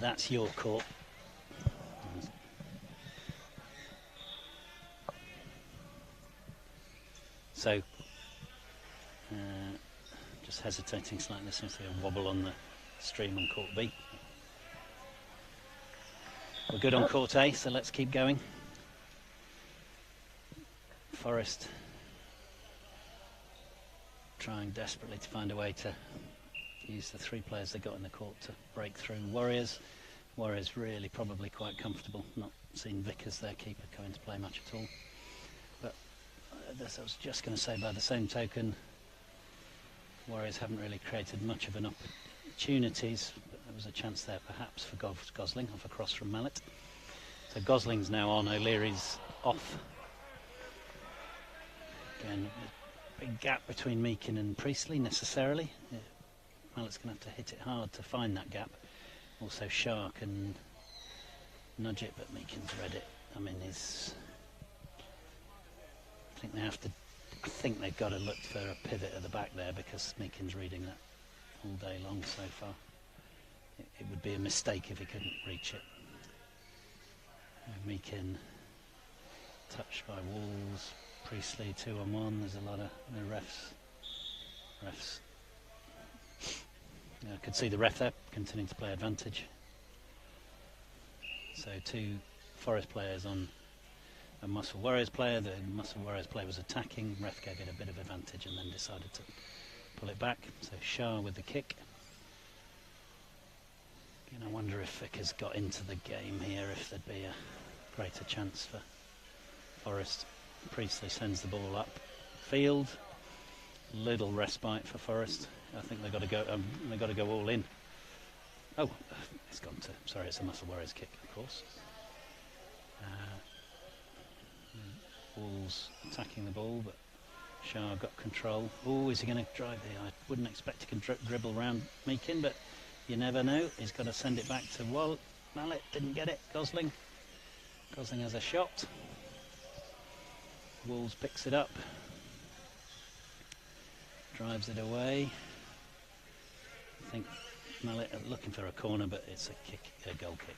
That's your court. So, just hesitating slightly, there seems to be a wobble on the stream on court B. We're good on court A, so let's keep going. Forest trying desperately to find a way to use the 3 players they got in the court to break through. Warriors really probably quite comfortable. Not seen Vickers, their keeper, come into play much at all. But I was just going to say, by the same token, Warriors haven't really created much of an opportunities, but there was a chance there perhaps for Gosling off a cross from Mallet. So Gosling's now on, O'Leary's off. Again, a big gap between Meakin and Priestley necessarily. Mallet's going to have to hit it hard to find that gap. Also Shah can nudge it, but Meakin's read it. I mean, I think they've got to look for a pivot at the back there, because Meakin's reading that all day long so far. It would be a mistake if he couldn't reach it. Meakin touched by Walls. Priestley 2-on-1. There's a lot of refs. I could see the ref there continuing to play advantage. So 2 Forest players on a Muscle Warriors player. The Muscle Warriors player was attacking. Ref gave it a bit of advantage and then decided to pull it back. So Shah with the kick. Again, I wonder if Vickers got into the game here, if there'd be a greater chance for Forest. Priestley sends the ball up field. Little respite for Forest. I think they've got to go. They've got to go all in. Oh, it's gone to. Sorry, it's a Muscle Warriors kick, of course. Wolves attacking the ball, but Shah got control. Oh, is he going to drive there? I wouldn't expect he can dribble round Meakin, but you never know. He's got to send it back to Mallet. Didn't get it. Gosling has a shot. Wolves picks it up. Drives it away. I think Mallet looking for a corner, but it's a goal kick.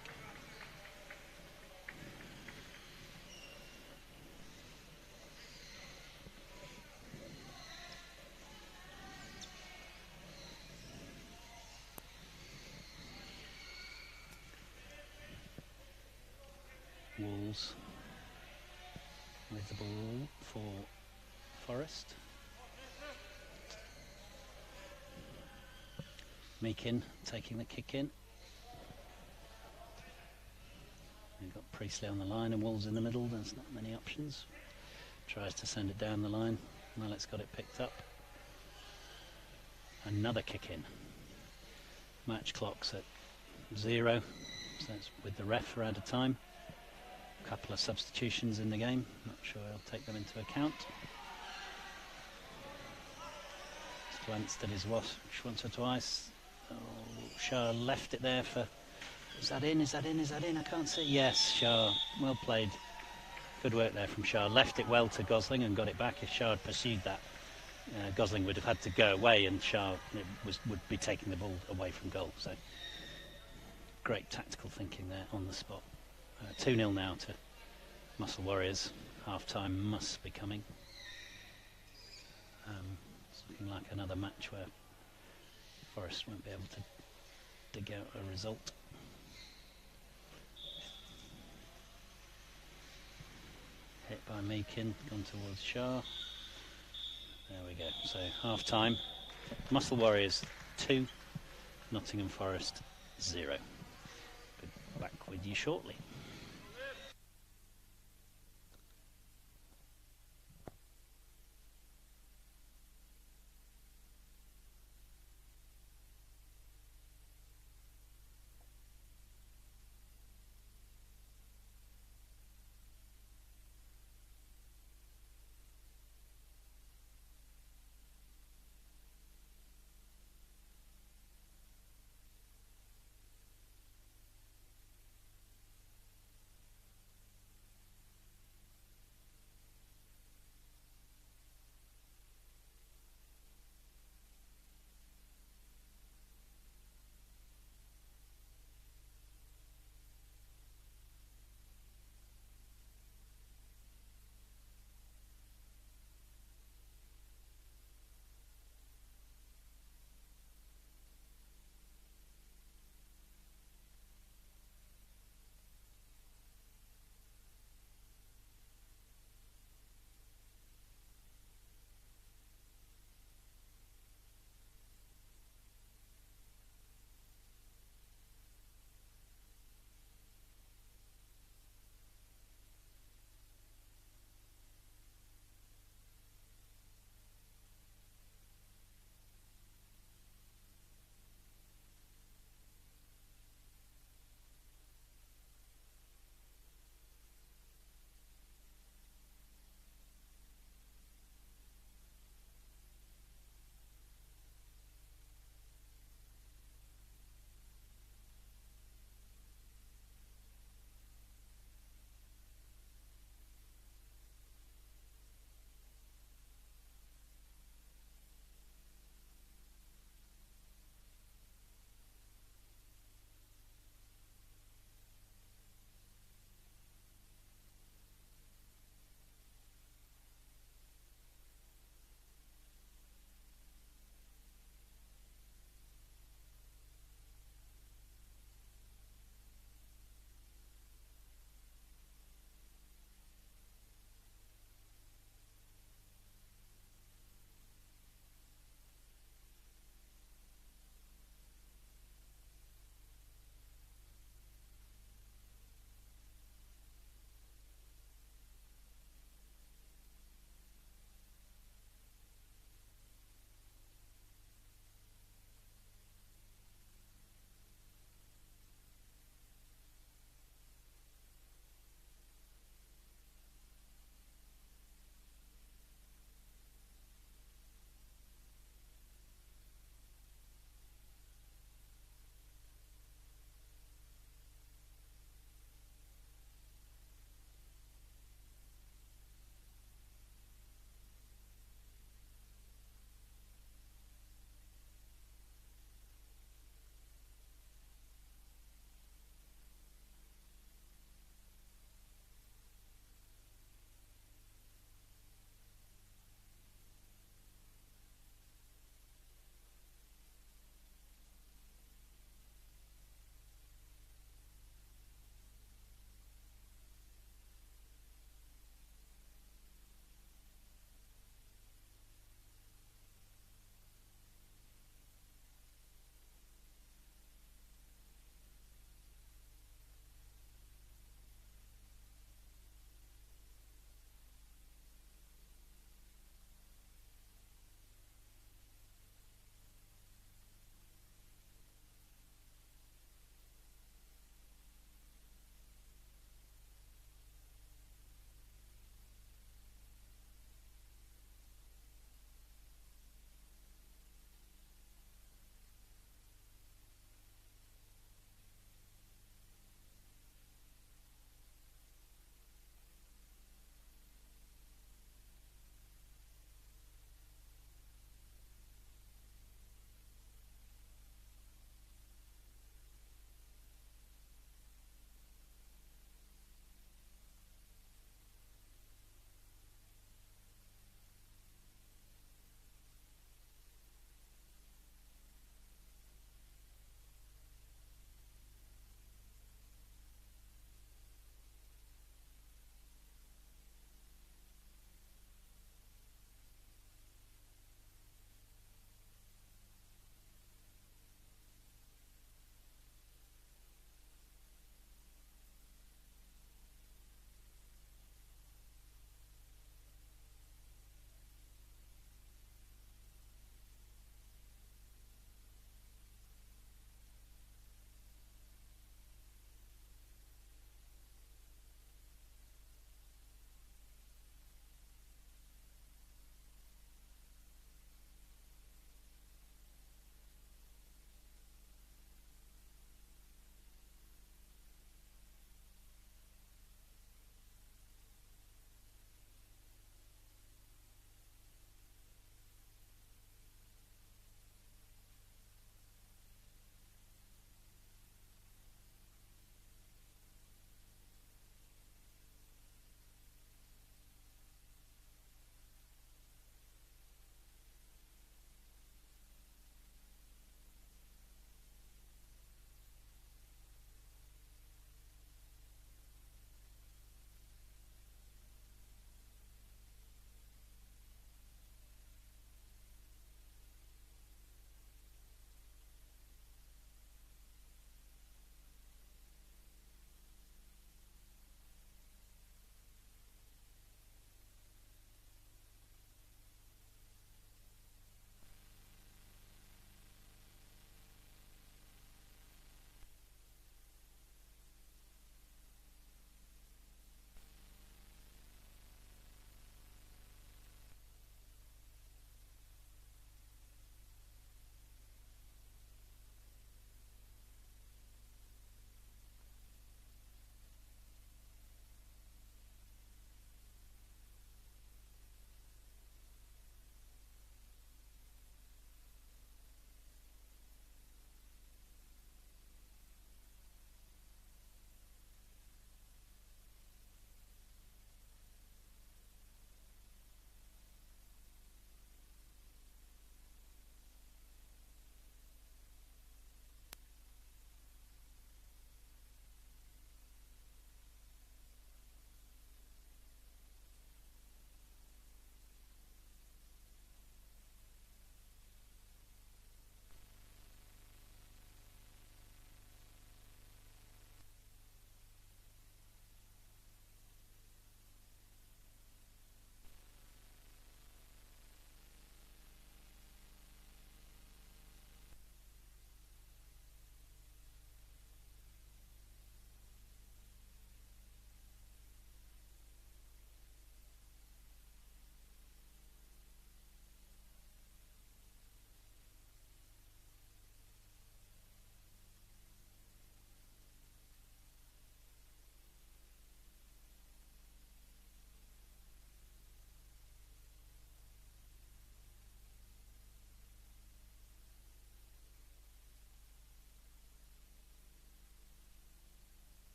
Wolves with the ball for Forest. Meakin taking the kick in. We've got Priestley on the line and Wolves in the middle. There's not many options. Tries to send it down the line. Mallet's got it picked up. Another kick in. Match clock's at 0. So that's with the ref for out of time. A couple of substitutions in the game. Not sure I'll take them into account. Just glanced at his watch once or twice. Oh, Shah left it there for... Is that in? I can't see. Yes, Shah. Well played. Good work there from Shah. Left it well to Gosling and got it back. If Shah had pursued that, Gosling would have had to go away and Shah would be taking the ball away from goal. So great tactical thinking there on the spot. 2-0 now to Muscle Warriors. Half time must be coming. It's looking like another match where Forest won't be able to dig out a result. Hit by Meakin, gone towards Shah. There we go. So half time. Muscle Warriors 2, Nottingham Forest 0. Be back with you shortly.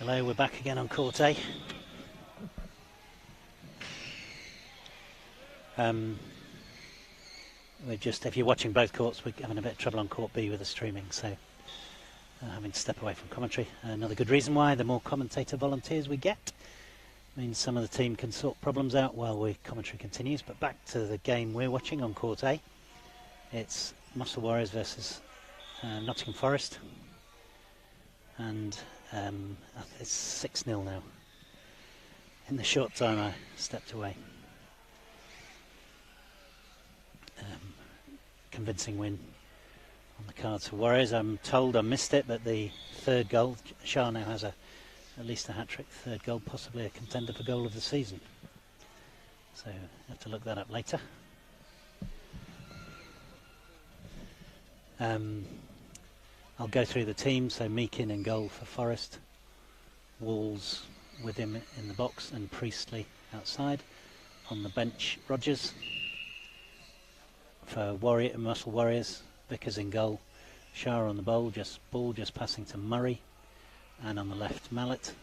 Hello, we're back again on Court A. We're just, if you're watching both courts, we're having a bit of trouble on Court B with the streaming, so having to step away from commentary. Another good reason why, the more commentator volunteers we get, means some of the team can sort problems out while commentary continues. But back to the game we're watching on Court A. It's Muscle Warriors versus Nottingham Forest, and it's 6-0 now. In the short time I stepped away. Convincing win on the cards for Warriors. I'm told I missed it, but the third goal, Shah now has at least a hat-trick, third goal, possibly a contender for goal of the season. So I have to look that up later. I'll go through the team. So Meakin in goal for Forest, Walls with him in the box, and Priestley outside. On the bench, Rogers. For Muscle Warriors, Vickers in goal, Shah on the ball just passing to Murray, and on the left, Mallet.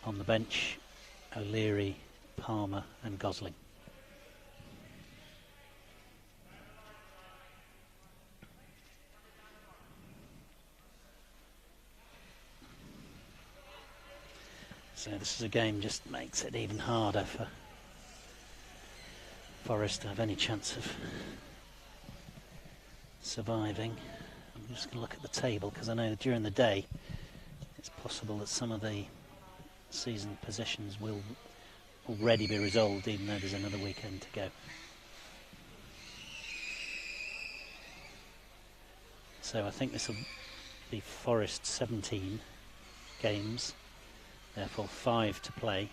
On the bench, O'Leary, Palmer and Gosling. So this is a game just makes it even harder for Forest to have any chance of surviving. I'm just going to look at the table because I know that during the day it's possible that some of the season positions will already be resolved, even though there's another weekend to go. So I think this will be Forest 17 games, therefore 5 to play.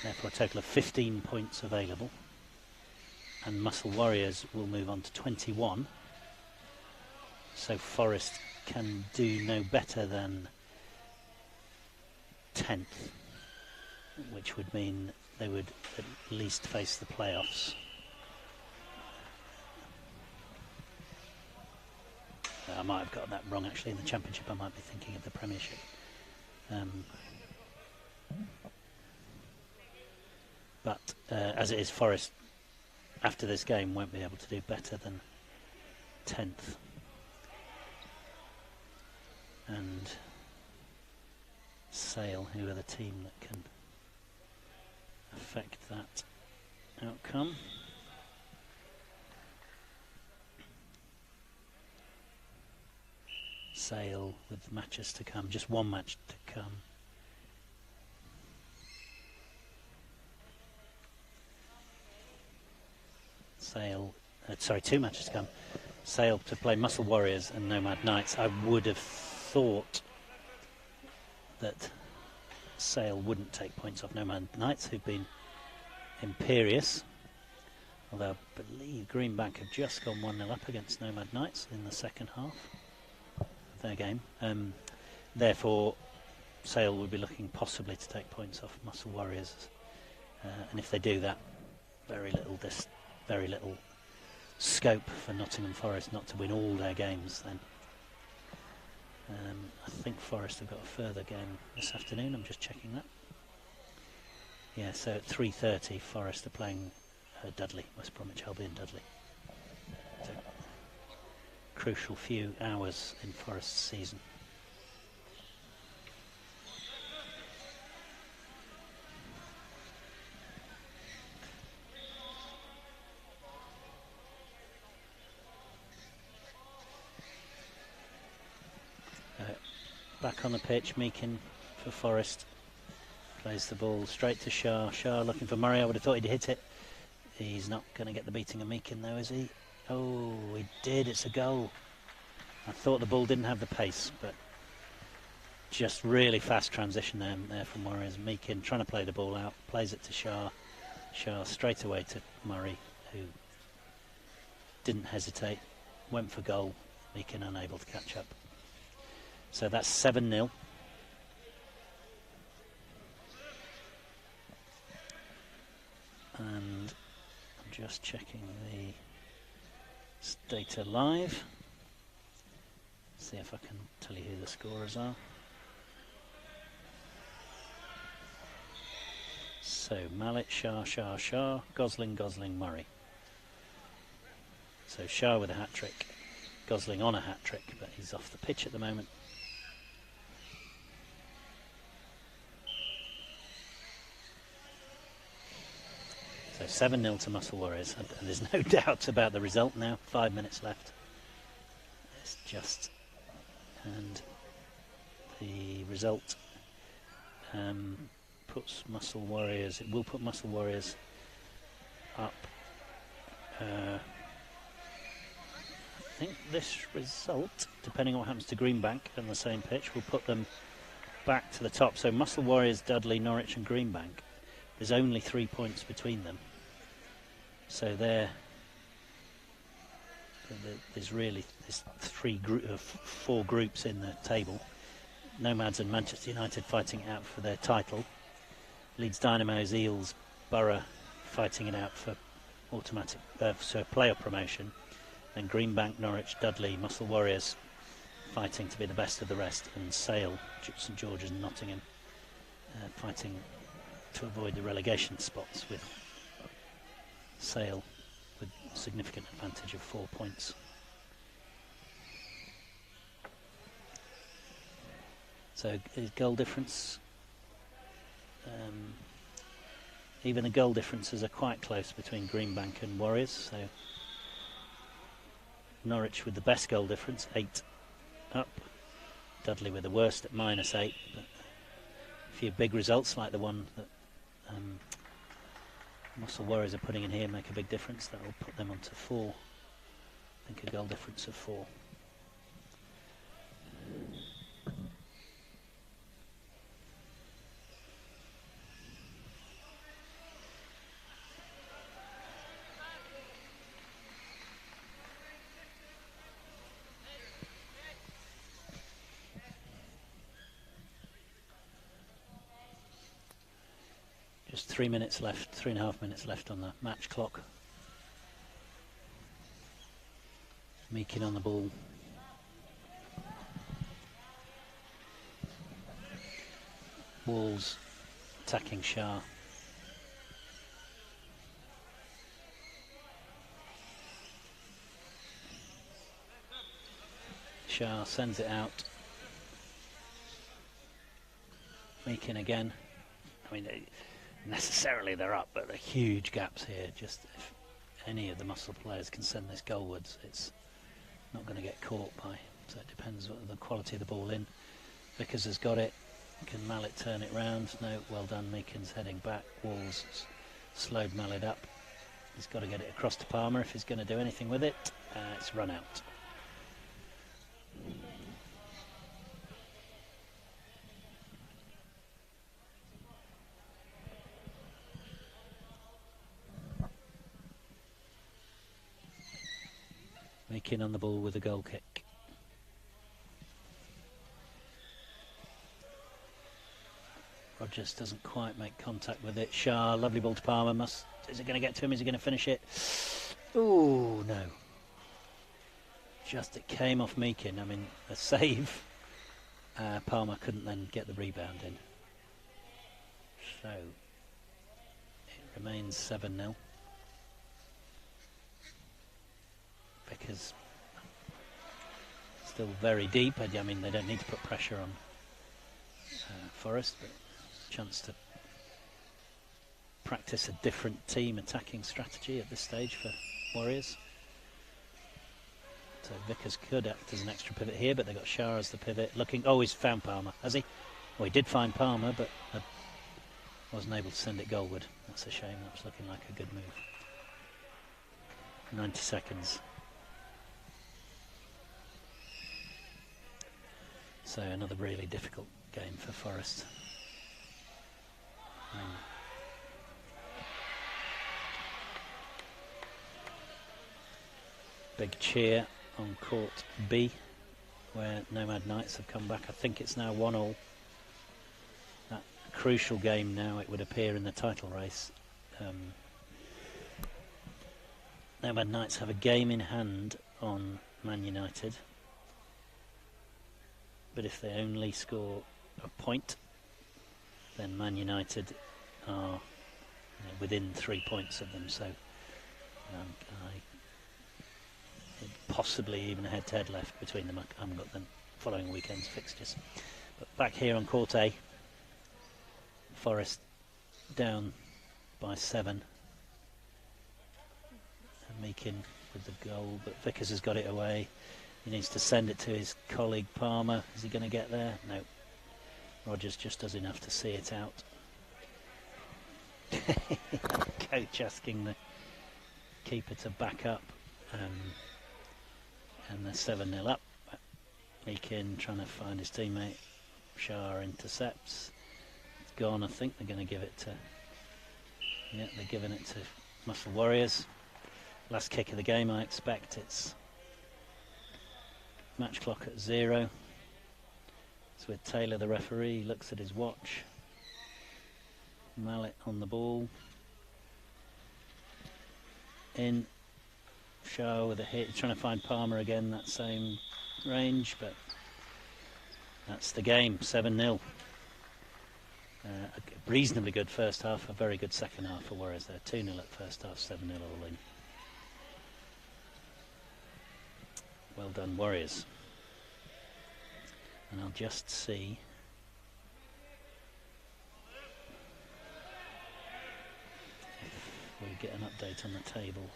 Therefore a total of 15 points available, and Muscle Warriors will move on to 21, so Forest can do no better than 10th, which would mean they would at least face the playoffs. I might have got that wrong actually. In the Championship I might be thinking of the Premiership. But as it is, Forest after this game won't be able to do better than 10th. And Sale, who are the team that can affect that outcome. Sale with matches to come, just one match to come. Sale, sorry, 2 matches to come. Sale to play Muscle Warriors and Nomad Knights. I would have thought that Sale wouldn't take points off Nomad Knights, who've been imperious. Although I believe Greenbank have just gone 1-0 up against Nomad Knights in the second half of their game. Therefore, Sale would be looking possibly to take points off Muscle Warriors. And if they do that, very little scope for Nottingham Forest not to win all their games then. I think Forest have got a further game this afternoon, I'm just checking that. Yeah, so at 3:30 Forest are playing Dudley, West Bromwich Albion Dudley. So, crucial few hours in Forest's season. Back on the pitch, Meakin for Forest plays the ball straight to Shah. Shah looking for Murray. I would have thought he'd hit it. He's not going to get the beating of Meakin though, is he? Oh, he did. It's a goal. I thought the ball didn't have the pace, but just really fast transition there from Warriors. Meakin trying to play the ball out, plays it to Shah. Shah straight away to Murray, who didn't hesitate, went for goal. Meakin unable to catch up. So that's 7-0. And I'm just checking the data live. See if I can tell you who the scorers are. So Mallet, Shah, Shah, Shah, Gosling, Gosling, Murray. So Shah with a hat-trick, Gosling on a hat-trick, but he's off the pitch at the moment. So 7-0 to Muscle Warriors, and there's no doubt about the result now. 5 minutes left. It's just, and the result puts Muscle Warriors. It will put Muscle Warriors up. I think this result, depending on what happens to Greenbank on the same pitch, will put them back to the top. So Muscle Warriors, Dudley, Norwich, and Greenbank. There's only 3 points between them. So there's four groups in the table. Nomads and Manchester United fighting it out for their title. Leeds Dynamos, Eels, Borough fighting it out for automatic playoff promotion. Then Greenbank, Norwich, Dudley, Muscle Warriors fighting to be the best of the rest, and Sale, St George's and Nottingham fighting to avoid the relegation spots, with Sale with significant advantage of 4 points. So goal difference, even the goal differences are quite close between Greenbank and Warriors. So Norwich with the best goal difference, 8 up. Dudley with the worst at -8. But a few big results like the one that Muscle Warriors are putting in here make a big difference. That will put them onto 4. I think a goal difference of 4. Just 3 minutes left, 3.5 minutes left on the match clock. Meakin on the ball. Walls attacking Shah. Shah sends it out. Meakin again. I mean, necessarily they're up, but there are huge gaps here. Just if any of the Muscle players can send this goalwards, it's not going to get caught by. So it depends on the quality of the ball in. Vickers has got it. Can Mallet turn it round? No, well done. Meakin's heading back. Walls slowed Mallet up. He's got to get it across to Palmer if he's going to do anything with it. It's run out. Meakin on the ball with a goal kick. Rogers doesn't quite make contact with it. Shah, lovely ball to Palmer. Is it going to get to him? Is he going to finish it? Oh, no. Just it came off Meakin. I mean, a save. Palmer couldn't then get the rebound in. So, it remains 7-0. Because still very deep. I mean, they don't need to put pressure on Forest, but chance to practice a different team attacking strategy at this stage for Warriors. So Vickers could act as an extra pivot here, but they've got Shah as the pivot. Looking, oh, he's found Palmer, has he? Well, he did find Palmer, but wasn't able to send it goalward. That's a shame. That was looking like a good move. 90 seconds. So another really difficult game for Forest. Big cheer on court B, where Nomad Knights have come back. I think it's now 1-1. That crucial game now, it would appear, in the title race. Nomad Knights have a game in hand on Man United. But if they only score a point, then Man United are within 3 points of them. So possibly even a head-to-head left between them. I haven't got the following weekend's fixtures. But back here on Court A, Forest down by 7. And Meakin with the goal, but Vickers has got it away. He needs to send it to his colleague Palmer. Is he going to get there? No. Rogers just does enough to see it out. Coach asking the keeper to back up. And they're 7-0 up. Meakin trying to find his teammate. Shah intercepts. It's gone, I think. They're going to give it to... Yeah, they're giving it to Muscle Warriors. Last kick of the game, I expect. It's match clock at 0. It's with Taylor, the referee. He looks at his watch. Mallet on the ball. In. Shah with a hit. He's trying to find Palmer again, that same range, but that's the game. 7-0. A reasonably good first half, a very good second half for Warriors there. 2-0 at first half, 7-0 all in. Well done, Warriors. And I'll just see if we get an update on the table.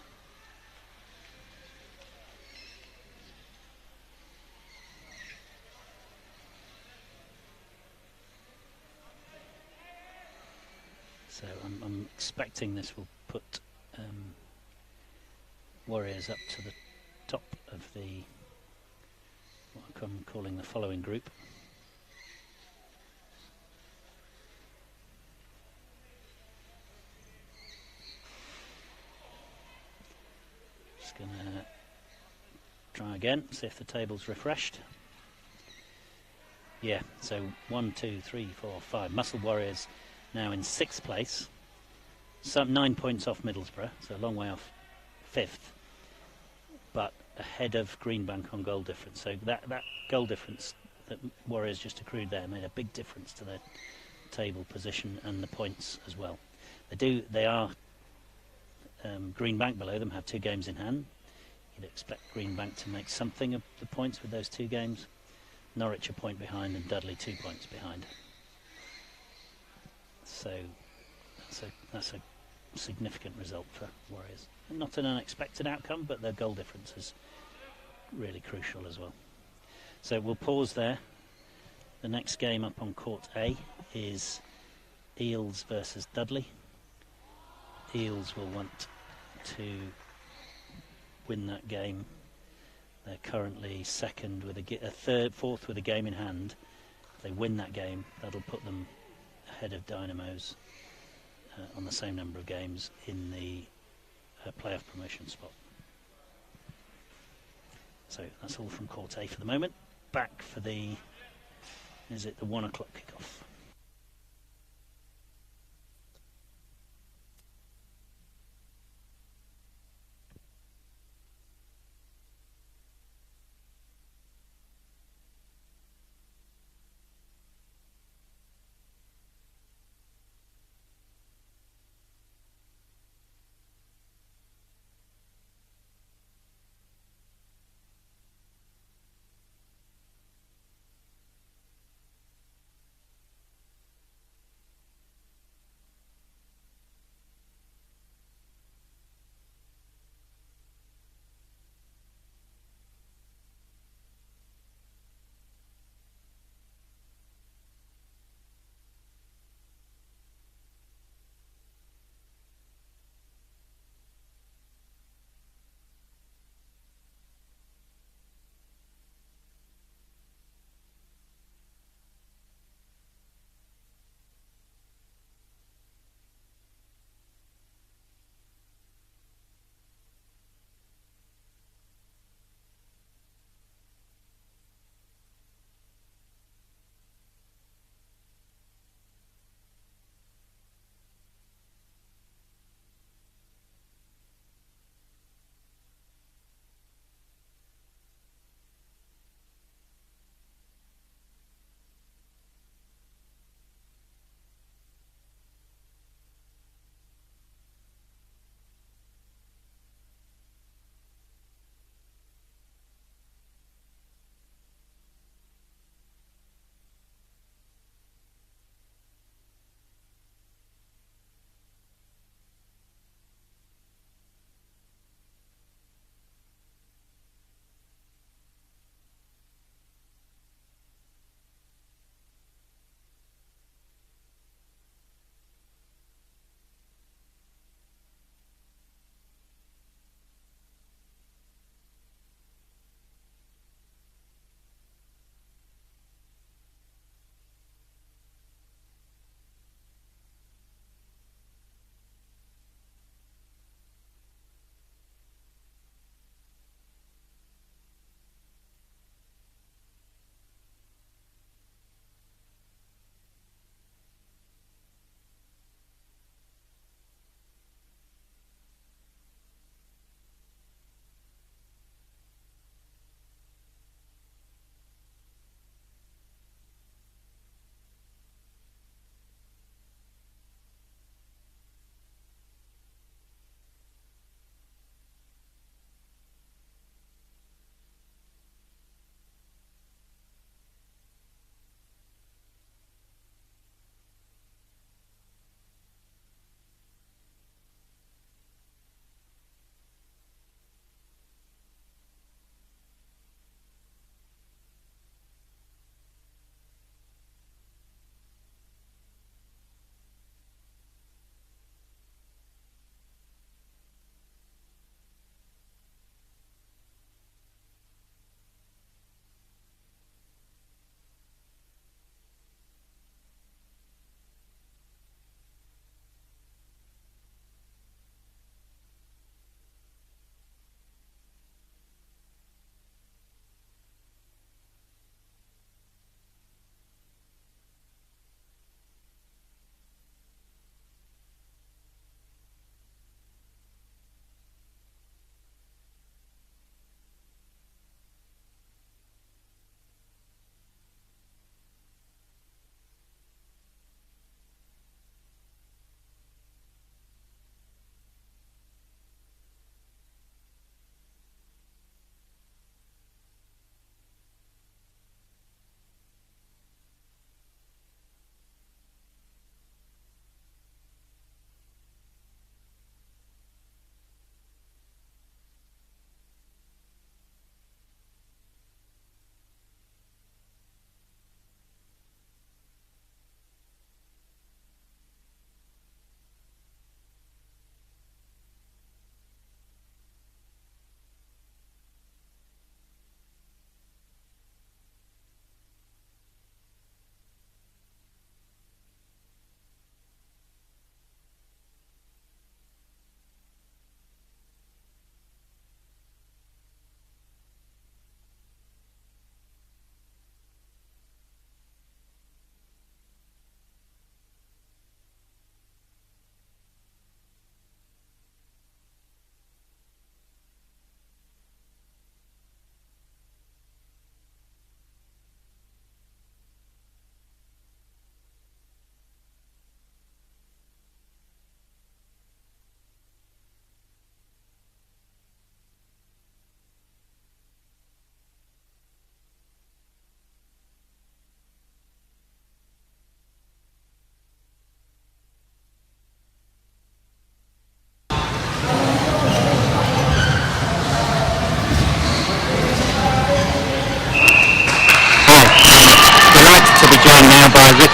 So I'm expecting this will put Warriors up to the top of the, what I'm calling the following group. Just going to try again, see if the table's refreshed. Yeah, so 1, 2, 3, 4, 5. Muscle Warriors now in 6th place, some 9 points off Middlesbrough, so a long way off 5th, but ahead of Greenbank on goal difference. So that goal difference that Warriors just accrued there made a big difference to their table position and the points as well. They are Greenbank below them have 2 games in hand. You'd expect Greenbank to make something of the points with those 2 games. Norwich a point behind and Dudley 2 points behind. So that's a significant result for Warriors. Not an unexpected outcome, but their goal difference is really crucial as well. So we'll pause there. The next game up on Court A is Eels versus Dudley. Eels will want to win that game. They're currently second with fourth with a game in hand. If they win that game, that'll put them ahead of Dynamos on the same number of games in the playoff promotion spot. So that's all from Court A for the moment. Back for the 1 o'clock kickoff.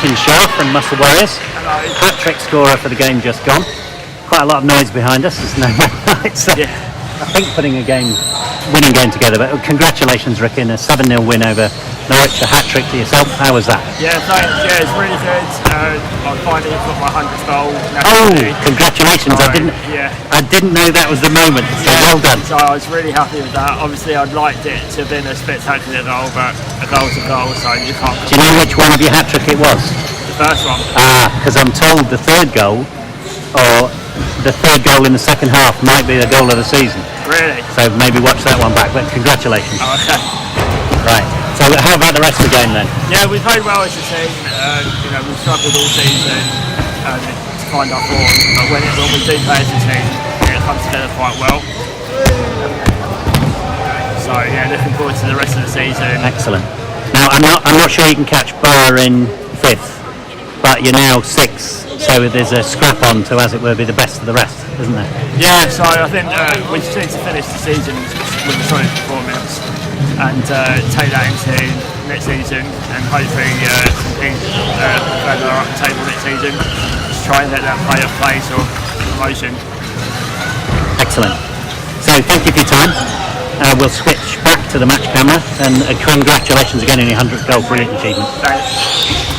Martin Shaw from Muscle Warriors. Hello. Hat-trick scorer for the game just gone. Quite a lot of noise behind us. There's Nomad Knights. Yeah. I think putting a winning game together. But congratulations, Rick, in a 7-0 win over Norwich. A hat-trick to yourself. How was that? Yeah, thanks. Yeah, it's really good. I finally got my 100th goal. Oh, congratulations! So, I didn't know that was the moment. So well done. So I was really happy with that. Obviously, I'd liked it to have been a spectacular goal, but a goal's a goal, so you can't. Do you know which one of your hat-trick it was? The first one. Because I'm told the third goal, or the third goal in the second half, might be the goal of the season. Really? So maybe watch that one back. But congratulations. Oh, okay. Right. So how about the rest of the game then? Yeah, we played well as a team. We've struggled all season to find our form, but when we do play as a team, it comes together quite well. So yeah, looking forward to the rest of the season. Excellent. Now I'm not sure you can catch Bar in 5th, but you're now 6th. So there's a scrap on to, as it were, be the best of the rest, isn't there? Yeah. So I think we just need to finish the season with a solid performance and take that into next season and hopefully compete further up the table next season. Just try and let that play off place or promotion. Excellent. So thank you for your time. We'll switch back to the match camera and congratulations again on your 100th goal. Brilliant achievement. Thanks.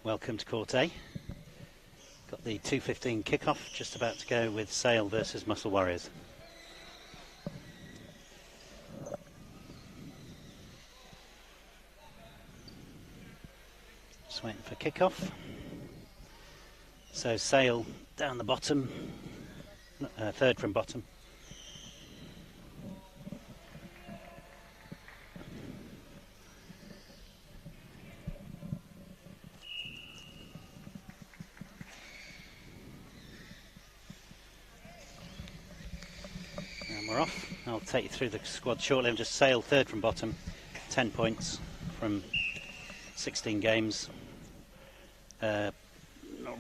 welcome to Court A. Got the 2:15 kickoff just about to go with Sale versus Muscle Warriors. Just waiting for kickoff. So Sale down the bottom, third from bottom. And we're off. I'll take you through the squad shortly. I'm just Sale third from bottom, 10 points from 16 games. Not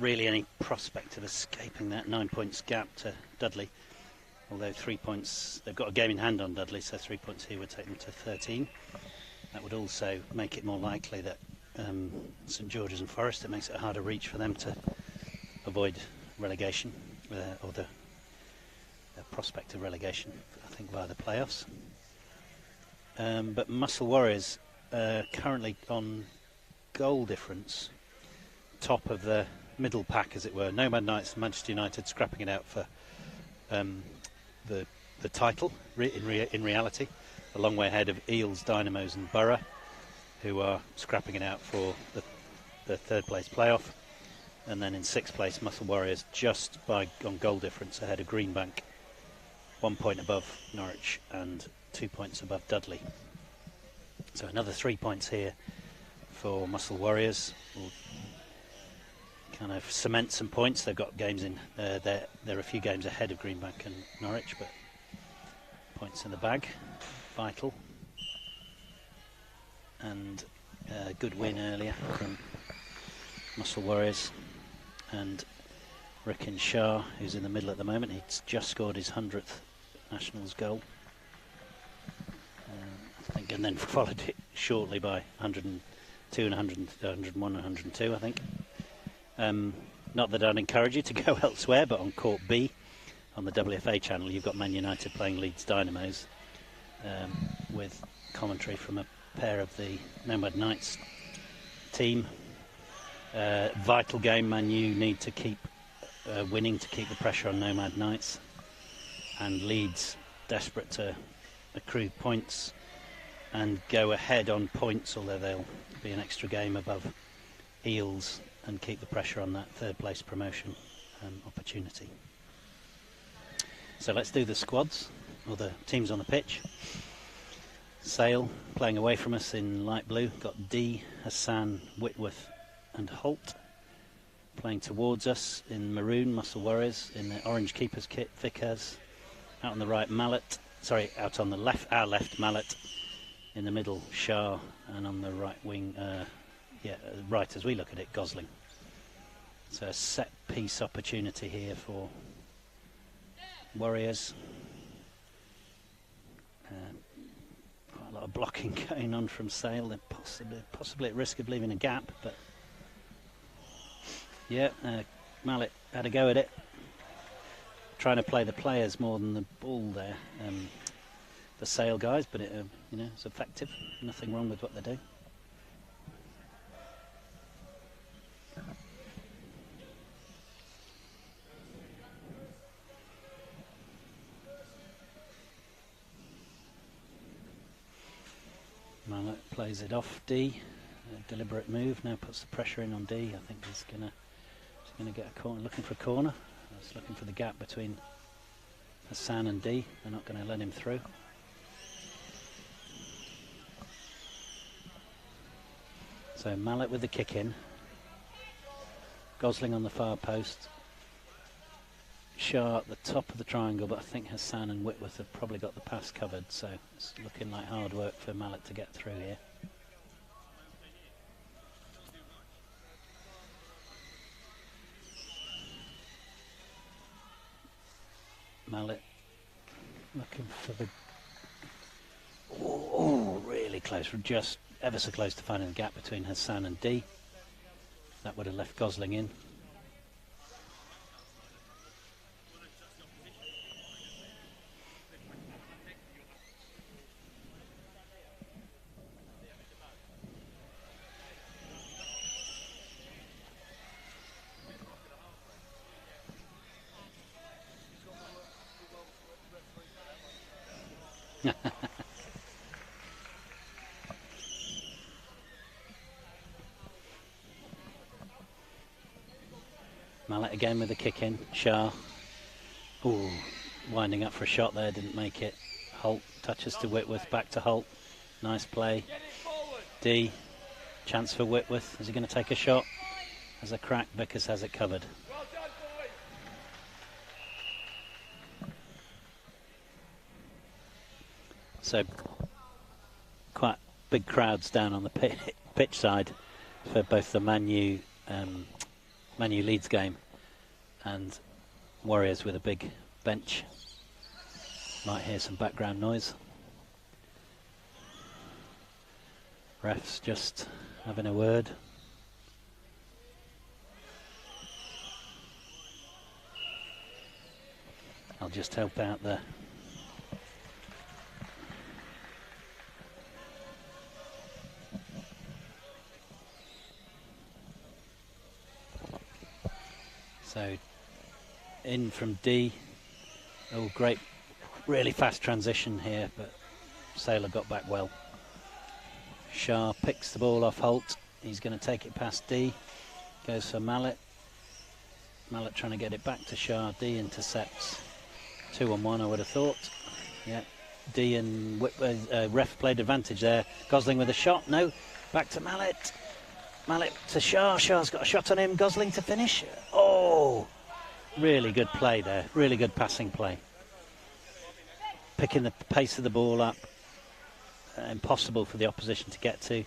really any prospect of escaping that 9 points gap to Dudley, although 3 points, they've got a game in hand on Dudley, so 3 points here would take them to 13. That would also make it more likely that St George's and Forest, it makes it a harder reach for them to avoid relegation, or the prospect of relegation, I think, via the playoffs. But Muscle Warriors currently on goal difference, top of the middle pack, as it were. Nomad Knights and Manchester United scrapping it out for the title in reality, a long way ahead of Eels, Dynamos and Borough, who are scrapping it out for the third place playoff. And then in sixth place, Muscle Warriors, just on goal difference ahead of Greenbank, 1 point above Norwich and 2 points above Dudley. So another 3 points here for Muscle Warriors. Will kind of cement some points. They've got games in, they're a few games ahead of Greenbank and Norwich, but points in the bag, vital. And a good win earlier from Muscle Warriors. And Ricken Shah, who's in the middle at the moment, he's just scored his 100th Nationals goal, I think, and then followed it shortly by 102 and 101 and 102, I think. Not that I'd encourage you to go elsewhere, but on Court B, on the WFA channel, you've got Man United playing Leeds Dynamos, with commentary from a pair of the Nomad Knights team. Vital game. Man U need to keep winning to keep the pressure on Nomad Knights, and Leeds desperate to accrue points and go ahead on points, although they'll be an extra game above Eels, and keep the pressure on that third place promotion opportunity. So let's do the squads, or the teams on the pitch. Sale playing away from us in light blue, got D, Hassan, Whitworth and Holt. Playing towards us in maroon, Muscle Warriors. In the orange keeper's kit, Vickers. Out on the right, Mallet. Sorry, out on the left, our left, Mallet. In the middle, Shah. And on the right wing, right as we look at it, Gosling. So a set piece opportunity here for Warriors. Quite a lot of blocking going on from Sale. They're possibly at risk of leaving a gap, but yeah, Mallet had a go at it, trying to play the players more than the ball there, the Sale guys, but it, it's effective. Nothing wrong with what they do. Mallet plays it off D. A deliberate move, now puts the pressure in on D. I think he's gonna get a corner, looking for a corner. He's looking for the gap between Hassan and D. They're not going to let him through. So Mallet with the kick in. Gosling on the far post. Shah at the top of the triangle, but I think Hassan and Whitworth have probably got the pass covered, so it's looking like hard work for Mallet to get through here. Mallet looking for the... Oh, really close. We're just ever so close to finding the gap between Hassan and D. That would have left Gosling in. Mallet again with a kick in. Shah. Ooh, winding up for a shot there, didn't make it. Holt touches to Whitworth, back to Holt. Nice play. D. Chance for Whitworth. Is he going to take a shot? Has a crack. Vickers has it covered. So quite big crowds down on the pitch side for both the Man U Leeds game and Warriors with a big bench. Might hear some background noise. Refs just having a word. I'll just help out there. So in from D. Oh, great, really fast transition here, but Saylor got back well. Shah picks the ball off Holt. He's going to take it past D. Goes for Mallet. Mallet trying to get it back to Shah. D intercepts. 2-on-1, I would have thought. Yeah, D and ref played advantage there. Gosling with a shot. No, back to Mallet. Mallet to Shah. Shah's got a shot on him. Gosling to finish. Oh, really good play there. Really good passing play. Picking the pace of the ball up. Impossible for the opposition to get to.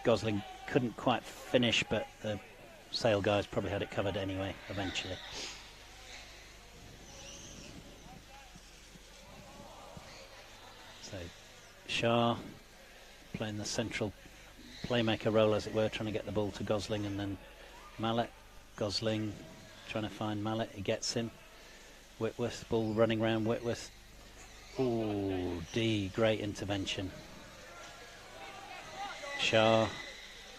Gosling couldn't quite finish, but the Sale guys probably had it covered anyway, eventually. So Shah playing the central playmaker role, as it were, trying to get the ball to Gosling, and then Mallet. Gosling trying to find Mallet. He gets him. Whitworth, ball running around Whitworth. Ooh, D, great intervention. Shah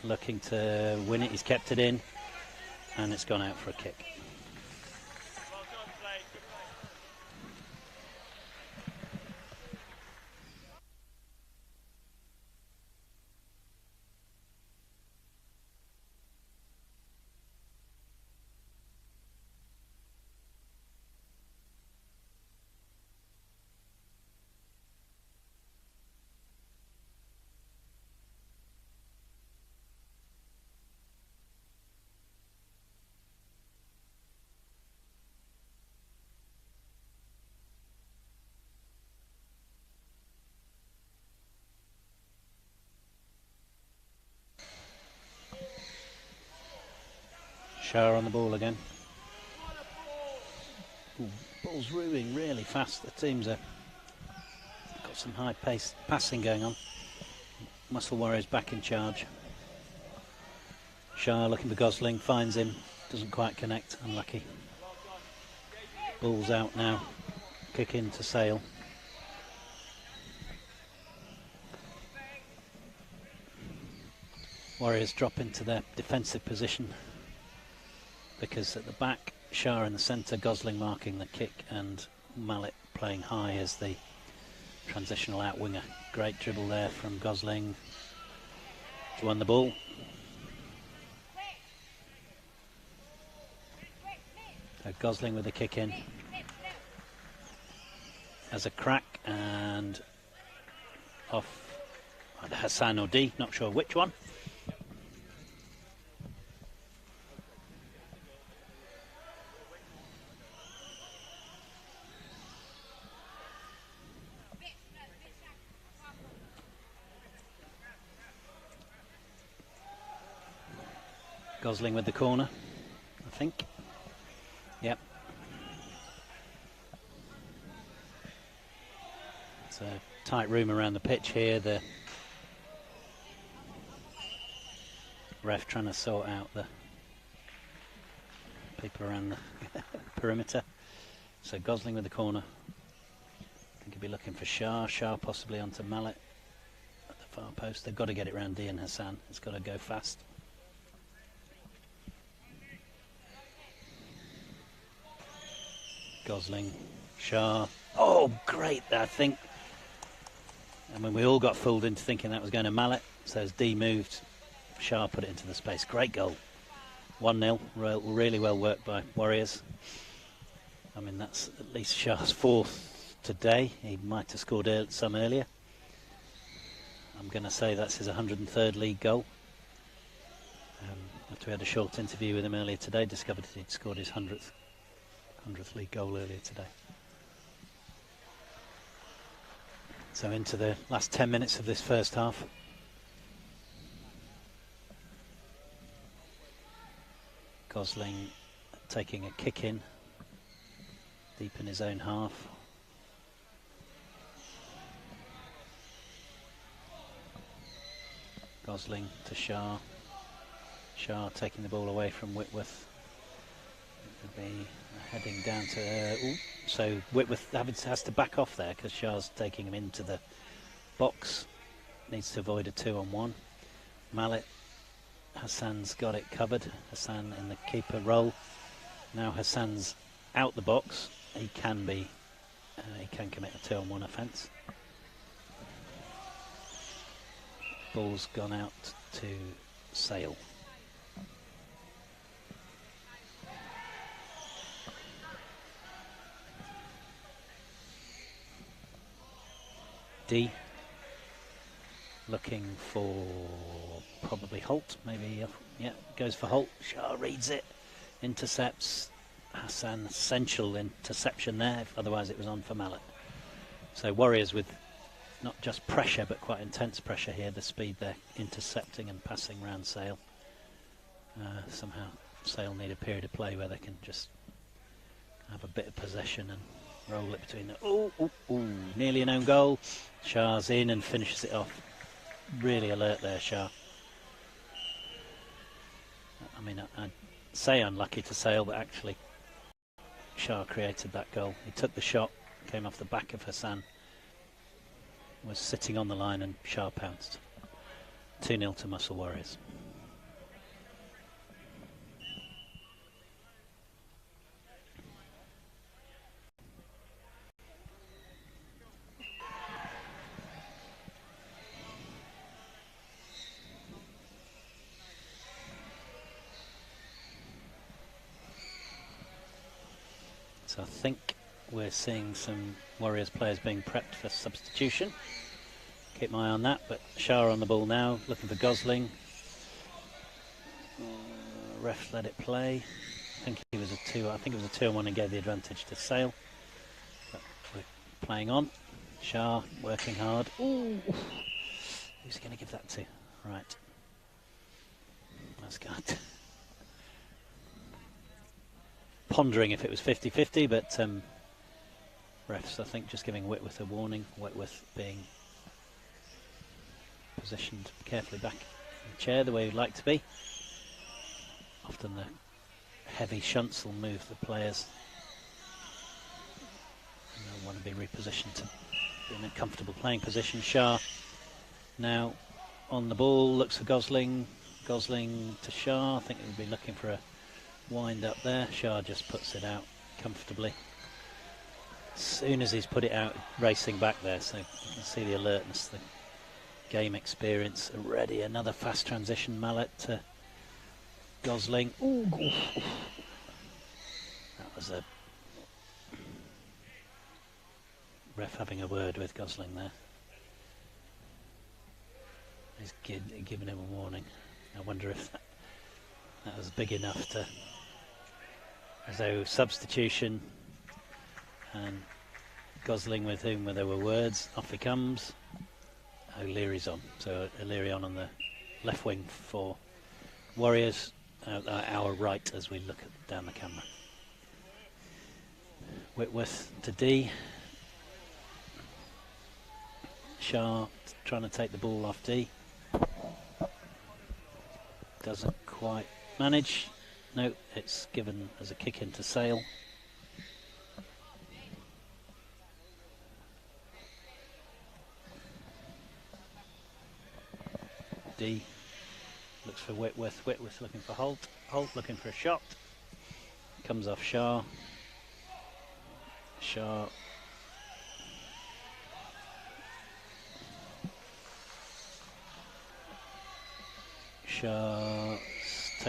looking to win it. He's kept it in, and it's gone out for a kick. Shah on the ball again. Ooh, ball's moving really fast. The teams are got some high pace passing going on. Muscle Warriors back in charge. Shah looking for Gosling, finds him, doesn't quite connect, unlucky. Ball's out now. Kick in to Sale. Warriors drop into their defensive position, because at the back, Shah in the centre, Gosling marking the kick, and Mallet playing high as the transitional out winger. Great dribble there from Gosling. He won the ball. So Gosling with the kick in. Has a crack, and off either Hassan or D, not sure which one. Gosling with the corner, I think. Yep. It's a tight room around the pitch here. The ref trying to sort out the people around the perimeter. So Gosling with the corner. I think he'll be looking for Shah. Shah possibly onto Mallet at the far post. They've got to get it round D and Hassan. It's got to go fast. Gosling, Shah. Oh, great, I think. I mean, we all got fooled into thinking that was going to Mallet. So as D moved, Shah put it into the space. Great goal. 1-0, really well worked by Warriors. I mean, that's at least Shah's fourth today. He might have scored some earlier. I'm going to say that's his 103rd league goal. After we had a short interview with him earlier today, discovered he'd scored his 100th league goal earlier today. So into the last 10 minutes of this first half. Gosling taking a kick in, deep in his own half. Gosling to Shah. Shah taking the ball away from Whitworth. It'll be heading down to... so Whitworth has to back off there because Shah's taking him into the box. Needs to avoid a 2-on-1. Mallet. Hassan's got it covered. Hassan in the keeper role. Now Hassan's out the box. He can commit a 2-on-1 offence. Ball's gone out to Sale. D looking for probably Holt, maybe, yeah, goes for Holt. Shah reads it, intercepts. Hassan, essential interception there, otherwise it was on for Mallet. So Warriors with not just pressure but quite intense pressure here, the speed they're intercepting and passing round Sale. Somehow Sale need a period of play where they can just have a bit of possession and roll it between the... nearly an own goal. Shah's in and finishes it off. Really alert there, Shah. I mean, I'd say unlucky to Sale, but actually Shah created that goal. He took the shot, came off the back of Hassan, was sitting on the line, and Shah pounced. 2-0 to Muscle Warriors. So I think we're seeing some Warriors players being prepped for substitution. Keep my eye on that, but Shah on the ball now, looking for Gosling. Ref let it play. I think it was a 2-on-1 and gave the advantage to Sale. But we're playing on. Shah working hard. Ooh. Who's he going to give that to? Right. That's good. Pondering if it was 50-50, but refs, I think, just giving Whitworth a warning. Whitworth being positioned carefully back in the chair the way he'd like to be. Often the heavy shunts will move the players, and they'll want to be repositioned to be in a comfortable playing position. Shah now on the ball, looks for Gosling. Gosling to Shah. I think he would be looking for a wind up there. Shah just puts it out comfortably. As soon as he's put it out, racing back there, so you can see the alertness, the game experience. Already another fast transition. Mallet to Gosling. Ooh. That was a ref having a word with Gosling there. He's giving him a warning. I wonder if that was big enough to... So substitution, and Gosling with whom there were words. Off he comes. O'Leary's on. So O'Leary on the left wing for Warriors, our right as we look down the camera. Whitworth to D. Shah trying to take the ball off D. Doesn't quite manage. No, it's given as a kick into Sale. D looks for Whitworth. Whitworth looking for Holt. Holt looking for a shot. Comes off Shah. Shah. Shah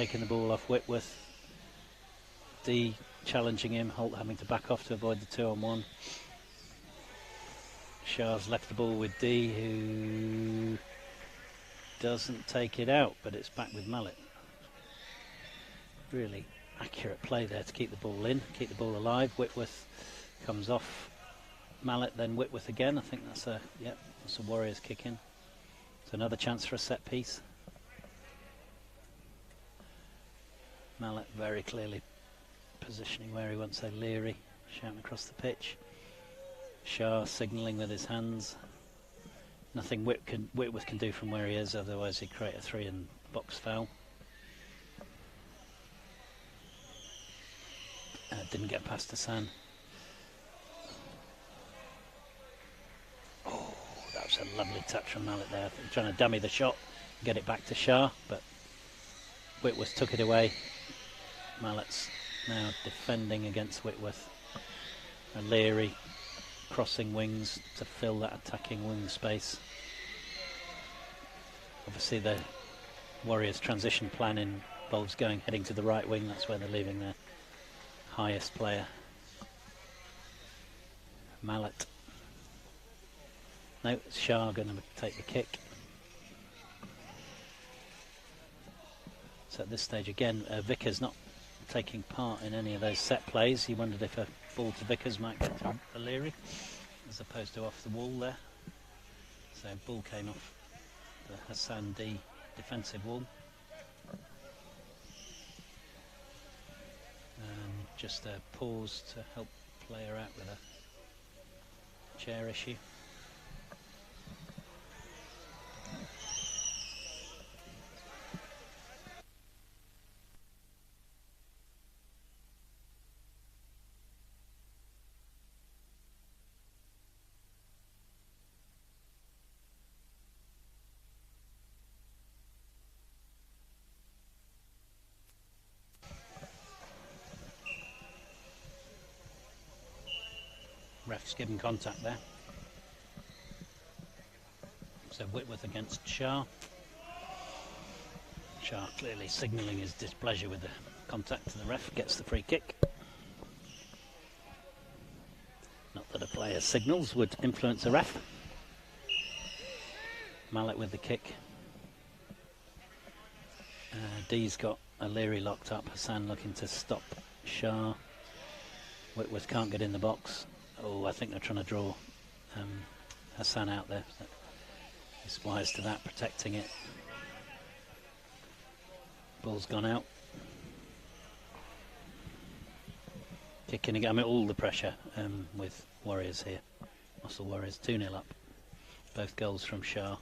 taking the ball off Whitworth. D challenging him, Holt having to back off to avoid the 2-on-1. Shah's left the ball with D, who doesn't take it out, but it's back with Mallet. Really accurate play there to keep the ball in, keep the ball alive. Whitworth comes off Mallet, then Whitworth again. I think that's a Warriors kick in. So another chance for a set piece. Mallet very clearly positioning where he wants O'Leary, shouting across the pitch. Shah signalling with his hands. Nothing Whitworth can do from where he is, otherwise he'd create a 3 and box foul. Didn't get past Hassan. Oh, that was a lovely touch from Mallet there. Trying to dummy the shot, get it back to Shah, but Whitworth took it away. Mallet's now defending against Whitworth. O'Leary crossing wings to fill that attacking wing space. Obviously the Warriors transition plan involves heading to the right wing. That's where they're leaving their highest player. Mallet. No, it's Shah going to take the kick. So at this stage again, Vickers not taking part in any of those set plays. He wondered if a ball to Vickers might get to O'Leary as opposed to off the wall there. So ball came off the Hassan D defensive wall. And just a pause to help player out with a chair issue. Ref's given contact there. So Whitworth against Shah. Shah clearly signalling his displeasure with the contact to the ref, gets the free kick. Not that a player's signals would influence a ref. Mallet with the kick. D's got O'Leary locked up. Hassan looking to stop Shah. Whitworth can't get in the box. Oh, I think they're trying to draw Hassan out there. So he's wise to that, protecting it. Ball's gone out. Kicking again. I mean, all the pressure with Warriors here. Muscle Warriors 2-0 up. Both goals from Shah.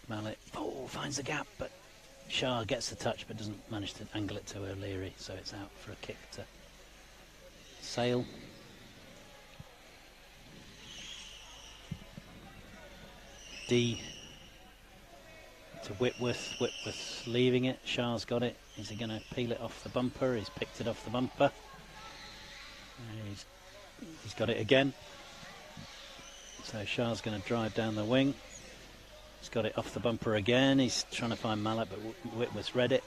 Mallet, finds a gap, but Shah gets the touch but doesn't manage to angle it to O'Leary, so it's out for a kick to Sale. D to Whitworth. Whitworth's leaving it. Shah's got it. Is he going to peel it off the bumper? He's picked it off the bumper. He's got it again. So Shah's going to drive down the wing. He's got it off the bumper again. He's trying to find Mallet, but Whitworth's read it.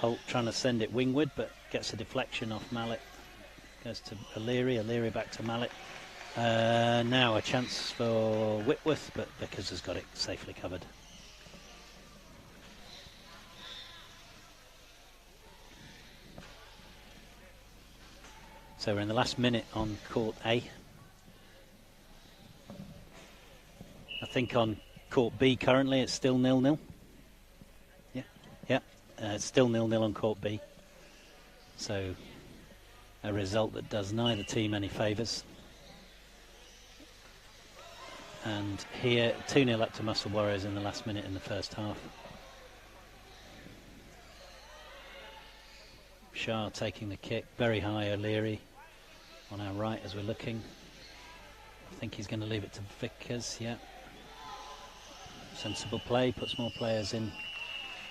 Holt trying to send it wingward, but gets a deflection off Mallet. Goes to O'Leary. O'Leary back to Mallet. Now a chance for Whitworth, but Vickers has got it safely covered. So we're in the last minute on Court A. I think on Court B currently it's still 0-0. Yeah. It's still 0-0 on Court B. So a result that does neither team any favours. And here 2-0 up to Muscle Warriors in the last minute in the first half. Shah taking the kick, very high. O'Leary on our right as we're looking. I think he's going to leave it to Vickers, yeah. Sensible play, puts more players in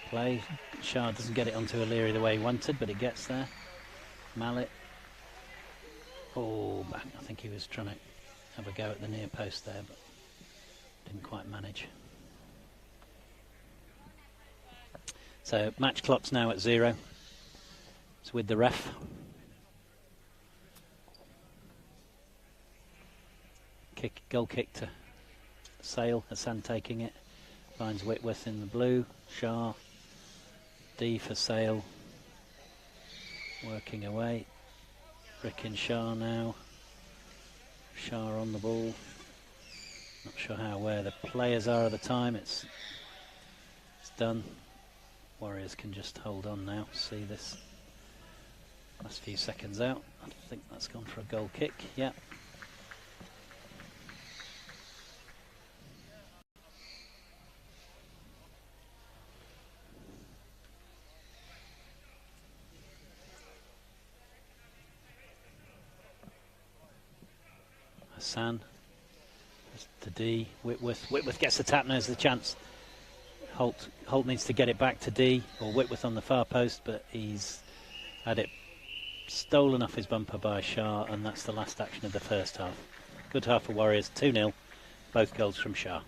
play. Shah doesn't get it onto O'Leary the way he wanted, but it gets there. Mallet. Oh, back. I think he was trying to have a go at the near post there, but didn't quite manage. So match clock's now at 0. It's with the ref. Goal kick to Sale. Hassan taking it. Finds Whitworth in the blue. Shah. D for Sale. Working away. Rick and Shah now. Shah on the ball. Not sure how where the players are at the time. It's done. Warriors can just hold on now. See this last few seconds out. I think that's gone for a goal kick. Yeah. Hassan to D. Whitworth gets the tap. Now's the chance. Holt needs to get it back to D or Whitworth on the far post, but he's had it stolen off his bumper by Shah, and that's the last action of the first half. Good half for Warriors. 2-0. Both goals from Shah.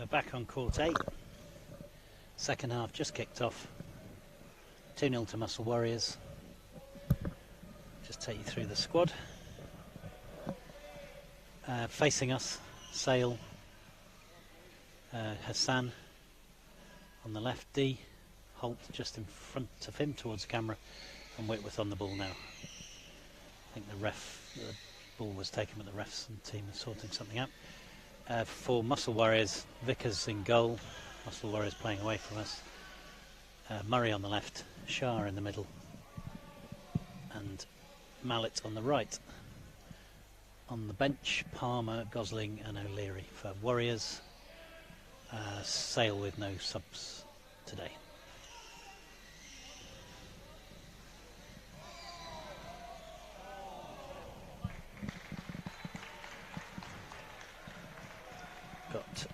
we're back on court 8. Second half just kicked off. 2-0 to Muscle Warriors. Just take you through the squad. Facing us, Sale, Hassan on the left, D, Holt just in front of him towards the camera, and Whitworth on the ball now. I think the ball was taken, but the refs and team are sorting something out. For Muscle Warriors, Vickers in goal. Muscle Warriors playing away from us. Murray on the left, Shah in the middle, and Mallet on the right. On the bench, Palmer, Gosling and O'Leary for Warriors. Sale with no subs today. Got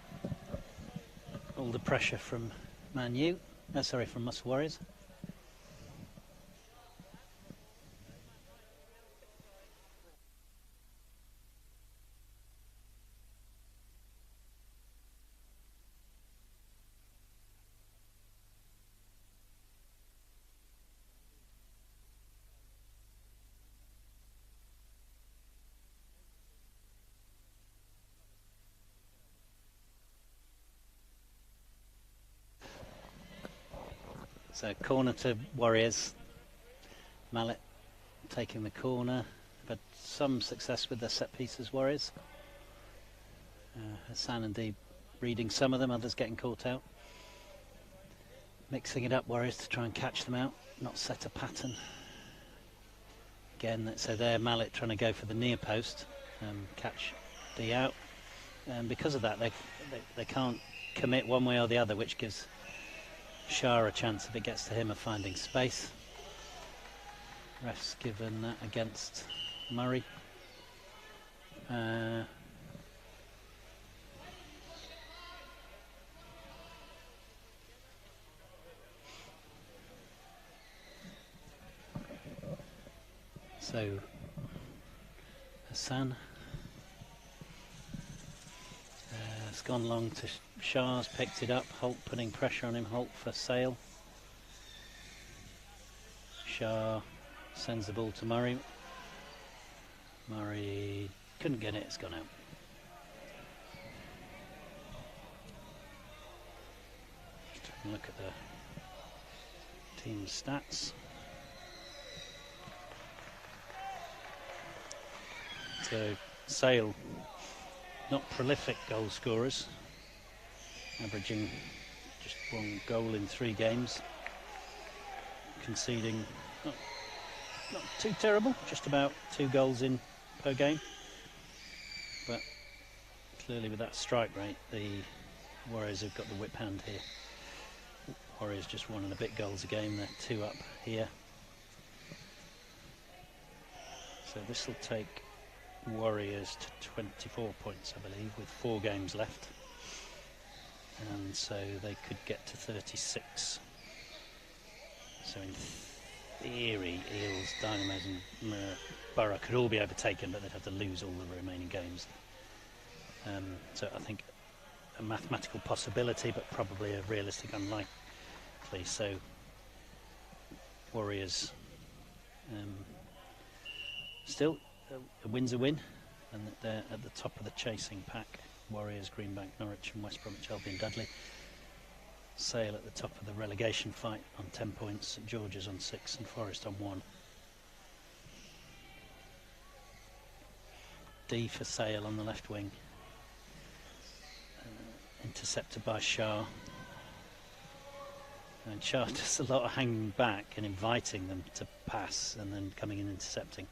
all the pressure from from Muscle Warriors. So corner to Warriors. Mallet taking the corner. Had some success with their set pieces, Warriors. Hassan and Dee reading some of them, others getting caught out. Mixing it up, Warriors, to try and catch them out, not set a pattern. Again, so there Mallet trying to go for the near post, catch Dee out. And because of that, they can't commit one way or the other, which gives Shah a chance, if it gets to him, of finding space. Ref's given that against Murray. So Hassan has gone long to Shah's, picked it up. Holt putting pressure on him. Holt for Sale. Shah sends the ball to Murray. Murray couldn't get it, it's gone out. Just have a look at the team's stats. So Sale, not prolific goal scorers, averaging just 1 goal in 3 games, conceding not too terrible, just about 2 goals in per game, but clearly with that strike rate the Warriors have got the whip hand here. Warriors just 1 and a bit goals a game, they're 2 up here, so this will take Warriors to 24 points, I believe, with 4 games left, and so they could get to 36. So in theory, Eels, Dynamos and Borough could all be overtaken, but they'd have to lose all the remaining games. So I think a mathematical possibility, but probably a realistic unlikely. So Warriors still a win's a win, and they're at the top of the chasing pack. Warriors, Greenbank, Norwich and West Bromwich Albion Dudley. Sale at the top of the relegation fight on 10 points, St George's on 6 and Forest on 1. D for Sale on the left wing, intercepted by Shah, and Shah does a lot of hanging back and inviting them to pass and then coming in intercepting.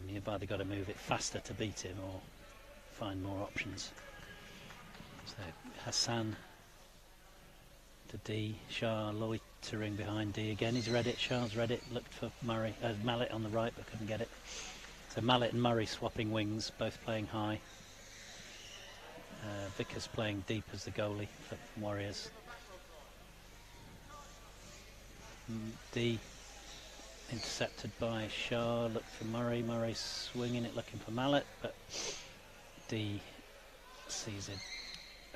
You've either got to move it faster to beat him or find more options. So Hassan to D, Shah loitering behind D again. He's read it, Shah's read it, looked for Mallet on the right but couldn't get it. So Mallet and Murray swapping wings, both playing high. Vickers playing deep as the goalie for Warriors. D intercepted by Shah, looked for Murray, Murray swinging it looking for Mallet, but D sees it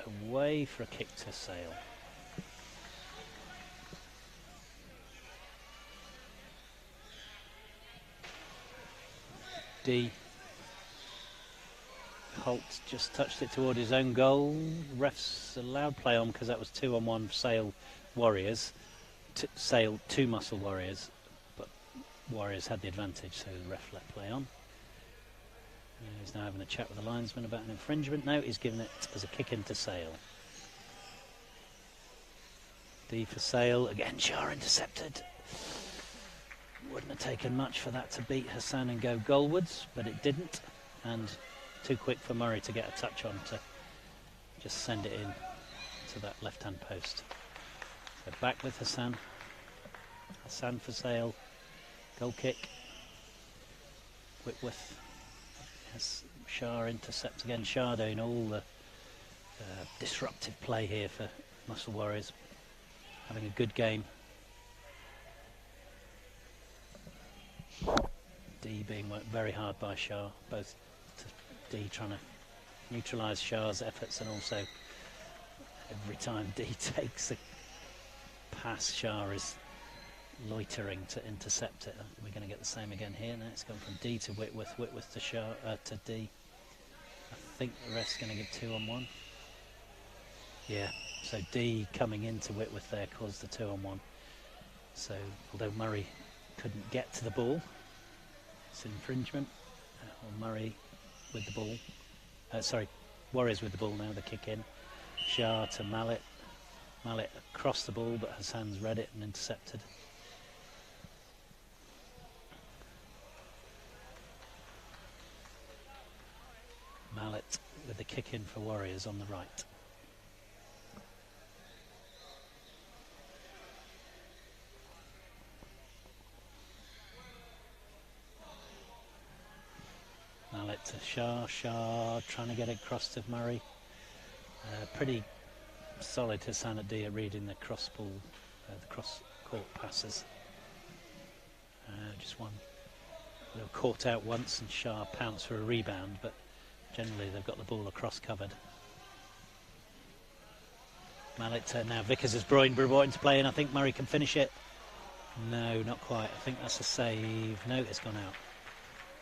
away for a kick to Sale. D. Holt just touched it toward his own goal. Refs allowed play on because that was 2-on-1 Sale Warriors. Sale 2 Muscle Warriors, but Warriors had the advantage, so the ref let play on. He's now having a chat with the linesman about an infringement. No, he's given it as a kick into Sale. D for Sale. Again, Shah intercepted. Wouldn't have taken much for that to beat Hassan and go goalwards, but it didn't. And too quick for Murray to get a touch on to just send it in to that left-hand post. So back with Hassan. Hassan for Sale. Goal kick. Whitworth. Yes, Shah intercepts again. Shah doing all the disruptive play here for Muscle Warriors. Having a good game. D being worked very hard by Shah. Both D trying to neutralise Shah's efforts, and also every time D takes a pass, Shah is loitering to intercept it. We're going to get the same again here. Now it's gone from D to Whitworth, Whitworth to Shah, to D. I think the rest's going to give 2-on-1. Yeah, so D coming into Whitworth there caused the 2-on-1. So although Murray couldn't get to the ball, it's an infringement. Murray with the ball. Sorry, Warriors with the ball now, the kick in. Shah to Mallet. Mallet across the ball, but Hassan's read it and intercepted. Mallet with the kick in for Warriors on the right. Mallet to Shah. Shah trying to get it across to Murray. Pretty solid Hassan at D at reading the cross ball, the cross court passes. Just one. They were caught out once and Shah pounced for a rebound, but generally they've got the ball across covered. Mallet now Vickers has brought into play, and I think Murray can finish it. No, not quite. I think that's a save. No, it's gone out.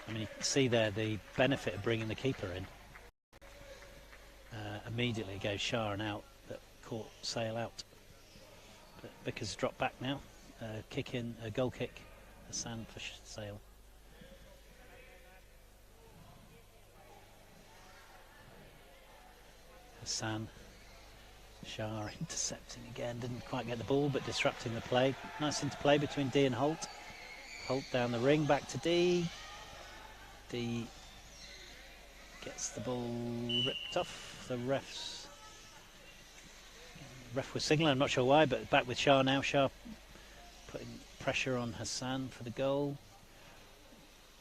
I mean, you can see there the benefit of bringing the keeper in. Immediately goes Shah and out, but caught Sale out. But Vickers dropped back now. Kick in, a goal kick. Hassan for Sale. Hassan. Shah intercepting again, didn't quite get the ball, but disrupting the play. Nice interplay between D and Holt. Holt down the ring, back to D. D gets the ball ripped off. The ref was signalling, I'm not sure why, but back with Shah now. Shah putting pressure on Hassan for the goal.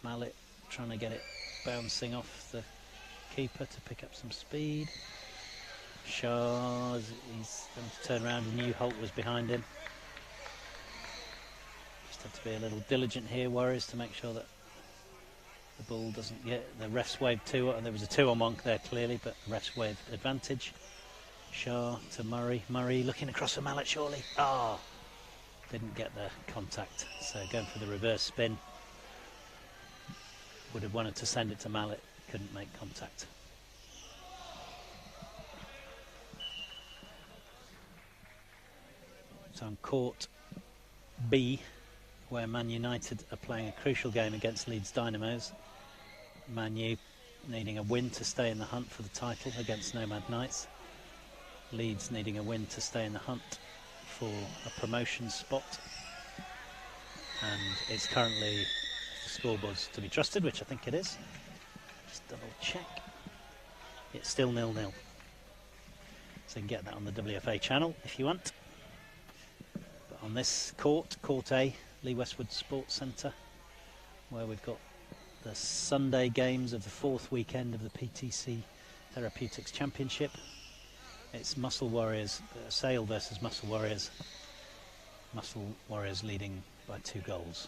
Mallet trying to get it bouncing off the keeper to pick up some speed. Shah, he's going to turn around, and knew Holt was behind him. Just have to be a little diligent here, Warriors, to make sure that the ball doesn't get. The refs waved 2, and there was a 2-on-1 there clearly, but the refs waved advantage. Shah to Murray. Murray looking across for Mallet, surely. Didn't get the contact, so going for the reverse spin. Would have wanted to send it to Mallet, couldn't make contact. So on court B, where Man United are playing a crucial game against Leeds Dynamos. Man U needing a win to stay in the hunt for the title against Nomad Knights. Leeds needing a win to stay in the hunt for a promotion spot. And it's currently, the scoreboard's to be trusted, which I think it is. Just double check. It's still 0-0. So you can get that on the WFA channel if you want. But on this court A, Lee Westwood Sports Centre, where we've got the Sunday games of the 4th weekend of the PTC Therapeutics Championship. It's Muscle Warriors, Sale versus Muscle Warriors. Muscle Warriors leading by 2 goals.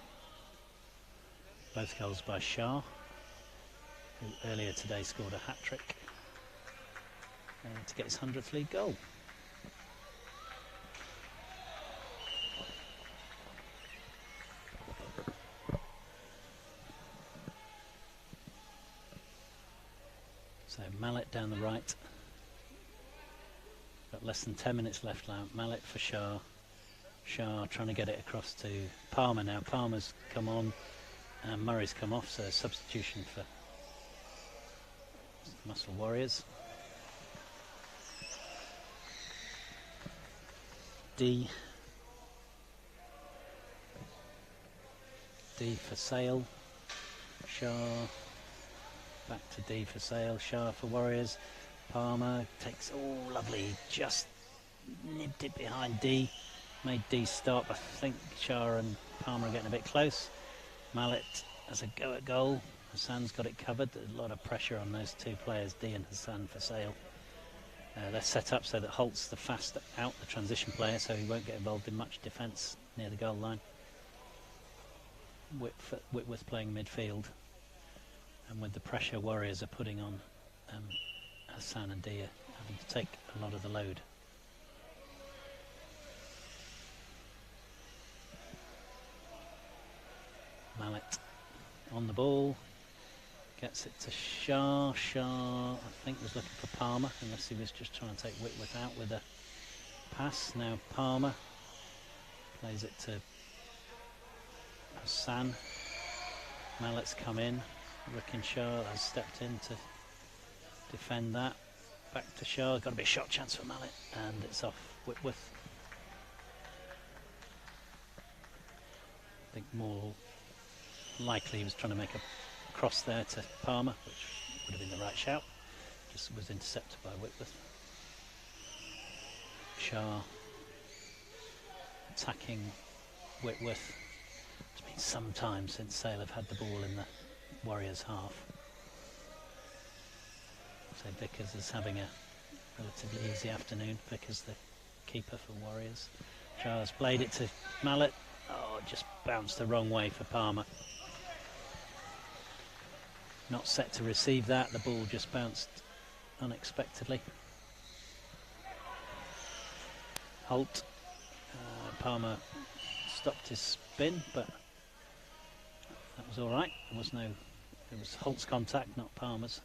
Both goals by Shah, who earlier today scored a hat-trick. to get his 100th league goal. So Mallet down the right. Got less than 10 minutes left now. Mallet for Shah. Shah trying to get it across to Palmer now. Palmer's come on and Murray's come off, so substitution for Muscle Warriors. D for Sale. Shah back to D for Sale. Shah for Warriors. Palmer takes, oh lovely, just nipped it behind D, made D stop. I think Shah and Palmer are getting a bit close. Mallet has a go at goal. Hassan's got it covered. There's a lot of pressure on those two players, D and Hassan, for Sale. They're set up so that Holt's the fast out, the transition player, so he won't get involved in much defence near the goal line. Whitworth playing midfield, and with the pressure Warriors are putting on, Hassan and D are having to take a lot of the load. Mallet on the ball, gets it to Shah. Shah, I think, was looking for Palmer, unless he was just trying to take Whitworth out with a pass. Now Palmer plays it to Hassan. Mallet's come in. Rick Shah has stepped in to defend that. Back to Shah. Got a big shot chance for Mallet, and it's off Whitworth. I think more likely he was trying to make a cross there to Palmer, which would have been the right shout. Just was intercepted by Whitworth. Shah attacking Whitworth. It's been some time since Sale have had the ball in the Warriors' half. So Vickers is having a relatively easy afternoon. Vickers the keeper for Warriors. Shah's played it to Mallet. Oh, just bounced the wrong way for Palmer. Not set to receive that. The ball just bounced unexpectedly. Holt. Palmer stopped his spin, but that was all right. It was Holt's contact, not Palmer's.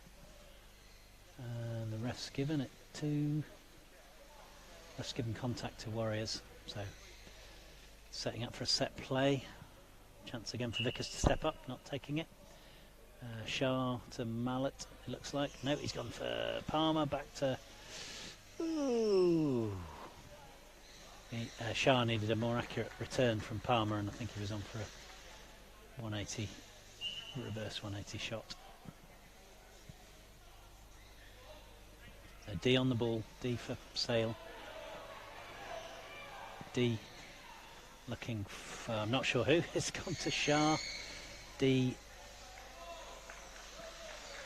And the ref's given contact to Warriors. So setting up for a set play. Chance again for Vickers to step up, not taking it. Shah to Mallet, it looks like. No, he's gone for Palmer, back to... Ooh. Shah needed a more accurate return from Palmer, and I think he was on for a 180, reverse 180 shot. So D on the ball, D for Sale. D looking for, I'm not sure who, it's gone to Shah. D,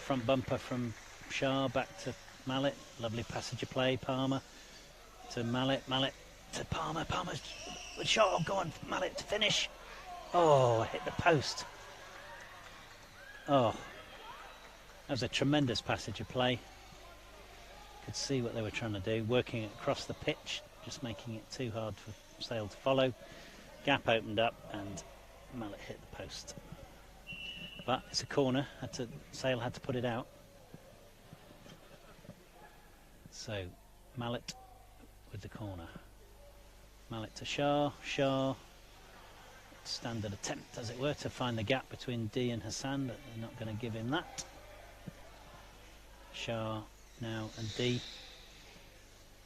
front bumper from Shah, back to Mallet. Lovely passage of play. Palmer to Mallet. Mallet to Palmer. Palmer's with shot. Oh, go on, Mallet to finish. Oh, hit the post. Oh, that was a tremendous passage of play. Could see what they were trying to do, working it across the pitch, just making it too hard for Sale to follow. Gap opened up and Mallet hit the post. But it's a corner. Sale had to put it out. So Mallet with the corner. Mallet to Shah. Shah, standard attempt, as it were, to find the gap between D and Hassan, but they're not going to give him that. Shah now and D,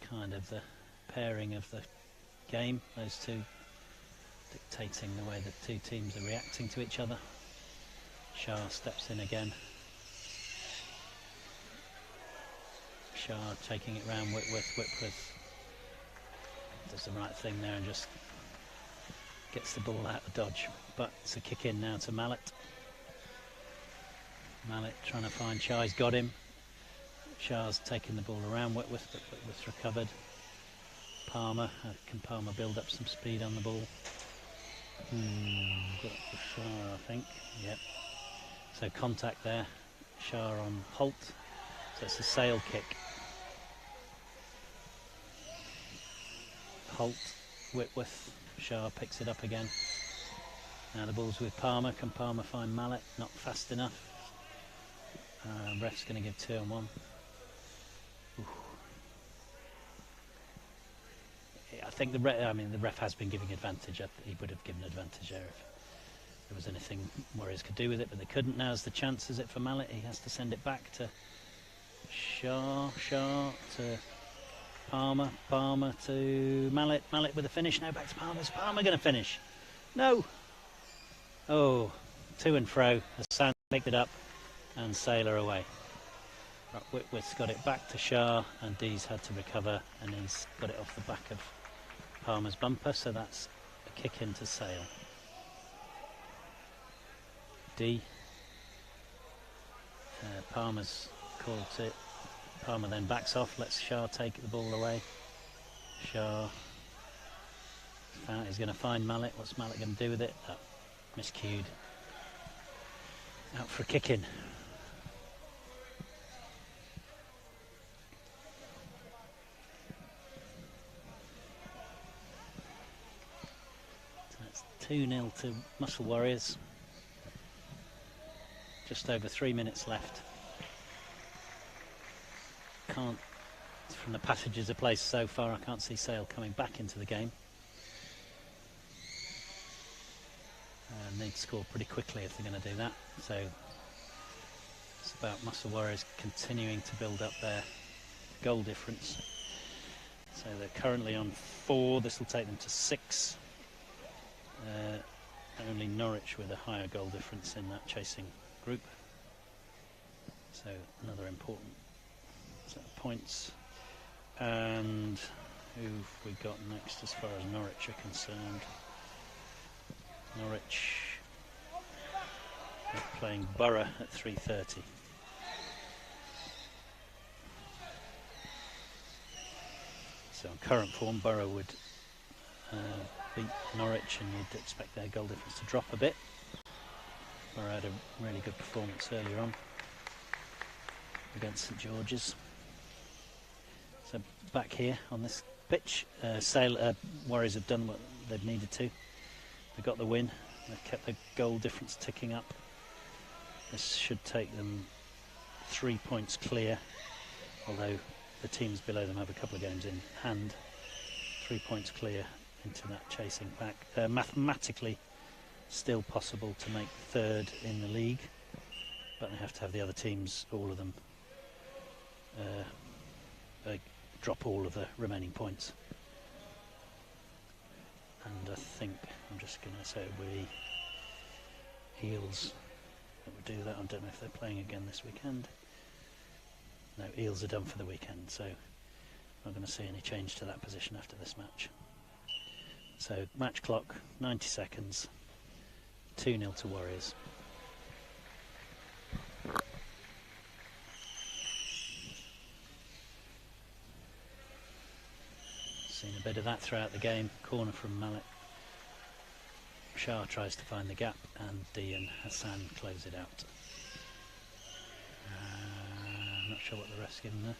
kind of the pairing of the game. Those two dictating the way the two teams are reacting to each other. Shah steps in again. Shah taking it round Whitworth. Whitworth does the right thing there and just gets the ball out of dodge. But it's a kick in now to Mallet. Mallet trying to find Shah. He's got him. Shah's taking the ball around Whitworth, but Whitworth's recovered. Palmer. Can Palmer build up some speed on the ball? Got it for Shah, I think. Yep. So contact there. Shah on Holt. So it's a Sale kick. Holt, Whitworth, Shah picks it up again. Now the ball's with Palmer. Can Palmer find Mallet? Not fast enough. Ref's going to give 2 and 1. Ooh. I think the ref has been giving advantage. He would have given advantage there if there was anything Warriors could do with it, but they couldn't. Now's the chance, is it, for Mallet? He has to send it back to Shah to Palmer, Palmer to Mallet, Mallet with a finish. Now back to Palmer. Is Palmer going to finish? No. Oh, to and fro. Hassan picked it up and Sailor away. Right, Whitworth's got it back to Shah, and Dee's had to recover, and he's got it off the back of Palmer's bumper, so that's a kick into Sale. D. Palmer's called it. Palmer then backs off, lets Shah take the ball away. Shah. He's going to find Mallet. What's Mallet going to do with it? Oh, miscued. Out for a kick in. So that's 2-0 to Muscle Warriors. Just over 3 minutes left. Can't, from the passages of play so far, I can't see Sale coming back into the game. Need to score pretty quickly if they're going to do that. So it's about Muscle Warriors continuing to build up their goal difference. So they're currently on 4. This will take them to 6. Only Norwich with a higher goal difference in that chasing group. So another important set of points. And who've we got next as far as Norwich are concerned? Norwich are playing Borough at 3:30. So on current form, Borough would beat Norwich, and you'd expect their goal difference to drop a bit. Borough had a really good performance earlier on against St George's. So back here on this pitch, Warriors have done what they've needed to. They got the win. They've kept the goal difference ticking up. This should take them 3 points clear, although the teams below them have a couple of games in hand. 3 points clear into that chasing pack. Mathematically still possible to make third in the league, but they have to have the other teams, all of them, drop all of the remaining points. And I think I'm just going to say it would be Eels that would do that. I don't know if they're playing again this weekend. No, Eels are done for the weekend, so I'm not going to see any change to that position after this match. So match clock, 90 seconds, 2-0 to Warriors. Seen a bit of that throughout the game. Corner from Mallet. Shah tries to find the gap, and D and Hassan close it out. I'm not sure what the ref's given there.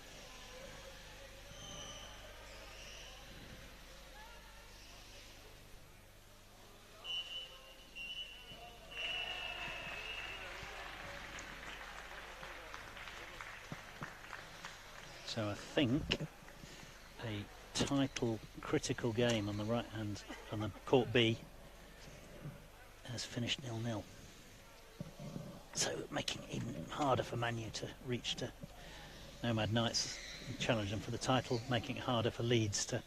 So I think a title critical game on the right hand, on the court B, has finished 0-0. So making it even harder for Man U to reach to Nomad Knights and challenge them for the title, making it harder for Leeds to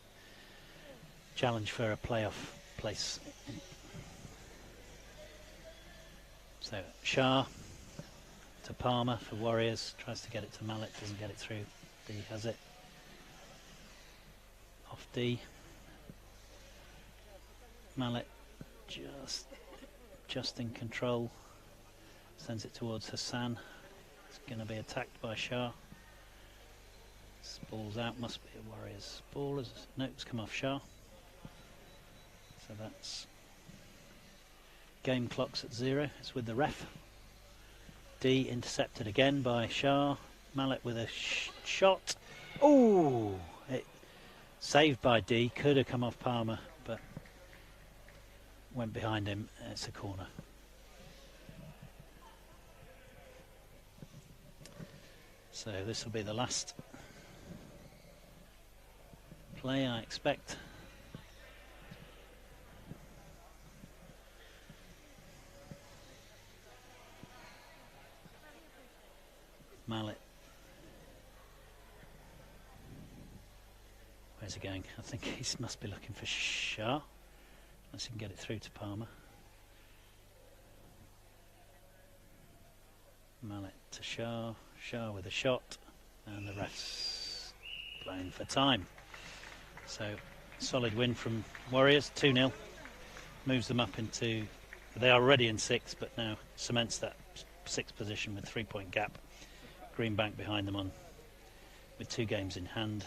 challenge for a playoff place. So Shah to Palmer for Warriors, tries to get it to Mallet, doesn't get it through. D has it. Off D. Mallet just in control. Sends it towards Hassan. It's going to be attacked by Shah. This ball's out, must be a Warriors ball. No, it's come off Shah. So that's game clock's at 0. It's with the ref. D intercepted again by Shah. Mallet with a shot. Oh, it Saved by D, could have come off Palmer, but went behind him. It's a corner. So this will be the last play, I expect. Mallet. Where's he going? I think he must be looking for Shah, unless he can get it through to Palmer. Mallet to Shah, Shah with a shot, and the ref's blowing for time. So, solid win from Warriors, 2-0. Moves them up into, they are already in 6th, but now cements that 6th position with 3-point gap. Greenbank behind them on with 2 games in hand.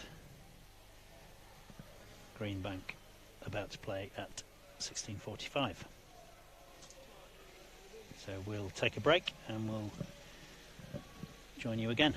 Greenbank about to play at 16:45. So we'll take a break and we'll join you again.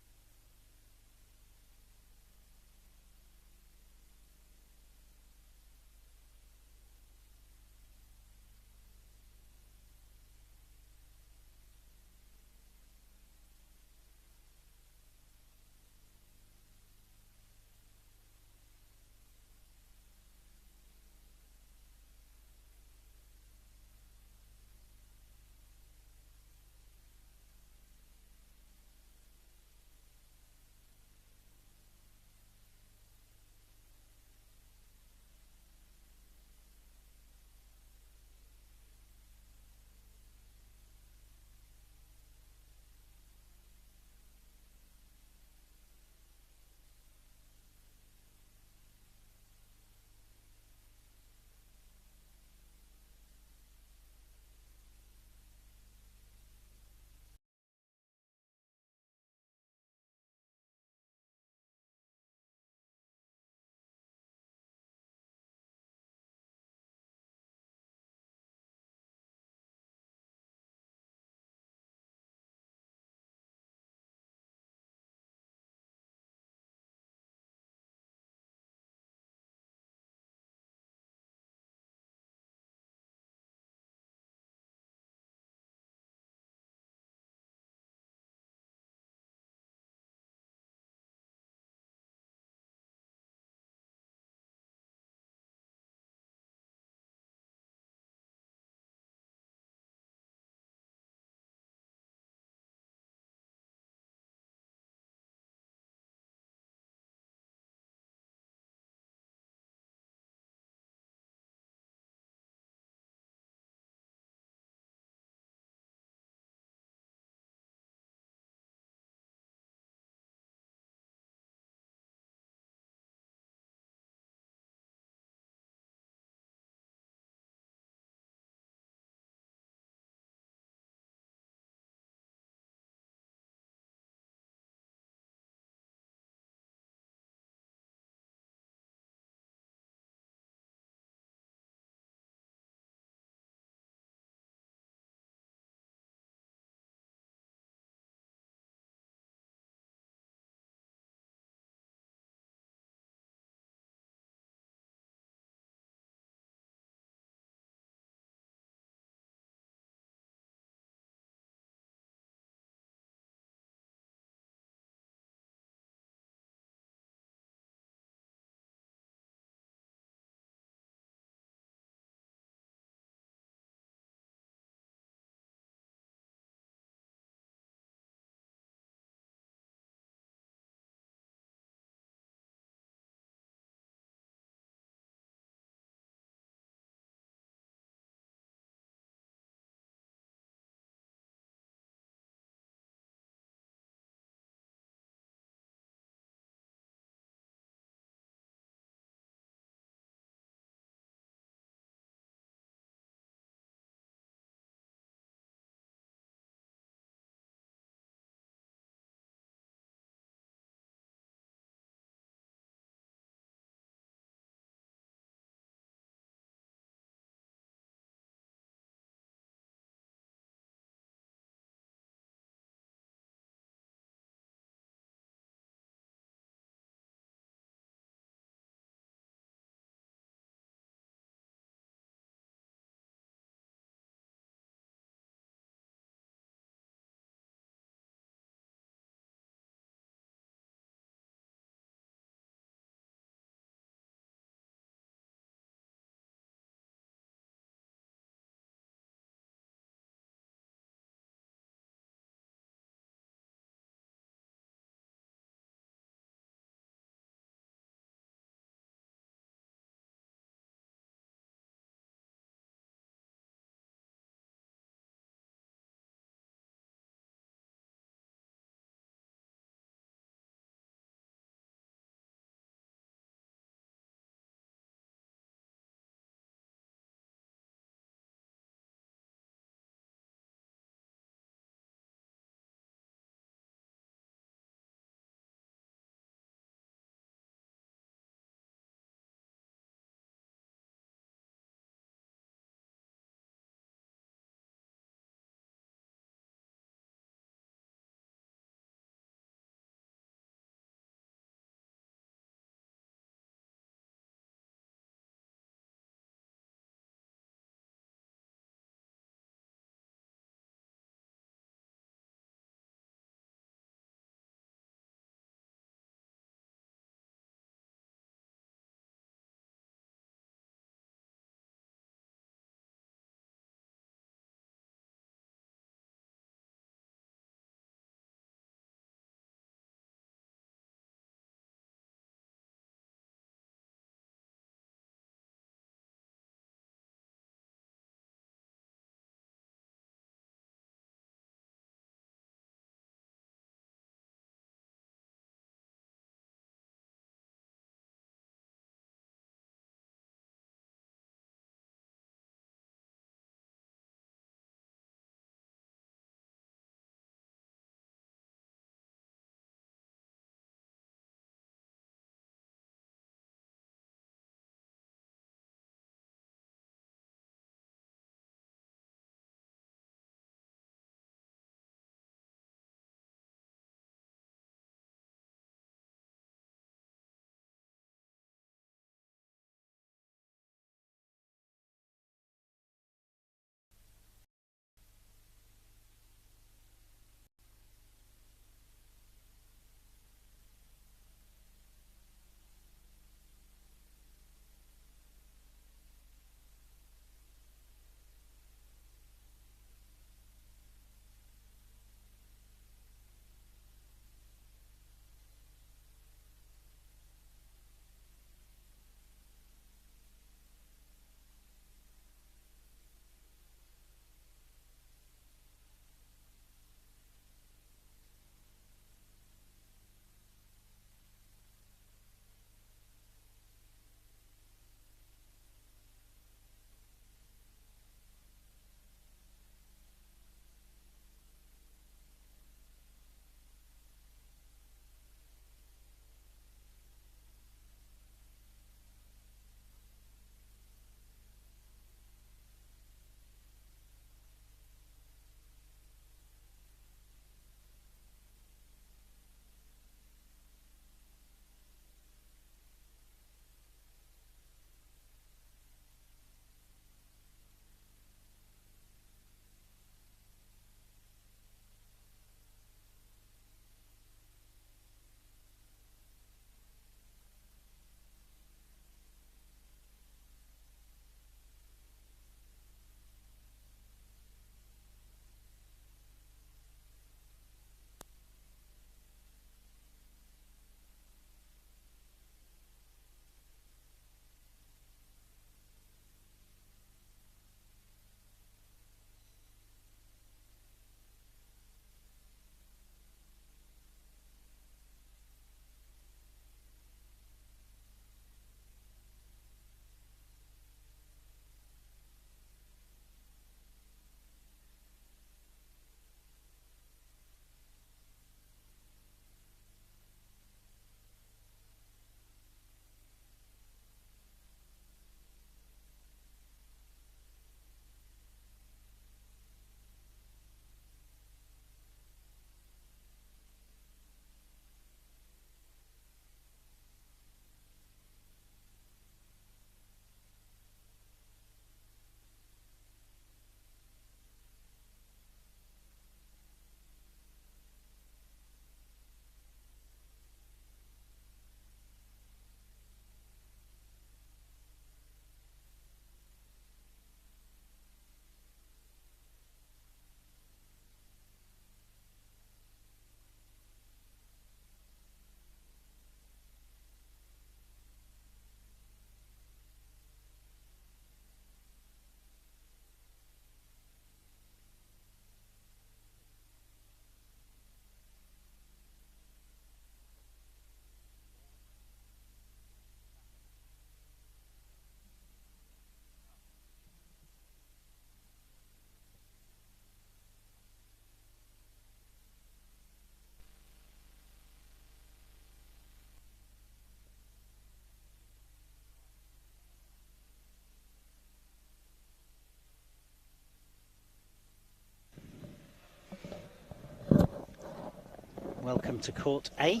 welcome to Court A,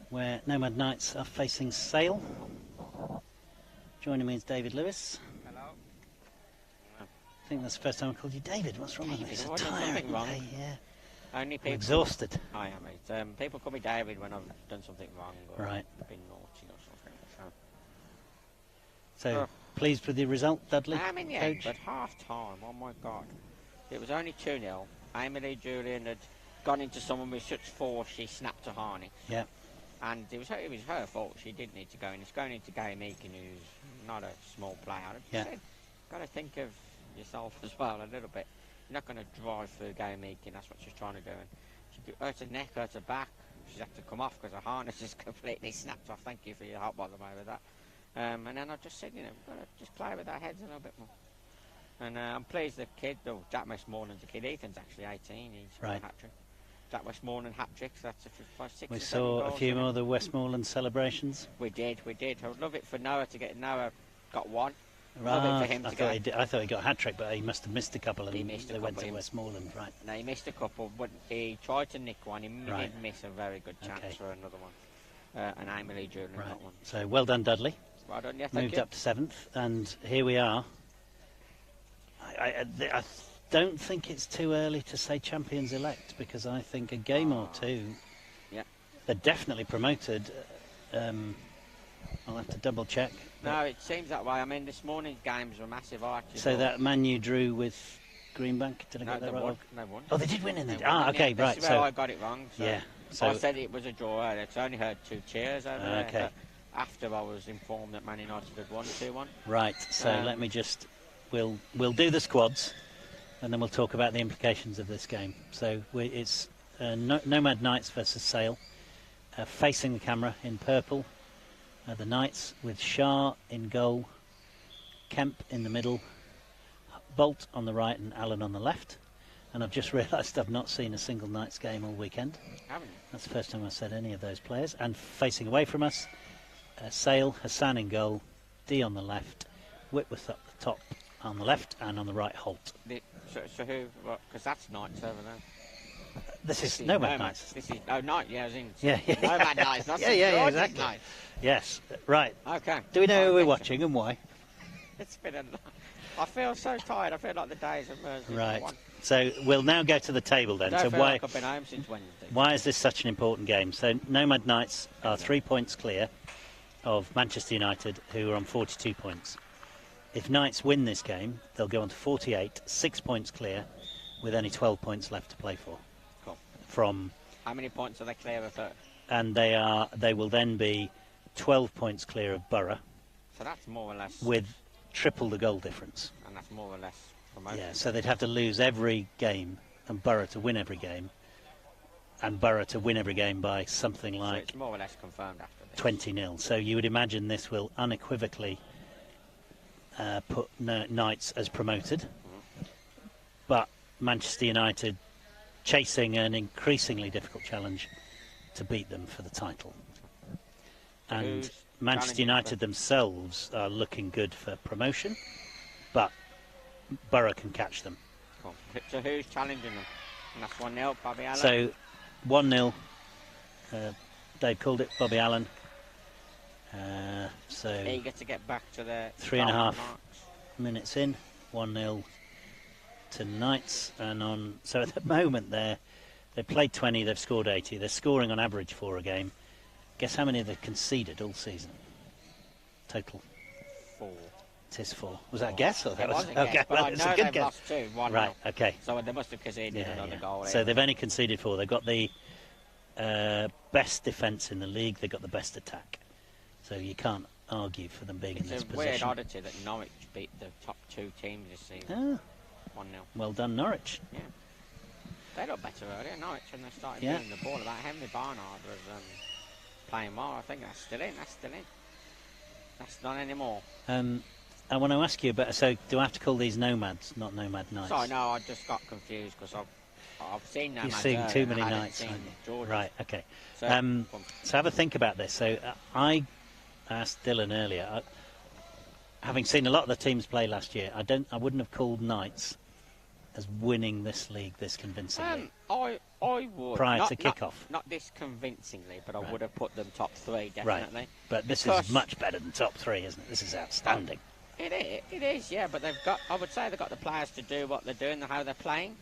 where Nomad Knights are facing Sale. Joining me is David Lewis. Hello. I think that's the first time I called you David. What's wrong with me? It's a I've done tiring something wrong. day, yeah. Only I'm people. exhausted. I am, mate. People call me David when I've done something wrong or Right. been naughty or something. So, pleased with the result, Dudley? I'm in the end, Coach? but half time, oh my god. It was only 2-0. Emily Julian had gone into someone with such force she snapped a harness. Yeah. And it was her fault. She didn't need to go in. It's going into Gay Meakin, who's not a small player. I Yeah. said, got to think of yourself as well a little bit. You're not going to drive through Gay Meakin. That's what she's trying to do. And she hurt her neck, hurt her back. She's had to come off because her harness is completely snapped off. Thank you for your help, by the way, with that. And then I just said, we've got to just play with our heads a little bit more. And I'm pleased the kid, Jack Westmoreland's a kid. Ethan's actually 18. He's got a hat-trick. Jack Westmoreland hat-trick, so that's a 6 We or 7 saw a goals, few isn't it? more of the Westmoreland celebrations. We did. I would love it for Noah to get. Noah got one. Love it for him to go. I thought he got a hat-trick, but he must have missed a couple and He missed a they went couple, to he- Westmoreland, right. No, he missed a couple, but he tried to nick one. He Right. did miss a very good chance Okay. for another one. And Emily Julian Right. got one. So, well done, Dudley. Well done, yeah, thank Moved you. up to 7th, and here we are. I don't think it's too early to say champions elect, because I think a game or two, Yeah. they're definitely promoted. I'll have to double check. No, it seems that way. I mean, this morning's games were massive. I actually So thought- that Man U drew with Greenbank, did I No, get they that right? won. They won. Oh, they did win in They the... won, Ah, okay, yeah. right. This is where So, I got it wrong. So yeah. I So, said it was a draw. It's only heard 2 cheers over there. Okay. But after I was informed that Man United had won 2-1. right. So let me just... We'll do the squads, and then we'll talk about the implications of this game. So it's Nomad Knights versus Sale, facing the camera in purple. The Knights with Shah in goal, Kemp in the middle, Bolt on the right and Allen on the left. And I've just realised I've not seen a single Knights game all weekend. Haven't you? That's the first time I've said any of those players. And facing away from us, Sale, Hassan in goal, D on the left, Whitworth up the top on the left, and on the right Holt. So who? Because that's Knights over there. This is Nomad Knights. This is Knight. Yeah, I was in. Yeah, yeah. Nomad Knights. Not Yeah, St. yeah, George's exactly. Knights. Yes, right. Okay. Do we know who we're thank you. watching and why? It's been a. I feel so tired. I feel like the days have merged into Right. one. So we'll now go to the table then. I So don't feel why like I've been home since Wednesday. why is this such an important game? So Nomad Knights are 3 points clear of Manchester United, who are on 42 points. If Knights win this game, they'll go on to 48, 6 points clear, with only 12 points left to play for. Cool. From How many points are they clear of third? and they will then be 12 points clear of Borough, So that's more or less. with triple the goal difference. And that's more or less promotion. Yeah, so they'd have to lose every game and Borough to win every game, and Borough to win every game by something So like it's more or less confirmed after this. 20-0. So you would imagine this will unequivocally put Knights as promoted, but Manchester United chasing an increasingly difficult challenge to beat them for the title. And Who's Manchester challenging United for- themselves are looking good for promotion, but Borough can catch them. Cool. So who's challenging them? And that's 1-0, Bobby Allen. So 1-0, Dave called it, Bobby Allen. So eager to get back to their 3.5 marks. minutes in, 1-0 to Knights, and so at the moment they've played 20, they've scored 80, they're scoring on average 4 a game. Guess how many they've conceded all season? Total. 4. It is 4. Was that a guess? Or It that was a okay, guess, but well, I it's know a good they've guess. lost 2, 1-0. Right, okay. So they must have conceded another goal. So they've only conceded 4. They've got the best defence in the league, they've got the best attack. So you can't argue for them being in this It's a weird position. oddity that Norwich beat the top 2 teams this season. Ah, 1-0. well done, Norwich. Yeah. They looked better earlier, Norwich, when they started Yeah. moving the ball. About Henry Barnard was playing well. I think that's still in. That's not anymore. I want to ask you about, so do I have to call these Nomads, not Nomad Knights? Sorry, no, I just got confused because I've seen Nomad. You're seeing too many Knights. Seen aren't you? George. Right, okay. So, So have a think about this. So I asked Dylan earlier, having seen a lot of the teams play last year, I wouldn't have called Knights as winning this league this convincingly? I would. Prior to kick-off. Not this convincingly, but I Right. would have put them top 3, definitely. Right, but this Because- is much better than top 3, isn't it? This is outstanding. It is, yeah, but I would say they've got the players to do what they're doing and how they're playing.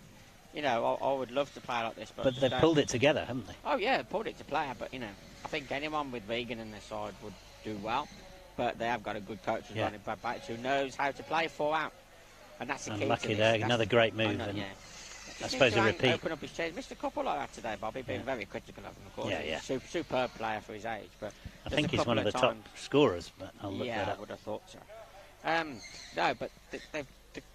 You know, I would love to play like this, but But they've pulled it together, haven't they? Oh yeah, pulled it to play, but you know, I think anyone with Regan in their side would do well. But they have got a good coach as well, in Brad Bates, who knows how to play 4 out, and that's the key. Lucky to there, this. another great move. Know, And yeah. I suppose a repeat. Open up his chest. Missed a couple like that today, Bobby, being very critical of him, of course. Yeah. He's a superb player for his age, but I just think a he's couple one of the top times- scorers, but I'll look yeah, that I up. would have thought so. No, but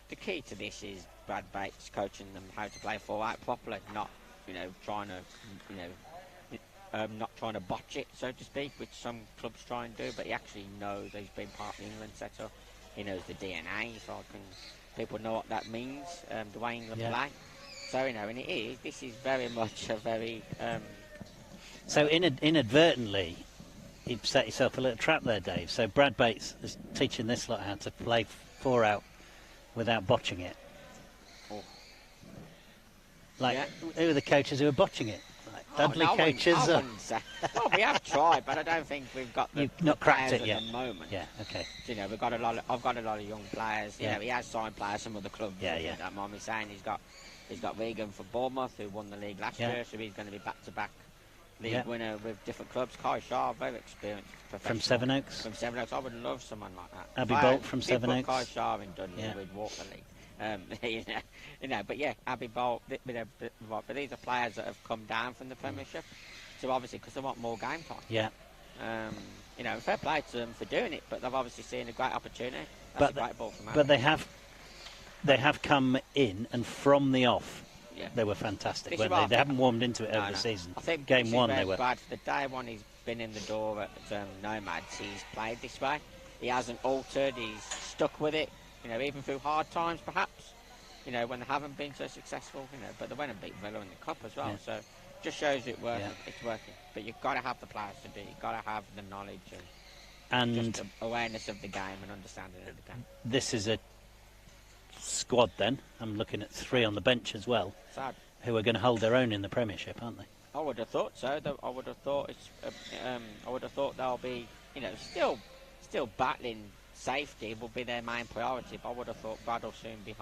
the key to this is Brad Bates coaching them how to play 4 out properly, not trying to not trying to botch it, so to speak, which some clubs try and do. But he actually knows he's been part of the England setup. He knows the DNA, so people know what that means, the way England play. So and this is very much a very. So inadvertently, you've set yourself a little trap there, Dave. So Brad Bates is teaching this lot how to play 4 out without botching it. Oh. Like, Yeah. who are the coaches who are botching it? Like Dudley no, coaches? I wouldn't say. Well, we have tried, but I don't think we've got the You've not cracked players it yet. at the moment. Yeah, okay. We've got a lot. I've got a lot of young players. Yeah. He has signed players from other clubs. Yeah, yeah. Don't mind me saying he's got Regan for Bournemouth, who won the league last year, so he's going to be back-to-back league winner with different clubs. Kai Shah, very experienced professional. From Sevenoaks? From Sevenoaks, I would love someone like that. Abby If I Bolt from did Sevenoaks? Put Kai Shah in Dudley, we'd walk the league. But yeah, Abby Bolt. But these are players that have come down from the Premiership, so obviously because they want more game time. Yeah. Fair play to them for doing it, but they've obviously seen a great opportunity. That's But a great ball from But they have come in, and from the off, Yeah. they were fantastic, This is weren't what they? I They think- haven't warmed into it over No. the season. I think Game this is 1 where they were. Brad, the day one he's been in the door at Nomads, he's played this way. He hasn't altered. He's stuck with it. Even through hard times, perhaps. When they haven't been so successful. But they went and beat Villa in the cup as well. Yeah. So just shows it working. Yeah. It's working. But you've got to have the players to do. You've got to have the knowledge And just the awareness of the game and understanding of the game. this is a squad then. I'm looking at 3 on the bench as well, So who are going to hold their own in the Premiership, aren't they? I would have thought so. I would have thought I would have thought they'll be, still battling safety will be their main priority. But I would have thought Brad will soon be,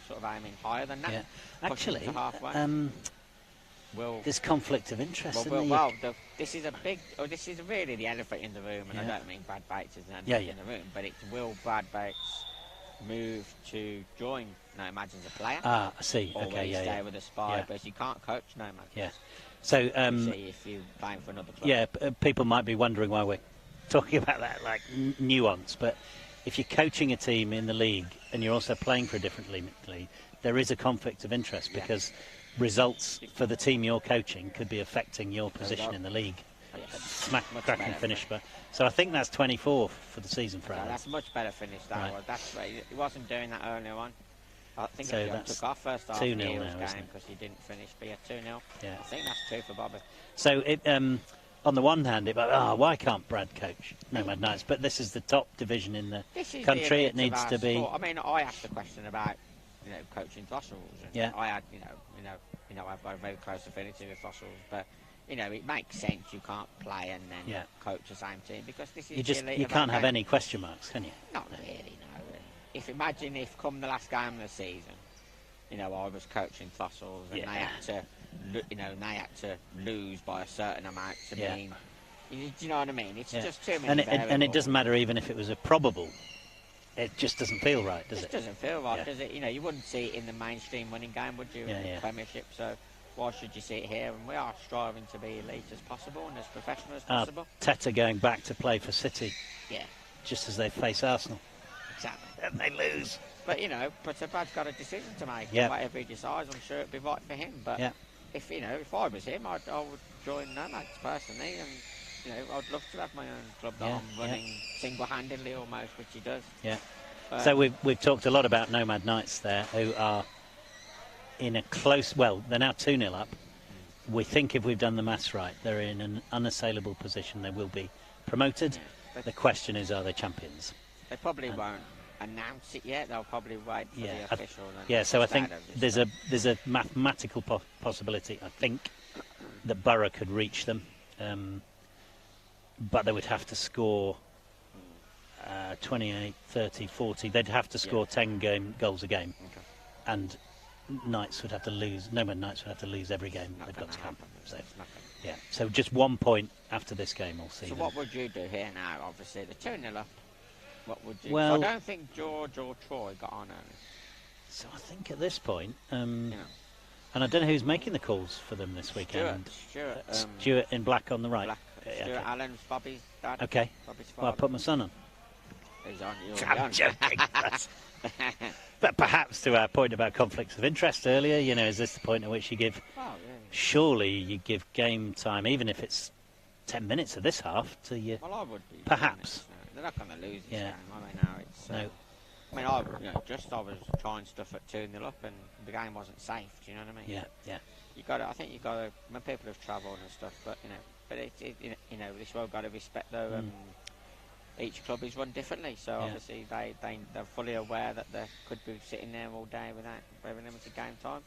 sort of aiming higher than that. Yeah. pushing Actually, to halfway. there's conflict of interest. This is a big. This is really the elephant in the room, and I don't mean Brad Bates is an elephant in the room, but it's will Brad Bates move to join Nomads as a player? I see. Or will Okay, he yeah, stay yeah. with a spy? Yeah. Because you can't coach Nomads. Yeah. So, See if you're playing for another club. yeah, people might be wondering why we're talking about that, like nuance. But if you're coaching a team in the league and you're also playing for a different league, there is a conflict of interest because results for the team you're coaching could be affecting your position in the league. Smack cracking finish, but so I think that's 24 for the season for Yeah, Alan. that's a much better finish. That was. That's right. He wasn't doing that earlier on. I think So he that's took off first half 2-0 of the Eels now, isn't game it? because he didn't finish. But yeah, 2-0. Yeah. I think that's 2 for Bobby. So it, on the one hand, why can't Brad coach Nomad Knights? But this is the top division in the This is country. the It needs elite to of our be. sport. I mean, I asked a question about coaching Thistles. And Yeah. I had I've got a very close affinity with Thistles, but it makes sense. You can't play and then coach the same team because this is the elite You of can't our have game. any question marks, can you? Not really, no. Imagine if come the last game of the season, I was coaching Thistles and they had to lose by a certain amount to mean. Do you know what I mean? It's just too many and it variables. doesn't matter even if it was a probable. It just doesn't feel right, does It it? doesn't feel right, Yeah. does it? You wouldn't see it in the mainstream winning game, would you? Yeah, in the yeah. Premiership, so why should you see it here? And we are striving to be elite as possible and as professional as possible. Teta going back to play for City Yeah, just as they face Arsenal. exactly. And they lose. But Brad's got a decision to make. Yeah. And whatever he decides, I'm sure it'd be right for him. But Yeah. if I was him, I would join Nomads personally, and I'd love to have my own club that Yeah, I'm running single-handedly almost, which he does. Yeah. But So we've talked a lot about Nomad Knights there, who are in a close. Well, they're now 2-0 up. We think if we've done the maths right, they're in an unassailable position. They will be promoted. Yeah. The question is, are they champions? They probably won't announce it yet. They'll probably wait for Yeah, the official. So I think there's a mathematical possibility, I think, that Borough could reach them, but they would have to score 28, 30, 40. They'd have to score 10 goals a game, and Knights would have to lose. Nomad Knights would have to lose every game they've got to come. So yeah, so just 1 point after this game all season. So what would you do here now? Obviously, the 2-0 up. What would you? Well, I don't think George or Troy got on early. So I think at this point, and I don't know who's making the calls for them this weekend. Stuart in black on the right. Stuart Allen's Bobby's dad. Okay. Bobby's father. Well, I put my son on. He's on. I'm joking. But perhaps to our point about conflicts of interest earlier, is this the point at which you give? Surely you give game time, even if it's 10 minutes of this half, to you. Well, I would be. Perhaps. They're not going to lose this game, are they? Now it's. No. I mean, I was trying stuff at 2-0 up, and the game wasn't safe. Do you know what I mean? Yeah. You got to. I think you got to. When people have travelled and stuff, but this world got to respect though. Each club is run differently, so obviously they're fully aware that they could be sitting there all day without very limited game time.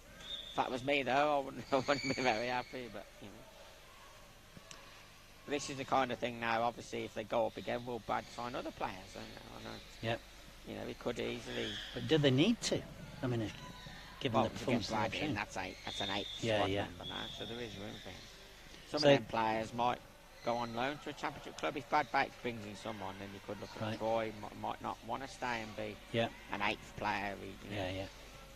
If that was me though, I wouldn't be very happy. But this is the kind of thing now. Obviously, if they go up again, we'll sign other players. I know. Yep. We could easily. But do they need to? I mean, given the performance they've shown. That's an 8th Yeah. number now, so there is room for him. Some of them players might go on loan to a championship club. If Bad Bakes brings in someone, then you could look at Troy. Might not want to stay and be an 8th player.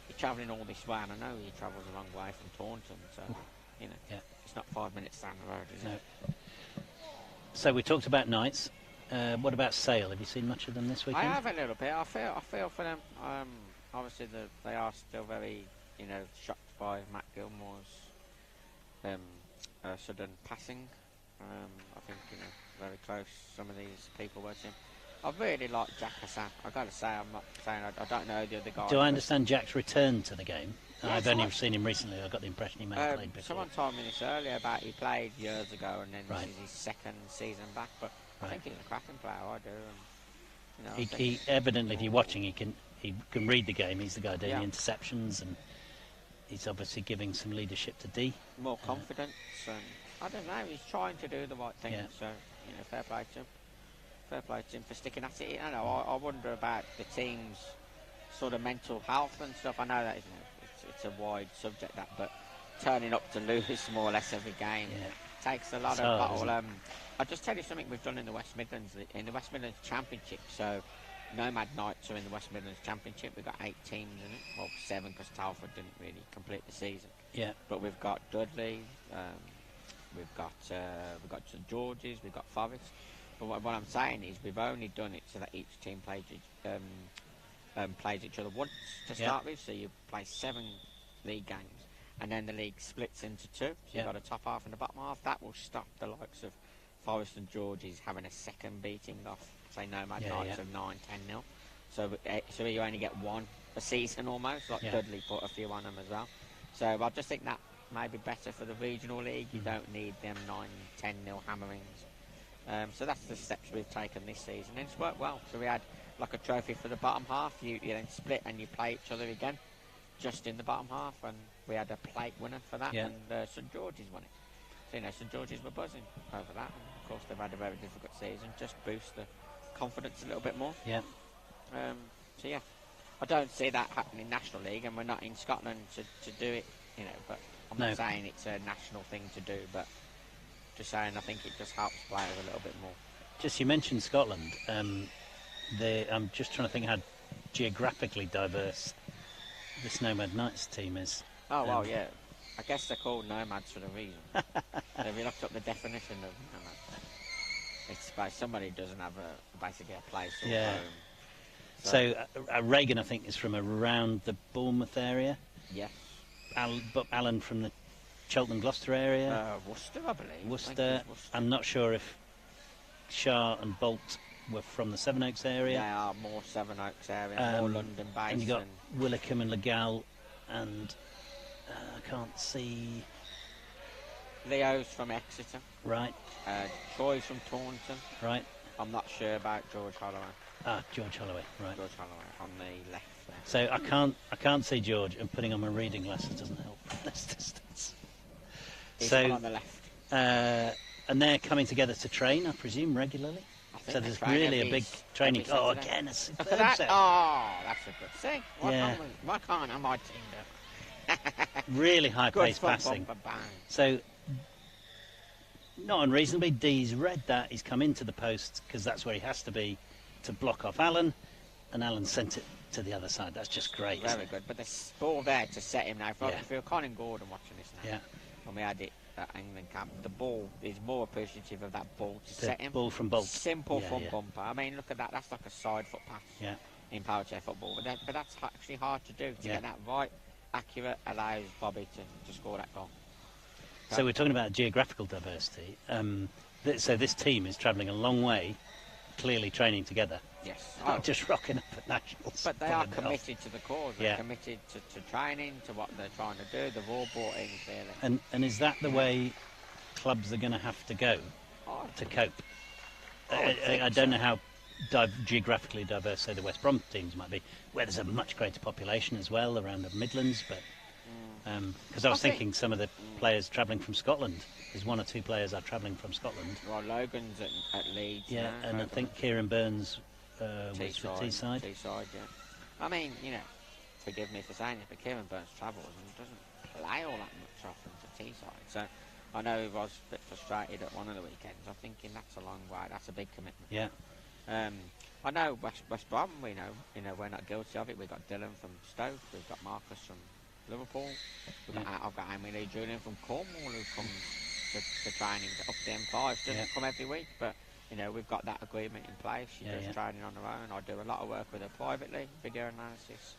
He's travelling all this way, and I know he travels a long way from Taunton, so it's not 5 minutes down the road, is it? So we talked about Knights. What about Sale? Have you seen much of them this weekend? I have a little bit. I feel for them. Obviously, they are still very, shocked by Matt Gilmore's sudden passing. I think very close. Some of these people were to him. I really like Jack Hassan. I've got to say, I'm not saying I don't know the other guys. Do I understand Jack's return to the game? I've only seen him recently. I got the impression he may have played before. Someone told me this earlier about he played years ago, and then this is his second season back. But I think he's a cracking player. I do. And, he evidently, if you're watching, he can read the game. He's the guy doing the interceptions, and he's obviously giving some leadership to D. More confidence, and I don't know. He's trying to do the right thing. So fair play to him. Fair play to him for sticking at it. I wonder about the team's sort of mental health and stuff. I know that it's a wide subject, but turning up to lose more or less every game takes a lot of battle. I'll just tell you something we've done in the West Midlands Championship. So Nomad Knights are in the West Midlands Championship. We've got 8 teams in it. Well, 7 because Telford didn't really complete the season. Yeah. But we've got Dudley. We've got St George's. We've got Forest. But what I'm saying is we've only done it so that each team plays each other once to start with. So you play 7 league games, and then the league splits into 2. So you've got a top half and a bottom half. That will stop the likes of Forest and George's having a second beating off, say, Nomad Knights of 9-10-0. So you only get 1 a season almost, like Dudley put a few on them as well. So I just think that may be better for the regional league. You don't need them 9-10-0 hammerings. So that's the steps we've taken this season, and it's worked well. So we had like a trophy for the bottom half. You then split and you play each other again, just in the bottom half, and we had a plate winner for that, and St George's won it. So St George's were buzzing over that, and of course they've had a very difficult season. Just boost the confidence a little bit more. So I don't see that happening in National League, and we're not in Scotland to do it, but I'm not saying it's a national thing to do, but just saying I think it just helps players a little bit more. Just you mentioned Scotland. I'm just trying to think how geographically diverse this Nomad Knights team is. Oh, well, yeah. I guess they're called nomads for a reason. Have you looked up the definition of nomad? It's by somebody who doesn't have basically a place or home. So Reagan, I think, is from around the Bournemouth area. Yes. Alan from the Cheltenham Gloucester area. Worcester, I believe. Worcester. I'm not sure if Shah and Bolt were from the Sevenoaks area. They are more Sevenoaks area, more London based. And you got Willicombe and Legal, and I can't see. Leo's from Exeter. Right. Troy's from Taunton. Right. I'm not sure about George Holloway. George Holloway, right. George Holloway on the left there. So I can't see George, and putting on my reading glasses doesn't help from this distance. He's So on the left. and they're coming together to train, I presume, regularly. I think So they there's train really a every big training. every Oh, Saturday. again, a Look superb at that. set. Oh, that's a good thing. Yeah. Why can't my team do it? Really high Good pace fun, passing. bum, bang. So, not unreasonably, Dee's read that. He's come into the post because that's where he has to be to block off Alan, and Alan sent it to the other side. That's just great. Very good. But there's ball there to set him now. Yeah. If you're Colin Gordon watching this now, Yeah. when we had it at England camp, the ball is more appreciative of that ball to The set him. ball from Bolt. Simple Yeah, from yeah. bumper. I mean, look at that. That's like a side foot pass Yeah. in power chair football. But that's actually hard to do. To Yeah. get that right, accurate, allows Bobby to score that goal. So we're talking about geographical diversity. So this team is travelling a long way, clearly training together, Yes. not just rocking up at nationals. But they are pulling it off. committed to the cause. They're Yeah. committed to training, to what they're trying to do. They've all bought in clearly. And is that the way clubs are going to have to go Oh, to cope? I think I don't know how geographically diverse, say, the West Brom teams might be, where there's a much greater population as well around the Midlands. But because I was think- thinking some of the players travelling from Scotland, there's one or two players are travelling from Scotland. well, Logan's at Leeds. Yeah, now, and I Logan. think Kieran Burns was with Teesside. Teesside, yeah. I mean, forgive me for saying it, but Kieran Burns travels and doesn't play all that much often to Teesside. So I know he was a bit frustrated at one of the weekends. I'm thinking that's a long way. That's a big commitment. Yeah, I know West Brom. We know, we're not guilty of it. We've got Dylan from Stoke. We've got Marcus from Liverpool. I've got Amy Lee Julian from Cornwall who comes to training up the M5. She doesn't come every week, but we've got that agreement in place. She does training on her own. I do a lot of work with her privately, video analysis,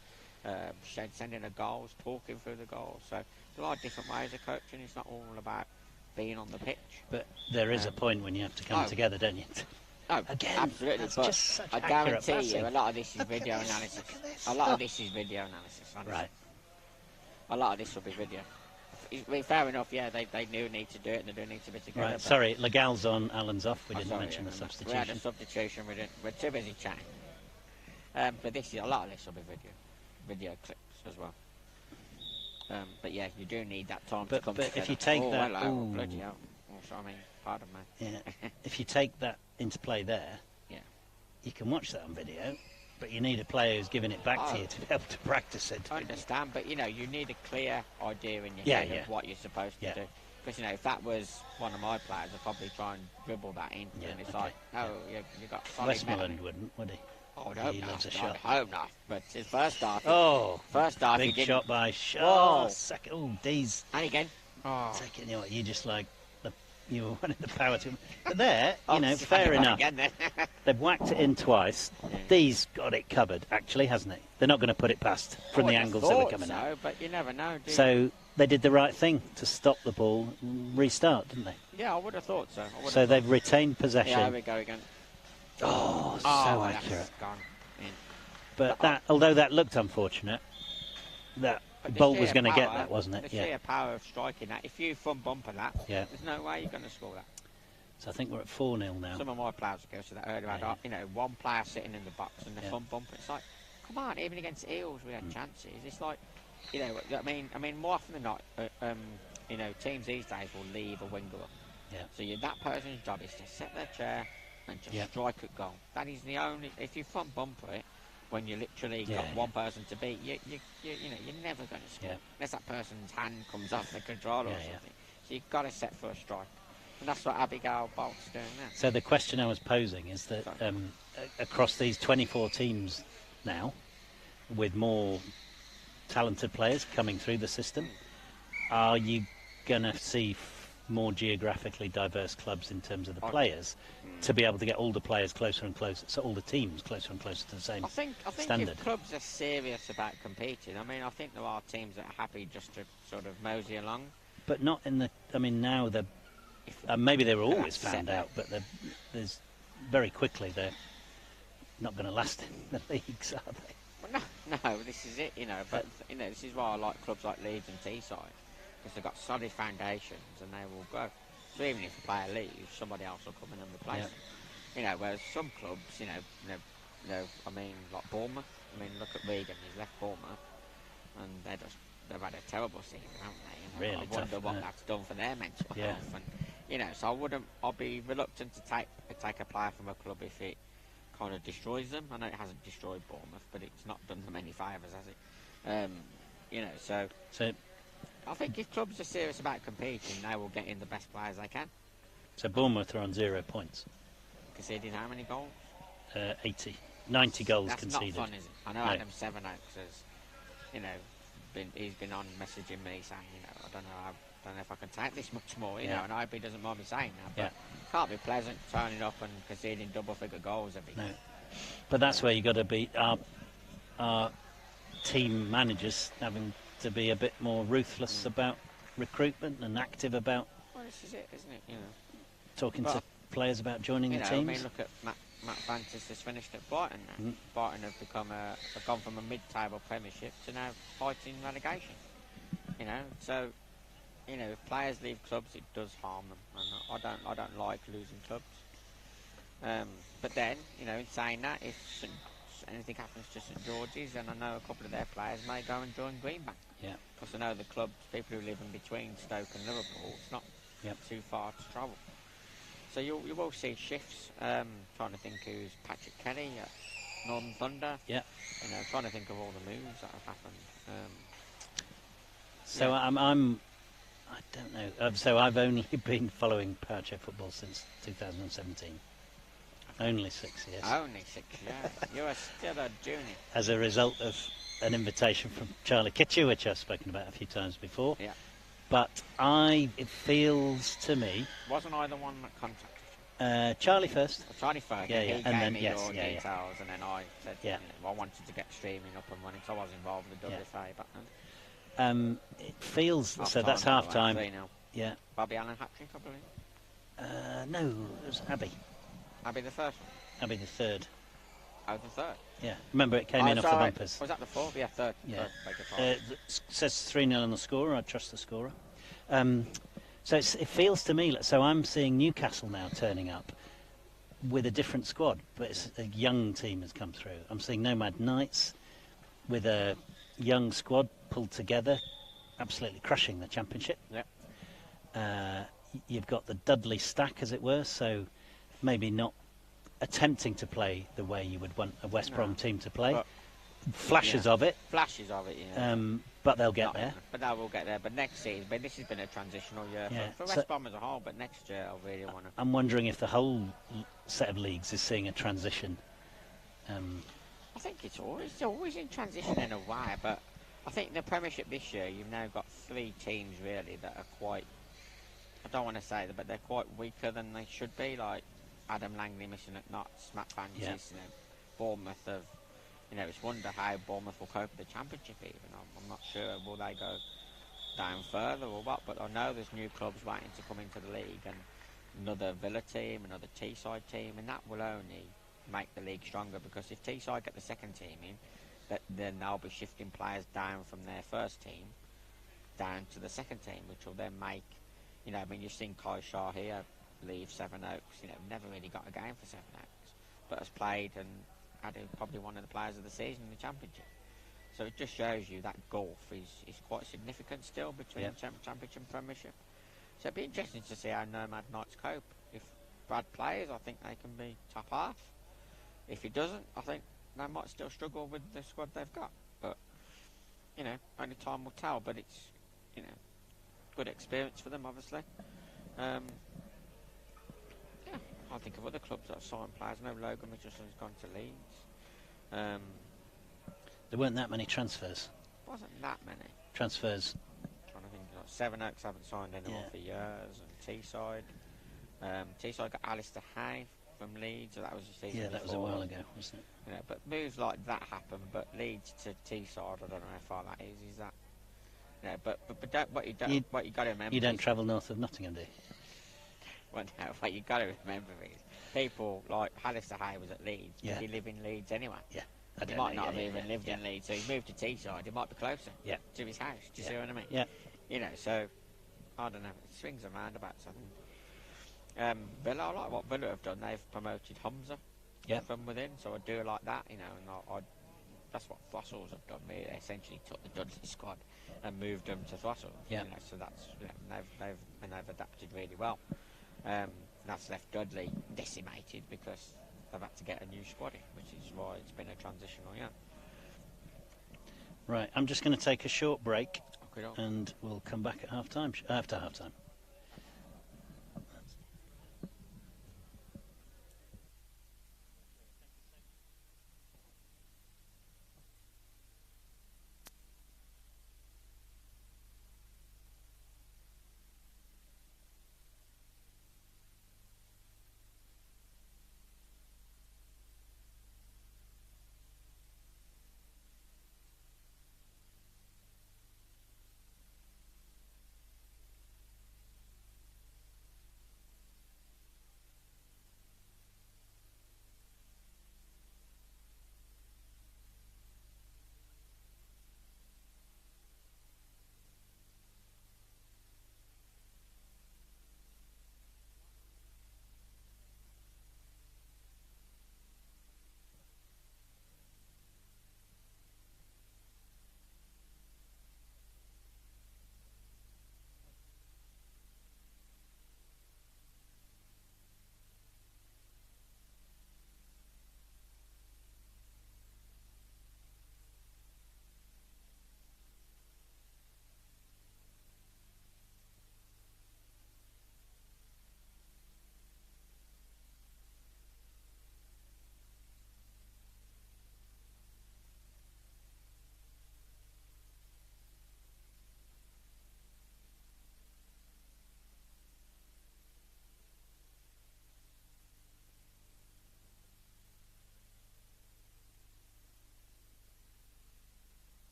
sending her goals, talking through the goals. So there are different ways of coaching. It's not all about being on the pitch. but there is a point when you have to come together, don't you? No, Again, absolutely. that's But just such I accurate guarantee passing. you, a lot of this is Look at video this, analysis. look at this. A lot of this is video analysis. Honestly. Right. A lot of this will be video. Fair enough, yeah, they do need to do it and they do need to be together. Right, but- sorry, Legal's on, Alan's off. We Oh, didn't sorry, mention the yeah, substitution. We had a substitution, we're too busy chatting. But a lot of this will be video clips as well. But yeah, you do need that time to But come if together. you take oh, that- hello, ooh. bloody hell. Also, I mean, pardon me. Yeah. If you take that into play there, Yeah. you can watch that on video, but you need a player who's giving it back Oh. to you to be able to practice it. I understand, but you need a clear idea in your Yeah, head yeah. of what you're supposed to Yeah. do. Because if that was one of my players, I'd probably try and dribble that in. Yeah, and it's okay, like, no, you got solid Westmoreland metal. wouldn't, would he? Oh, I'd hope He not. loves a I'd shot. hope not. But his first half, Oh, he big didn't. shot by Shaw. Whoa. Second, oh, D's And again. Oh. taking, you just like, you were wanting the power to him. But there, Oh, fair enough. Again, then. They've whacked it in twice. D's got it covered, actually, hasn't he? They're not going to put it past from I the would've angles that were thought coming so, out. But you never know, do you? So they did the right thing to stop the ball and restart, didn't they? Yeah, I would have thought so. So they've retained possession. Yeah, here we go again. Oh, so that's accurate. gone in. But that, although that looked unfortunate, that But the Bolt was sheer going to get power- that, wasn't it? The Yeah. sheer power of striking that. If you front bumper that, Yeah. there's no way you're going to score that. So I think we're at 4-0 now. Some of my players go to that earlier. Yeah. Had, one player sitting in the box and the Yeah. front bumper. It's like, come on, even against Eels we had chances. It's like, I mean, more often than not, teams these days will leave a winger up. Yeah. So that person's job is to set their chair and just Yeah. strike at goal. That is the only. If you front bumper it, when you literally Yeah, got yeah. one person to beat, you're never going to score Yeah. unless that person's hand comes off the controller or Yeah, yeah. something. So you've got to set for a strike, and that's what Abigail Bolt's doing now. So the question I was posing is that across these 24 teams now, with more talented players coming through the system, are you going to see more geographically diverse clubs in terms of the players to be able to get all the players closer and closer, so all the teams closer and closer to the same I think standard? if clubs are serious about competing, I mean, I think there are teams that are happy just to sort of mosey along. But not in the. I mean, now they're. Maybe they were always Set found there. out, but there's very quickly they're not going to last in the leagues, are they? Well, no, this is it, But this is why I like clubs like Leeds and Teesside, because they've got solid foundations and they will grow. So even if a player leaves, somebody else will come in and replace them. Whereas some clubs, you know, I mean, like Bournemouth. I mean, look at Regan. He's left Bournemouth, and they've had a terrible season, haven't they? You know, Really I wonder tough, what yeah. that's done for their mental Yeah. health. And you know, so I'll be reluctant to take a player from a club if it kind of destroys them. I know it hasn't destroyed Bournemouth, but it's not done them any favours, has it? You know, so I think if clubs are serious about competing, they will get in the best players they can. So Bournemouth are on 0 points. Conceding how many goals? 90 goals That's conceded. not fun, is it? I know No. Adam Sevenoaks has, you know, he's been on messaging me saying, you know, I don't know if I can take this much more, you know, and I hope he doesn't mind me saying that, but it can't be pleasant turning up and conceding double-figure goals every No. game. But that's where you've got to be, our team managers having to be a bit more ruthless about recruitment and active about Well, this is it, isn't it? You know, talking to Well, players about joining you the know, teams. I mean, look at Matt Francis has finished at Brighton now. Brighton have gone from a mid-table Premiership to now fighting relegation. You know, so you know, if players leave clubs, it does harm them, and I don't like losing clubs. But then, you know, in saying that, if anything happens to St George's, then I know a couple of their players may go and join Greenbank. Yeah. Because I know the clubs, people who live in between Stoke and Liverpool, it's not too far to travel. So you will see shifts. Trying to think who's Patrick Kelly at Northern Thunder. Yeah. You know, trying to think of all the moves that have happened. So I don't know. So I've only been following Power Chair football since 2017. Only 6 years. Only 6 years. You're still a junior. As a result of an invitation from Charlie Kitcher, which I've spoken about a few times before. Yeah. But it feels to me... Wasn't I the one that contacted Charlie first. you? Charlie first. Yeah, He yeah. gave And then, me yes, your yeah, yeah. details, and then I said, Yeah. you know, I wanted to get streaming up and running, so I was involved with the WFA back then. It feels... Half so time, that's by the way, half-time. 3-0. Yeah. Bobby Allen hat-trick, I believe. No, it was Abbey. Abby the first one. Abbey the third. Oh, the third. Yeah. Remember, it came in off the sorry. bumpers. Was that the fourth? Yeah, third. Yeah. Third, beg your pardon. It says 3-0 on the scorer. I trust the scorer. So it feels to me, so I'm seeing Newcastle now turning up with a different squad, but it's a young team has come through. I'm seeing Nomad Knights with a young squad pulled together, absolutely crushing the Championship. Yeah. You've got the Dudley stack, as it were, so maybe not attempting to play the way you would want a West Brom team to play. But- Flashes of it, Flashes of it, yeah. but they'll get there. But they will get there. But next season, but this has been a transitional year Yeah, for so- West Brom as a whole. But next year, I really want to. I'm wondering if the whole set of leagues is seeing a transition. I think it's always in transition in a way. But I think the Premiership this year, you've now got 3 teams really that are quite. I don't want to say that, but they're quite weaker than they should be. Like Adam Langley missing at Notts, Matt Francis, Yeah. you know, Bournemouth have. You know, it's wonder how Bournemouth will cope with the Championship even. I'm not sure. Will they go down further or what? But I know there's new clubs waiting to come into the league, and another Villa team, another Teesside team, and that will only make the league stronger, because if Teesside get the second team in, then they'll be shifting players down from their first team down to the second team, which will then make, you know, I mean, you've seen Kai Shah here leave Sevenoaks, you know, never really got a game for Sevenoaks, but has played and probably one of the players of the season in the Championship. So it just shows you that gulf is quite significant still between Championship and Premiership. So it'd be interesting to see how Nomad Knights cope. If Brad plays, I think they can be top half. If he doesn't, I think they might still struggle with the squad they've got. But, you know, only time will tell. But it's, you know, good experience for them, obviously. I think of other clubs that have signed players. I know Logan Richardson's gone to Leeds. There weren't that many transfers. Wasn't that many. Transfers. Trying to think, like Sevenoaks haven't signed anyone for years, and Teesside. Teesside got Alistair Hay from Leeds, so that was the season Yeah, that was a before. while ago, wasn't it? You know, but moves like that happen. But Leeds to Teesside, I don't know how far that is. Is that? You know, but what you got to remember. You don't is- travel north of Nottingham, do you? Well, no, what you got to remember is people like Alistair Hay was at Leeds. Yeah. But he live in Leeds anyway. Yeah. He might not have even lived in Leeds, so he's moved to Teesside. He might be closer to his house. Do you see what I mean? Yeah. You know, so I don't know. It swings and roundabouts, I think. Villa, I like what Villa have done. They've promoted Humza Yep. From within. So I do it like that, you know, and that's what Fossils have done. They essentially took the Dudley squad and moved them to Fossils. Yeah. You know, so that's they've adapted really well. That's left Dudley decimated because they've had to get a new squad in, which is why it's been a transitional year. Right, I'm just going to take a short break, Okay, and we'll come back at half-time, after half-time.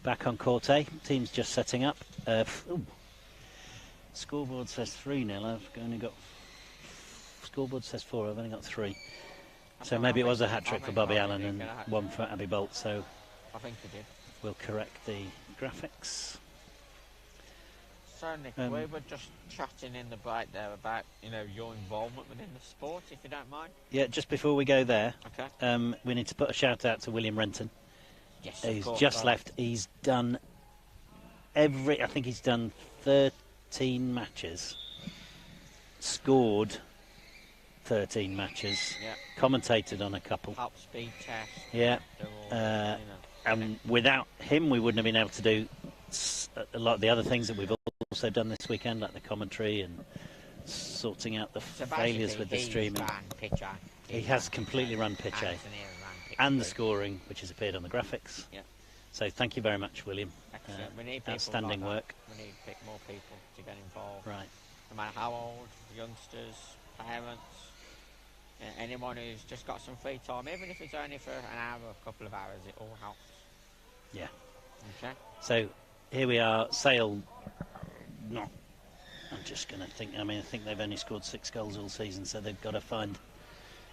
Back on court A, team's just setting up. Scoreboard says 3-0, I've only got... Scoreboard says 4, I've only got 3. So maybe it was a hat-trick for Bobby Allen and one for Abby Bolt, so... I think he did. We'll correct the graphics. So, Nick, we were just chatting in the break there about, your involvement within the sport, if you don't mind. Yeah, just before we go there, Okay. we need to put a shout out to William Renton. Yes, He's of course, just left. He's done I think he's done 13 matches, scored 13 matches, commentated on a couple. Top speed test. Yeah. All, and without him, we wouldn't have been able to do a lot of the other things that we've also done this weekend, like the commentary and sorting out the failures with the streaming. He has completely run pitch A. And the scoring, which has appeared on the graphics. Yeah. So thank you very much, William. We need people outstanding like work. We need to pick more people to get involved. Right. No matter how old, youngsters, parents, anyone who's just got some free time, even if it's only for an hour or a couple of hours, it all helps. Yeah. Okay. So here we are, Sale. Not. I'm just going to think. I think they've only scored 6 goals all season, so they've got to find.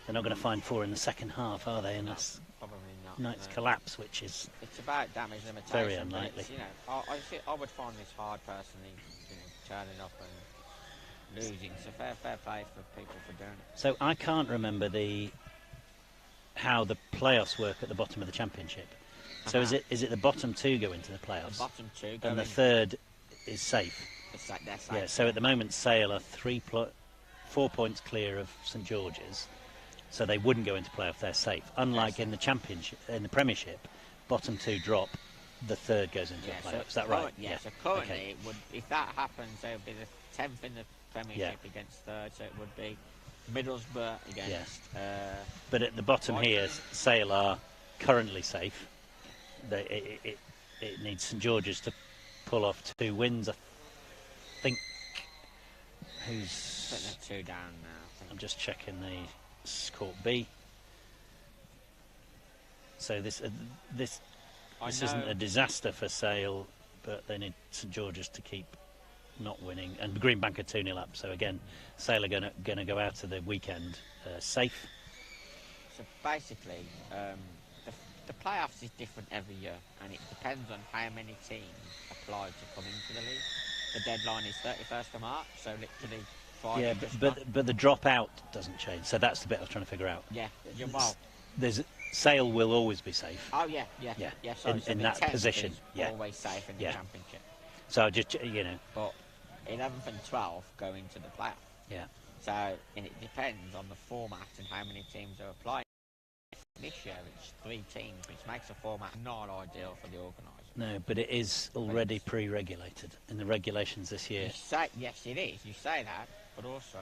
They're not going to find 4 in the second half, are they? Unless probably not. Knights collapse, which is it's about damage limitation. very unlikely. I would find this hard personally, turning up and losing. So fair play for people for doing it. So I can't remember how the playoffs work at the bottom of the championship. So is it the bottom 2 go into the playoffs? The bottom 2 go and the in. third is safe. It's like they're safe. Yeah. So at the moment, Sale are 4 points clear of St George's. So they wouldn't go into playoff, they're safe. Unlike in the Championship, in the Premiership, bottom 2 drop, the third goes into a playoff. Is that right? Yeah, so currently, it would, if that happens, it would be the 10th in the Premiership against third, so it would be Middlesbrough against... but at the bottom here, Sale are currently safe. It needs St George's to pull off 2 wins, I think. Who's... Putting 2 down now, I think. I'm just checking the Court B. So this isn't a disaster for Sale, but they need St George's to keep not winning, and Greenbank are 2-0 up. So again, Sale are going to go out of the weekend safe. So basically, the playoffs is different every year, and it depends on how many teams apply to come into the league. The deadline is 31st of March, so literally. Yeah, but the dropout doesn't change, so that's the bit I was trying to figure out. Yeah, well. Sale will always be safe. Oh yeah. So in that position, always safe in the championship. So just But 11th and 12th go into the playoff. Yeah. So and it depends on the format and how many teams are applying. This year it's 3 teams, which makes the format not ideal for the organiser. No, but it is already pre-regulated in the regulations this year. Yes, it is. You say that. But also,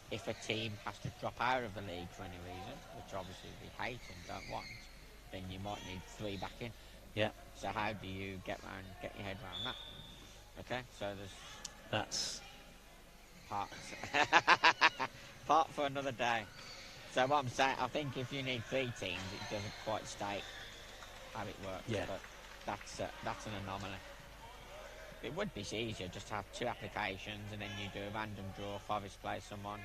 if a team has to drop out of the league for any reason, which obviously we hate and don't want, then you might need 3 back in. Yeah. So how do you get your head around that? Okay, so that's part for another day. So what I'm saying, I think if you need 3 teams, it doesn't quite state how it works. Yeah. But that's an anomaly. It would be easier just to have 2 applications and then you do a random draw. Forest plays someone,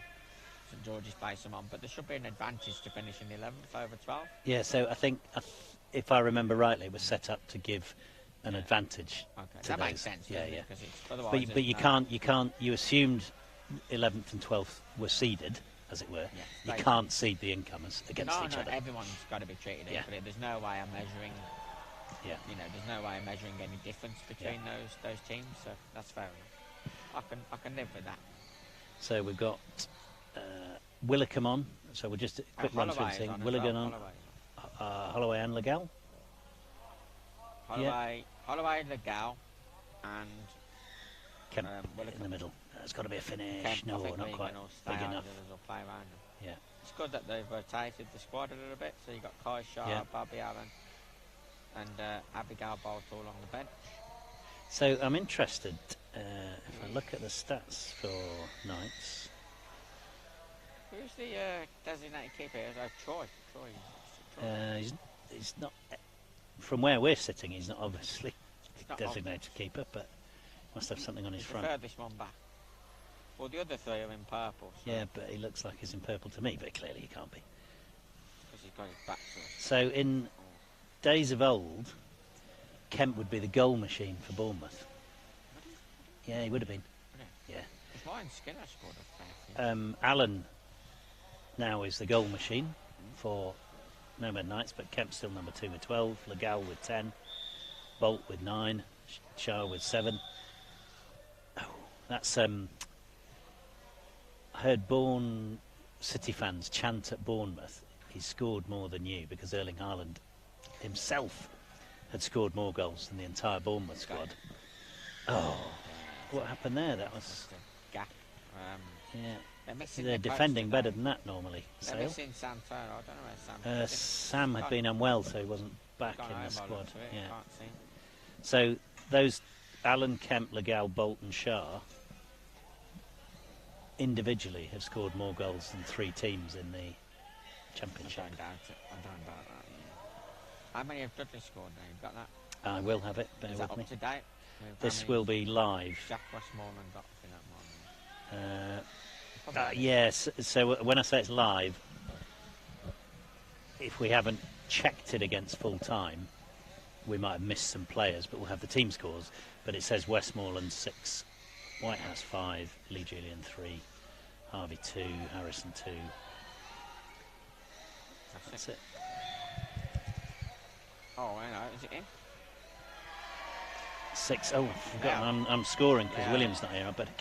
St George's plays someone, but there should be an advantage to finishing 11th over 12. Yeah, so I think, if I remember rightly, it was set up to give an advantage. Okay, to that those. makes sense. Yeah. Otherwise, but you can't. You assumed 11th and 12th were seeded, as it were. Yeah, you can't seed the incomers against each other. Everyone's got to be treated equally. There's no way I'm measuring. Yeah. There's no way of measuring any difference between those teams, so that's fair enough. I can live with that. So we've got Willicombe on. So we'll just quick run through the thing. Willicombe on. Holloway and Legal. Holloway, Legal, and Kemp in the middle. It's got to be a finish. Kemp, no, not quite big enough. Play around them. Yeah. It's good that they've rotated the squad a little bit. So you got Kai Sharp, Bobby Allen, and Abigail Bolt all on the bench. So I'm interested, if I look at the stats for Knights. Who's the designated keeper? Troy. He's not, from where we're sitting, he's not obviously designated keeper, but must have something on his front. I prefer this one back. Well, the other 3 are in purple. So. Yeah, but he looks like he's in purple to me, but clearly he can't be. Because he's got his back to us. So in days of old, Kemp would be the goal machine for Bournemouth. Yeah, he would have been. Yeah. Because Ryan Skinner scored a fair few. Alan now is the goal machine for Nomad Knights, but Kemp's still number 2 with 12, Legal with 10, Bolt with 9, Shah with 7. Oh, that's I heard Bourne City fans chant at Bournemouth, he scored more than you, because Erling Haaland himself had scored more goals than the entire Bournemouth squad. Oh, what happened there? That was Just a gap. yeah. They're They're defending better than that normally. They're Sale. missing Sam Turner. I don't know where Sam is. Sam had been unwell, so he wasn't back Gone in the home by squad. the looks of it, Yeah. can't see. So those Alan, Kemp, Legal, Bolt and Shah individually have scored more goals than 3 teams in the I Championship. don't doubt it. I don't doubt that. Yeah. How many have Dudley scored now? You've got that? I will have it, bear Is with that me. up to date? This will be live. Jack Westmoreland got in that one. Yes, so when I say it's live, if we haven't checked it against full time, we might have missed some players, but we'll have the team scores. But it says Westmoreland 6, Whitehouse 5, Lee Julian 3, Harvey 2, Harrison 2. That's it. Oh, I know. Is it in? 6. Oh, I forgot. Yeah. I'm scoring because Yeah. William's not here. I better.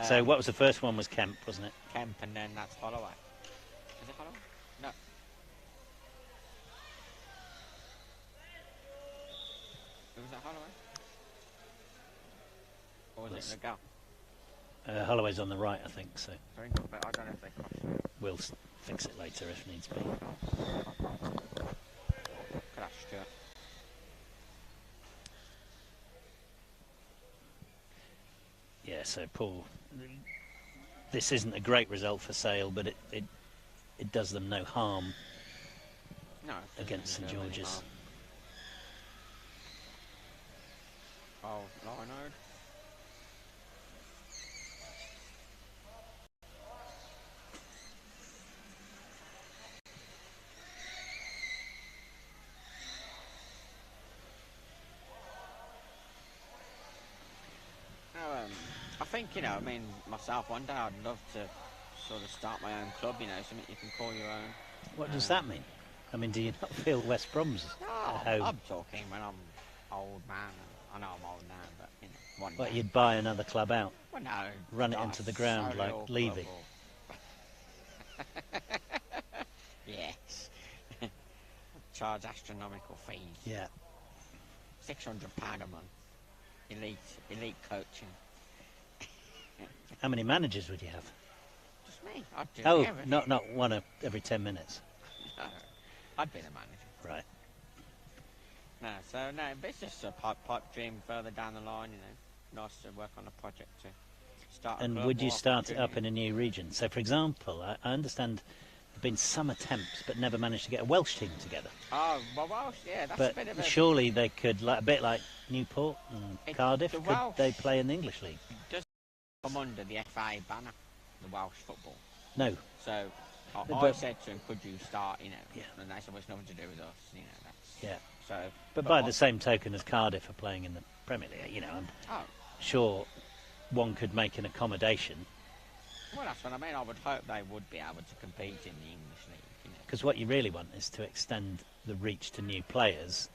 So what was the first one? Was Kemp, wasn't it? Kemp, and then that's Holloway. Is it Holloway? No. Was that Holloway? Or was Yes. it Legal? Holloway's on the right, I think. So Very good, but I don't know if they crossed it. we'll fix it later if needs be. Could have Stuart. Yeah. So Paul, this isn't a great result for Sale, but it does them no harm No. it doesn't against St deserve any George's. harm. Oh, Lionard. I think, you know, I mean, myself, one day I'd love to sort of start my own club, you know, something you can call your own. What does that mean? I mean, do you not feel West Brom's No, home? I'm talking when I'm old man. I know I'm old now, but, you know, one What, day. you'd buy another club out? Well, no. Run it not into the ground like solo Levy. club or- Yes. Charge astronomical fees. Yeah. £600 a month. Elite coaching. How many managers would you have? Just me. I'd do Oh, everything. not one every 10 minutes. No, I'd be the manager. Right. No, so no, but it's just a pipe dream further down the line, you know. Nice to work on a project to start a And club, would you more start it up in opportunity. a new region? So, for example, I understand there have been some attempts, but never managed to get a Welsh team together. Oh, well, Welsh, yeah, that's But a bit of a... surely they could, like a bit like Newport and It- Cardiff, the could Welsh- they play in the English League? Does come under the FA banner, the Welsh football. No. So I But- said to him, could you start, you know, Yeah. and they said, well, it's nothing to do with us, you know, that's... Yeah. So... But by the same token as Cardiff are playing in the Premier League, you know, I'm Oh, sure one could make an accommodation. well, that's what I mean. I would hope they would be able to compete in the English League, you know. Because what you really want is to extend the reach to new players,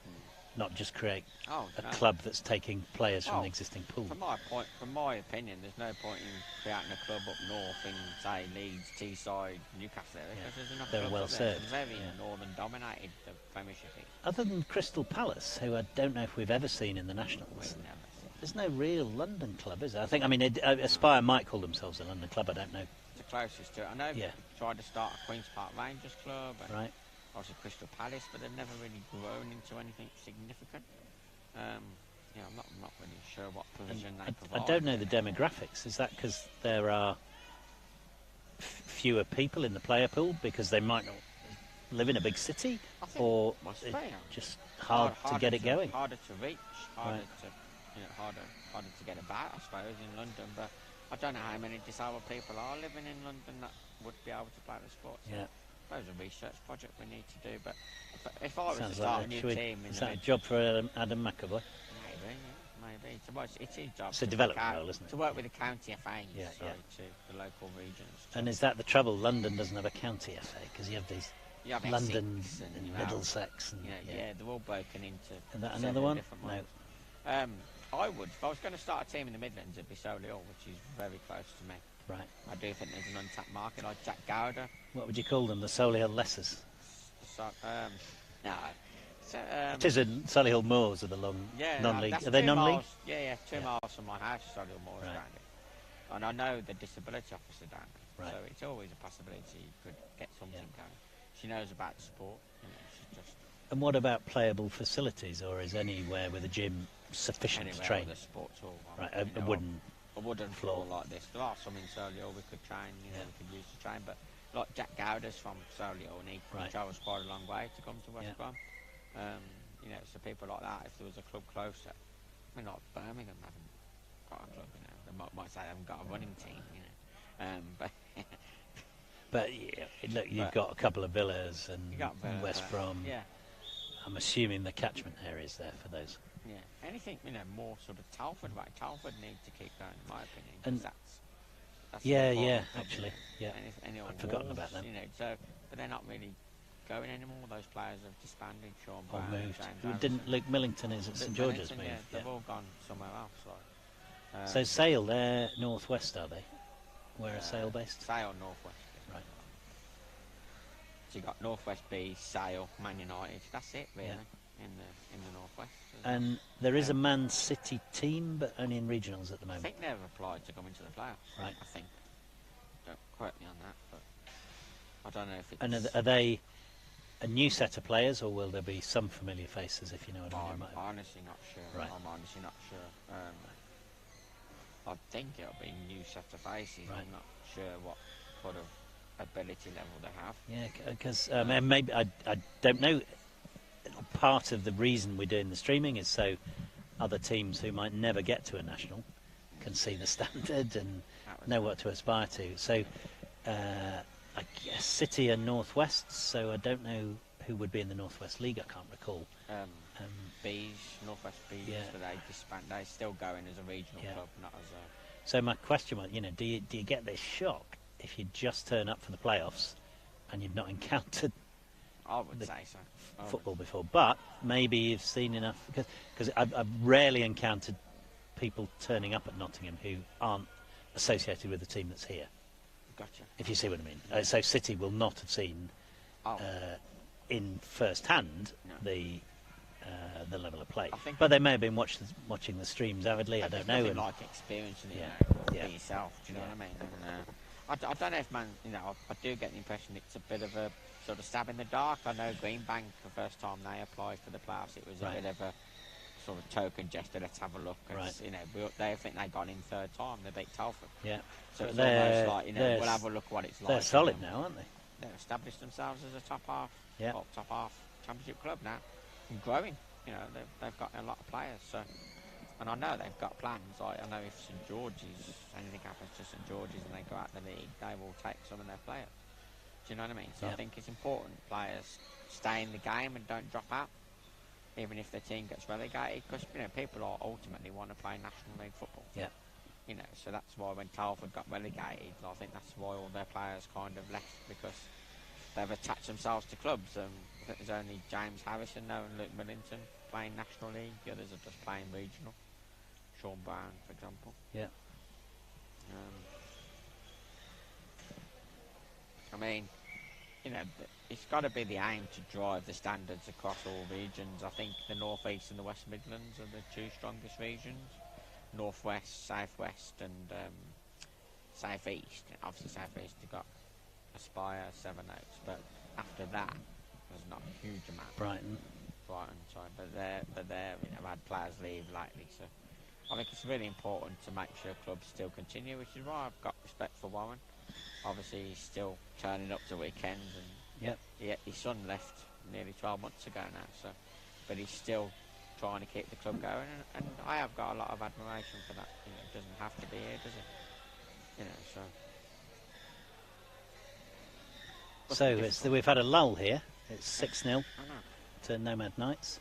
not just create Oh, a no. club that's taking players from Well, the existing pool. From my opinion, there's no point in creating a club up north in, say, Leeds, Teesside, Newcastle, because Yeah. there's enough They're clubs well up there. served, It's very yeah. northern dominated, the Premiership. Other than Crystal Palace, who I don't know if we've ever seen in the Nationals, We've never seen. there's no real London club, is there? I think, I mean, Aspire might call themselves a London club, I don't know. It's the closest to it. I know Yeah. they tried to start a Queen's Park Rangers club, and Right? obviously Crystal Palace, but they've never really grown into anything significant. Yeah, I'm not really sure what provision they I provide. don't know the demographics. Is that because there are fewer people in the player pool because they might not live in a big city, I think or must it's be. just hard to Harder get it going? Harder to reach, harder Right. to, you know, harder to get about, I suppose, in London. But I don't know how many disabled people are living in London that would be able to play the sport. So Yeah. that was a research project we need to do. But if I was to Sounds start like a new should we- team in is the that a job for Adam McAvoy? maybe, maybe. It's his job. It's a to development work out- role, isn't it? To work with the county FAs, Yeah, sorry, yeah. to the local regions. And is that the trouble? London doesn't have a county FA because you have these You have London Essex and you have, Middlesex and you know, yeah, they're all broken into. And that several another one? different No. ones. I would. If I was going to start a team in the Midlands, it'd be Solihull, which is very close to me. Right. I do think there's an untapped market like Jack Gowder. What would you call them? The Solihull Lessers? So, no. So, It is in Solihull Moors are the long yeah, non-league. that's Are they 2 non-league? miles- Yeah, 2 Yeah. miles from my house, Solihull Moors Right. around it. And I know the disability officer down there, Right. so it's always a possibility you could get something going. She knows about sport, you know, she's just And what about playable facilities, or is anywhere with a gym sufficient anywhere to train? with a sports hall. Right, You a know, wooden. a wooden floor. floor like this. There are some in Solihull we could train, you know, Yeah. we could use to train, but like Jack Gowder's from Solihull and he Right. travels quite a long way to come to West Yeah. Brom. You know, so people like that, if there was a club closer, I mean, like Birmingham haven't got a club, you know, they might say they haven't got a running team, you know, but But yeah, look, you've But- got a couple of villas and you got West Brom. yeah, I'm assuming the catchment area is there for those. yeah, anything, you know, more sort of Telford way. Telford need to keep going, in my opinion, 'cause And- that's Yeah, the yeah, problem. actually, yeah. Any old I'd forgotten Wolves, about them. You know, so but they're not really going anymore. Those players have disbanded. Sean Or Brown, moved. James Didn't Anderson. Luke Millington is at Luke St George's Millington, moved? yeah, Yeah. they've all gone somewhere else. Like, So Sale, they're northwest, are they? Where are Sale based? Sale Northwest. Yeah. Right. So you got Northwest B, Sale, Man United. That's it really Yeah. in the Northwest. isn't it? And there is a Man City team, but only in regionals at the I moment. think they've applied to come into the playoffs. Right. I think. Don't quote me on that, but I don't know if it's. And are they a new set of players, or will there be some familiar faces, if you know what I mean? I'm honestly not sure. Right. I'm honestly not sure. I think it'll be new set of faces. Right. I'm not sure what sort of ability level they have. Yeah, because and maybe I don't know. Part of the reason we're doing the streaming is so other teams who might never get to a national can see the standard and That was know what to aspire to. So I guess City and Northwest. So I don't know who would be in the Northwest League. I can't recall. Bees, Northwest Bees, Yeah. but they disband. They're still going as a regional Yeah. club, not as a. So my question was, do you get this shock if you just turn up for the playoffs and you've not encountered I would The say so. I would. football before? But maybe you've seen enough, because I've rarely encountered people turning up at Nottingham who aren't associated with the team that's here, Gotcha. if you see what I mean. So City will not have seen Oh, in first hand No. the level of play, I think- but they may have been watching the streams avidly. I don't There's know. nothing And like experiencing it, Yeah, you know, yeah. for yourself. Do you know Yeah. what I mean? And, I don't know if I do get the impression it's a bit of a sort of stab in the dark. I know Greenbank, the first time they applied for the playoffs, it was Right. a bit of a sort of token gesture. Let's have a look. Right. You know, they think they got in third time. They beat Telford. yeah, So But it's they're- almost like, they're- we'll have a look what it's like. they're you solid know. now, aren't they? They've established themselves as a top half championship club now, and growing. You know, they've got a lot of players. So, and I know they've got plans. I know if St George's, anything happens to St George's and they go out the league, they will take some of their players. Do you know what I mean? So Yeah. I think it's important players stay in the game and don't drop out, even if their team gets relegated. Because people are ultimately want to play National League football. Yeah. So that's why when Telford got relegated, I think that's why all their players kind of left, because they've attached themselves to clubs. I think there's only James Harrison now and Luke Millington playing National League. The others are just playing regional. Sean Brown, for example. Yeah. I mean, it's got to be the aim to drive the standards across all regions. I think the North East and the West Midlands are the two strongest regions. North West, South West, and South East. Obviously, South East have got Aspire, Seven Oaks, but after that, there's not a huge amount. Brighton. Sorry, but they're had players leave lately, so I think it's really important to make sure clubs still continue, which is why I've got respect for Warren. Obviously, he's still turning up to weekends, and his son left nearly 12 months ago now, so but he's still trying to keep the club going, and I have got a lot of admiration for that. It doesn't have to be here, does it? So we've had a lull here. It's 6-0 I know. to Nomad Knights.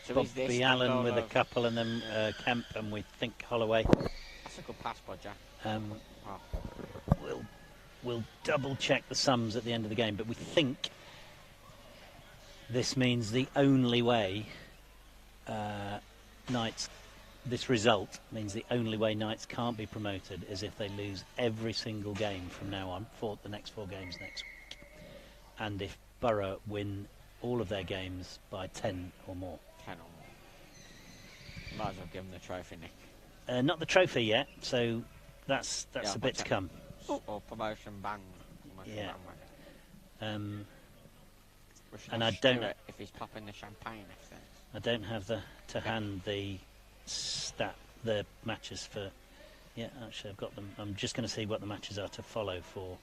So is this Bobby Allen angle with a of- couple, and then Kemp, and we think Holloway. That's a good pass by Jack. Um, Oh. we'll double check the sums at the end of the game, but we think this means the only way Knights. This result means the only way Knights can't be promoted is if they lose every single game from now on, for the next 4 games next week, and if Borough win all of their games by 10 or more. 10 or more. Might as well give them the trophy, Nick. Not the trophy yet, so that's Yeah, a bit to come. Or promotion bang. Yeah. Bandwagon. We should And ask I don't- Stuart if he's popping the champagne next then. I don't have to hand the matches for. Yeah, actually, I've got them. I'm just going to see what the matches are to follow for.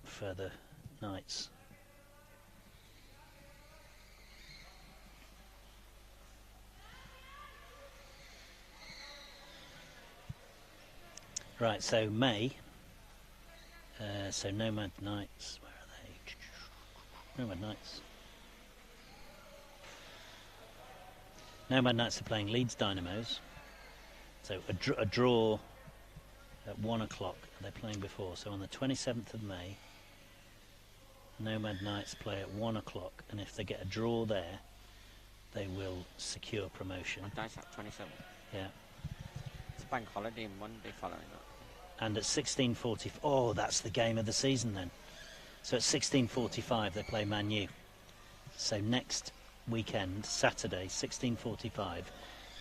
For the Knights. Right, so May. So Nomad Knights, where are they? Nomad Knights. Nomad Knights are playing Leeds Dynamos. So a draw at 1 o'clock. They're playing before. So on the 27th of May, Nomad Knights play at 1 o'clock, and if they get a draw there, they will secure promotion. What day's that? 27. Yeah. It's a bank holiday Monday following that. And at 16:40, oh, that's the game of the season then. So at 16:45 they play Man U. So next weekend, Saturday, 16:45,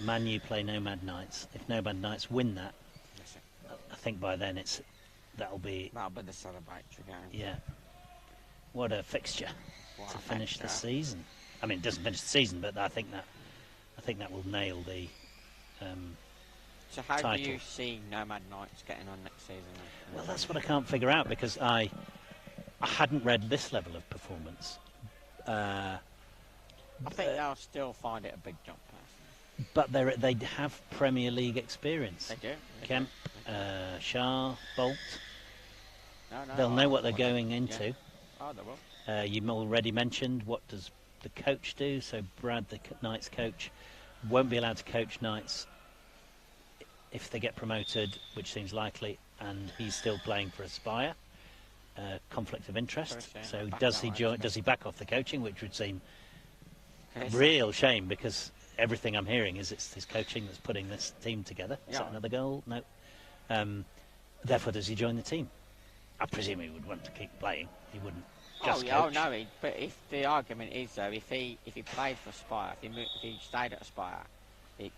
Man U play Nomad Knights. If Nomad Knights win that, Listen, I think by then that'll be that'll be the celebratory game. yeah. What a fixture What to a finish the fixture. season. I mean, it doesn't finish the season, but I think that will nail the. So how title. do you see Nomad Knights getting on next season? Then? Well, that's what I can't figure out, because I hadn't read this level of performance. I think they'll still find it a big jump, personally. But they have Premier League experience. They do. They Kemp, do. Shah, Bolt. No, They'll know what they're watch going it. into. Yeah. Oh, they will. You already mentioned, what does the coach do? So Brad, the Knights coach, won't be allowed to coach Knights if they get promoted, which seems likely, and he's still playing for Aspire. Conflict of interest. Very shame. So Back does that he way, join? isn't Does he back off the coaching, which would seem Okay, real shame, because everything I'm hearing is it's his coaching that's putting this team together. Is Yeah. that another goal? No. Therefore, does he join the team? I presume he would want to keep playing. He wouldn't just yeah, coach. no. But if the argument is though, if he played for Aspire, if he stayed at Aspire,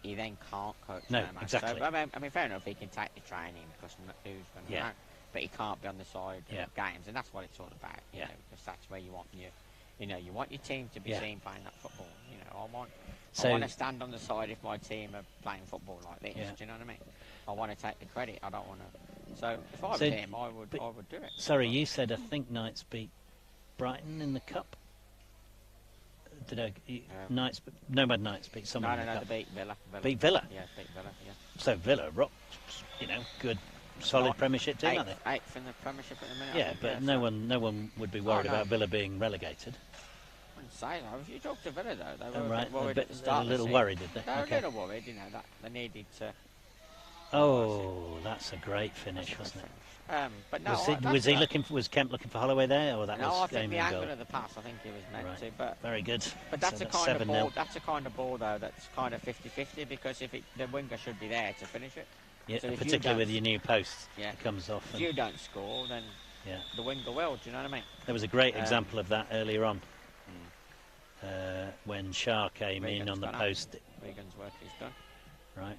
he then can't coach. No, Nomad. exactly. So, I mean, fair enough. He can take the training because who's going to Yeah. know, but he can't be on the side Yeah. of games, and that's what it's all about. You Yeah. know, because that's where you want you want your team to be Yeah. seen playing that football. You know, I So- want to stand on the side if my team are playing football like this. Yeah. Do you know what I mean? I want to take the credit. I don't want to. So if I was So- him, I would but- do it. Sorry, you said I think Knights beat Brighton in the cup. Did Knights? Nomad Knights beat someone No, in the they cup. beat Villa. Beat Villa. Yeah, beat Villa. Yeah. So Villa, good, solid Not Premiership team, aren't they? Eighth in the Premiership at the minute. I Yeah, think, but so no one would be worried Oh, no. about Villa being relegated. I wouldn't say so. If you talk to Villa though, they Oh, were a right, bit worried a at the bit- start. a little of the worried, season. did they? They were Okay. a little worried, that they needed to. Oh, that's a great finish, wasn't it? But no, Was Kemp looking for Holloway there, or that No, I was think game the and angle goal? of the pass, I think he was meant Right. to, but Very good. that's So a kind of 7-0. ball. That's a kind of ball though. That's kind of 50-50 because the winger should be there to finish it. Yeah, So if you particularly with don't- your new post, Yeah. it comes off. If And, you don't score, then yeah, the winger will. Do you know what I mean? there was a great Um, example of that earlier on when Shah came in Regan's on the gone up. post. Regan's work is done. Right.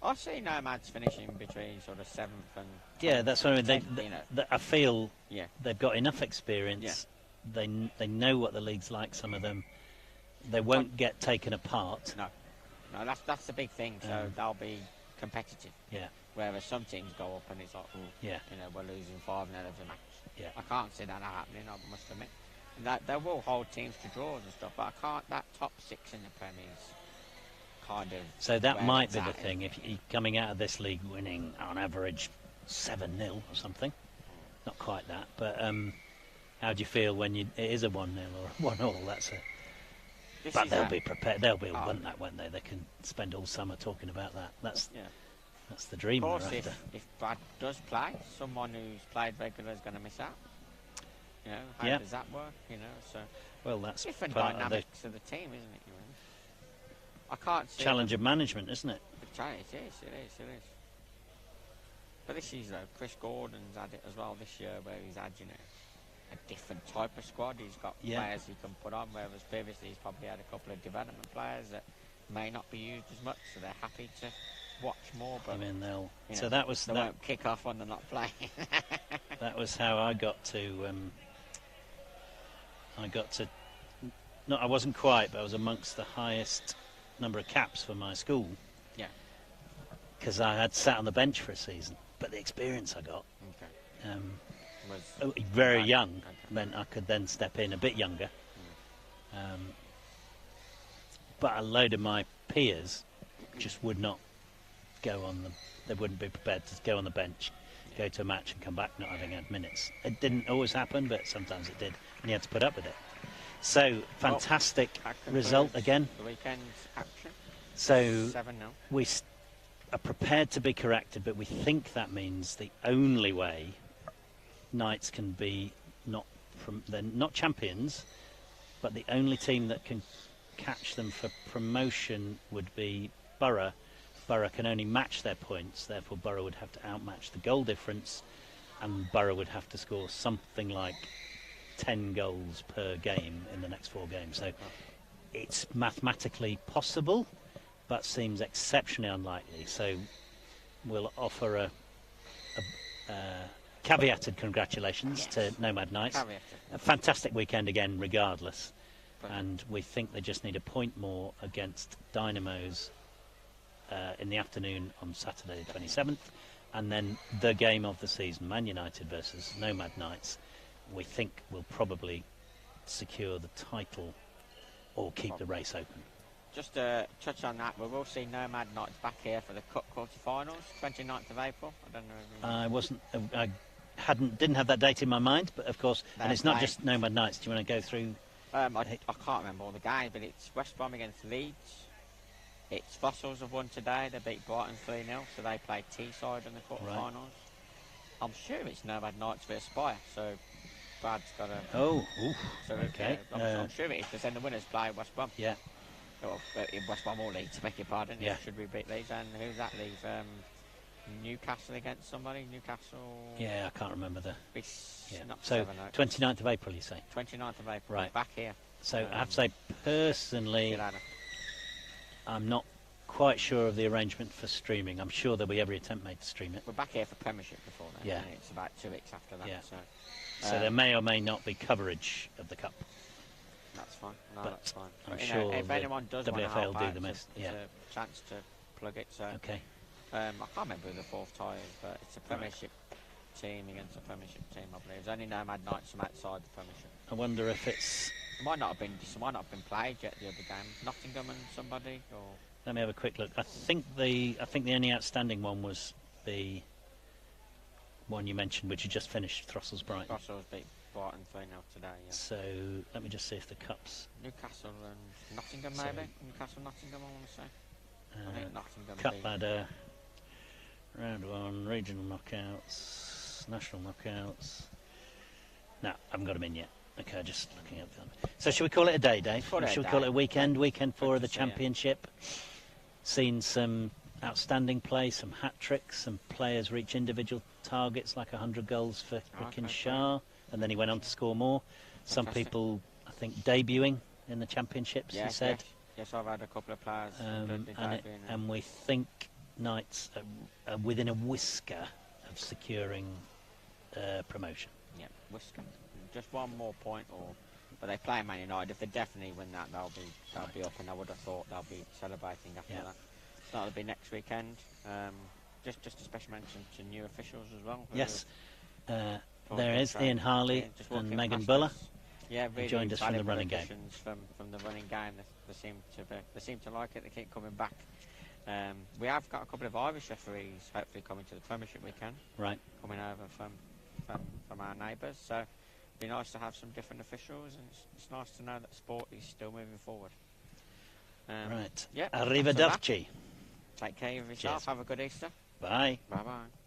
I see Nomads finishing between sort of 7th and Yeah, that's what I mean. They, 10th, you know. I feel Yeah. they've got enough experience. They know what the league's like. Some of them, they won't get taken apart. No, that's the big thing. So they'll be competitive. Yeah, Whereas some teams go up and it's like, yeah, we're losing 5-0 every match. yeah. I can't see that happening. I must admit. That they will hold teams to draws and stuff, but I can't. That top 6 in the Premier is kind of. So that where might it's be the at, thing. If you're coming out of this league winning on average 7-0 or something, not quite that, but how do you feel when it is a 1-0 or a 1-1? But they'll be prepared. They'll want that, won't they? They can spend all summer talking about that. That's the dream. Of course, if Brad does play, someone who's played regular is going to miss out. You know, how does that work? You know, so that's different part dynamics of the team, isn't it? You know? I can't see challenge of management, isn't it? It is. But this is Chris Gordon's had it as well this year, where he's had a different type of squad. He's got players he can put on, whereas previously he's probably had a couple of development players that may not be used as much, so they're happy to watch more. But that was they won't kick off when they're not playing. That was how I got to. I wasn't quite, but I was amongst the highest number of caps for my school. Yeah. Because I had sat on the bench for a season, but the experience I got. Was very young, meant I could then step in a bit younger. But a load of my peers just would not go on they wouldn't be prepared to go on the bench, go to a match and come back not having had minutes. It didn't always happen, but sometimes it did, and you had to put up with it. So fantastic result again. The weekend's action. So 7-0. we are prepared to be corrected, but we think that means the only way Knights can be they're not champions, but the only team that can catch them for promotion would be Borough. Borough can only match their points, therefore Borough would have to outmatch the goal difference, and Borough would have to score something like 10 goals per game in the next 4 games. So it's mathematically possible, but seems exceptionally unlikely. So we'll offer a caveated congratulations to Nomad Knights. A fantastic weekend again, regardless. And we think they just need a point more against Dynamos in the afternoon on Saturday the 27th. And then the game of the season, Man United versus Nomad Knights, we think will probably secure the title or keep the race open. Just to touch on that, we will see Nomad Knights back here for the Cup quarter-finals, 29th of April. I don't know. I didn't have that date in my mind, but of course, and it's not just Nomad Knights. Do you want to go through? I can't remember all the games, but it's West Brom against Leeds. It's Fossils have won today. They beat Brighton 3-0, so they play Teesside in the quarter-finals. Right. I'm sure it's Nomad Knights v Aspire, so Brad's got a... okay. I'm sure it is, because then the winners play West Brom. Yeah. Well, West Brom or Leeds, beg your pardon. Yeah. Should we beat Leeds? And who's that leave? Newcastle against somebody? Newcastle... Yeah, I can't remember Not so 29th of April, you say? 29th of April, right. Back here. So I have to say, personally, I'm not quite sure of the arrangement for streaming. I'm sure there'll be every attempt made to stream it. We're back here for Premiership before then. Yeah. It's about 2 weeks after that. Yeah. So there may or may not be coverage of the Cup. That's fine. No, but that's fine. I'm but, sure if anyone does WFA want to help will do out, the most. It's a chance to plug it. So okay. I can't remember who the 4th tie is, but it's a Premiership team against a Premiership team, I believe. There's only Nomad Knights from outside the Premiership. I wonder if it's... It might not have been played yet, the other game. Nottingham and somebody, or... Let me have a quick look. I think the only outstanding one was the one you mentioned, which you just finished, Throssell's Brighton. Throssell's beat Brighton 3-0 today, yeah. So let me just see if the Cups... Newcastle and Nottingham, maybe? Newcastle, Nottingham, I want to say. I think Nottingham Cup beat... ladder, round 1, regional knockouts, national knockouts. No, I haven't got them in yet. Okay, just looking at them. So should we call it a day, Dave? Should we call it a weekend? Weekend 4 of the Championship. Seen some outstanding play, some hat-tricks, some players reach individual targets, like 100 goals for Rikin Shah, and then he went on to score more. Some people, I think, debuting in the Championships, he said. Yes, I've had a couple of players and we think Knights are within a whisker of securing promotion. Yeah, whisker. Just one more point, but they play Man United. If they definitely win that, they'll be up, and I would have thought they'll be celebrating after that. So that'll be next weekend. Just a special mention to new officials as well. Yes, there is Ian Harley and Megan Buller. Yeah, really joined us from the running game. From the running game, they seem to like it. They keep coming back. We have got a couple of Irish referees hopefully coming to the Premiership weekend. Right. Coming over from from our neighbours. So it'd be nice to have some different officials, and it's nice to know that sport is still moving forward. Right. Yeah. Arrivederci. Take care of yourself. Cheers. Have a good Easter. Bye. Bye bye.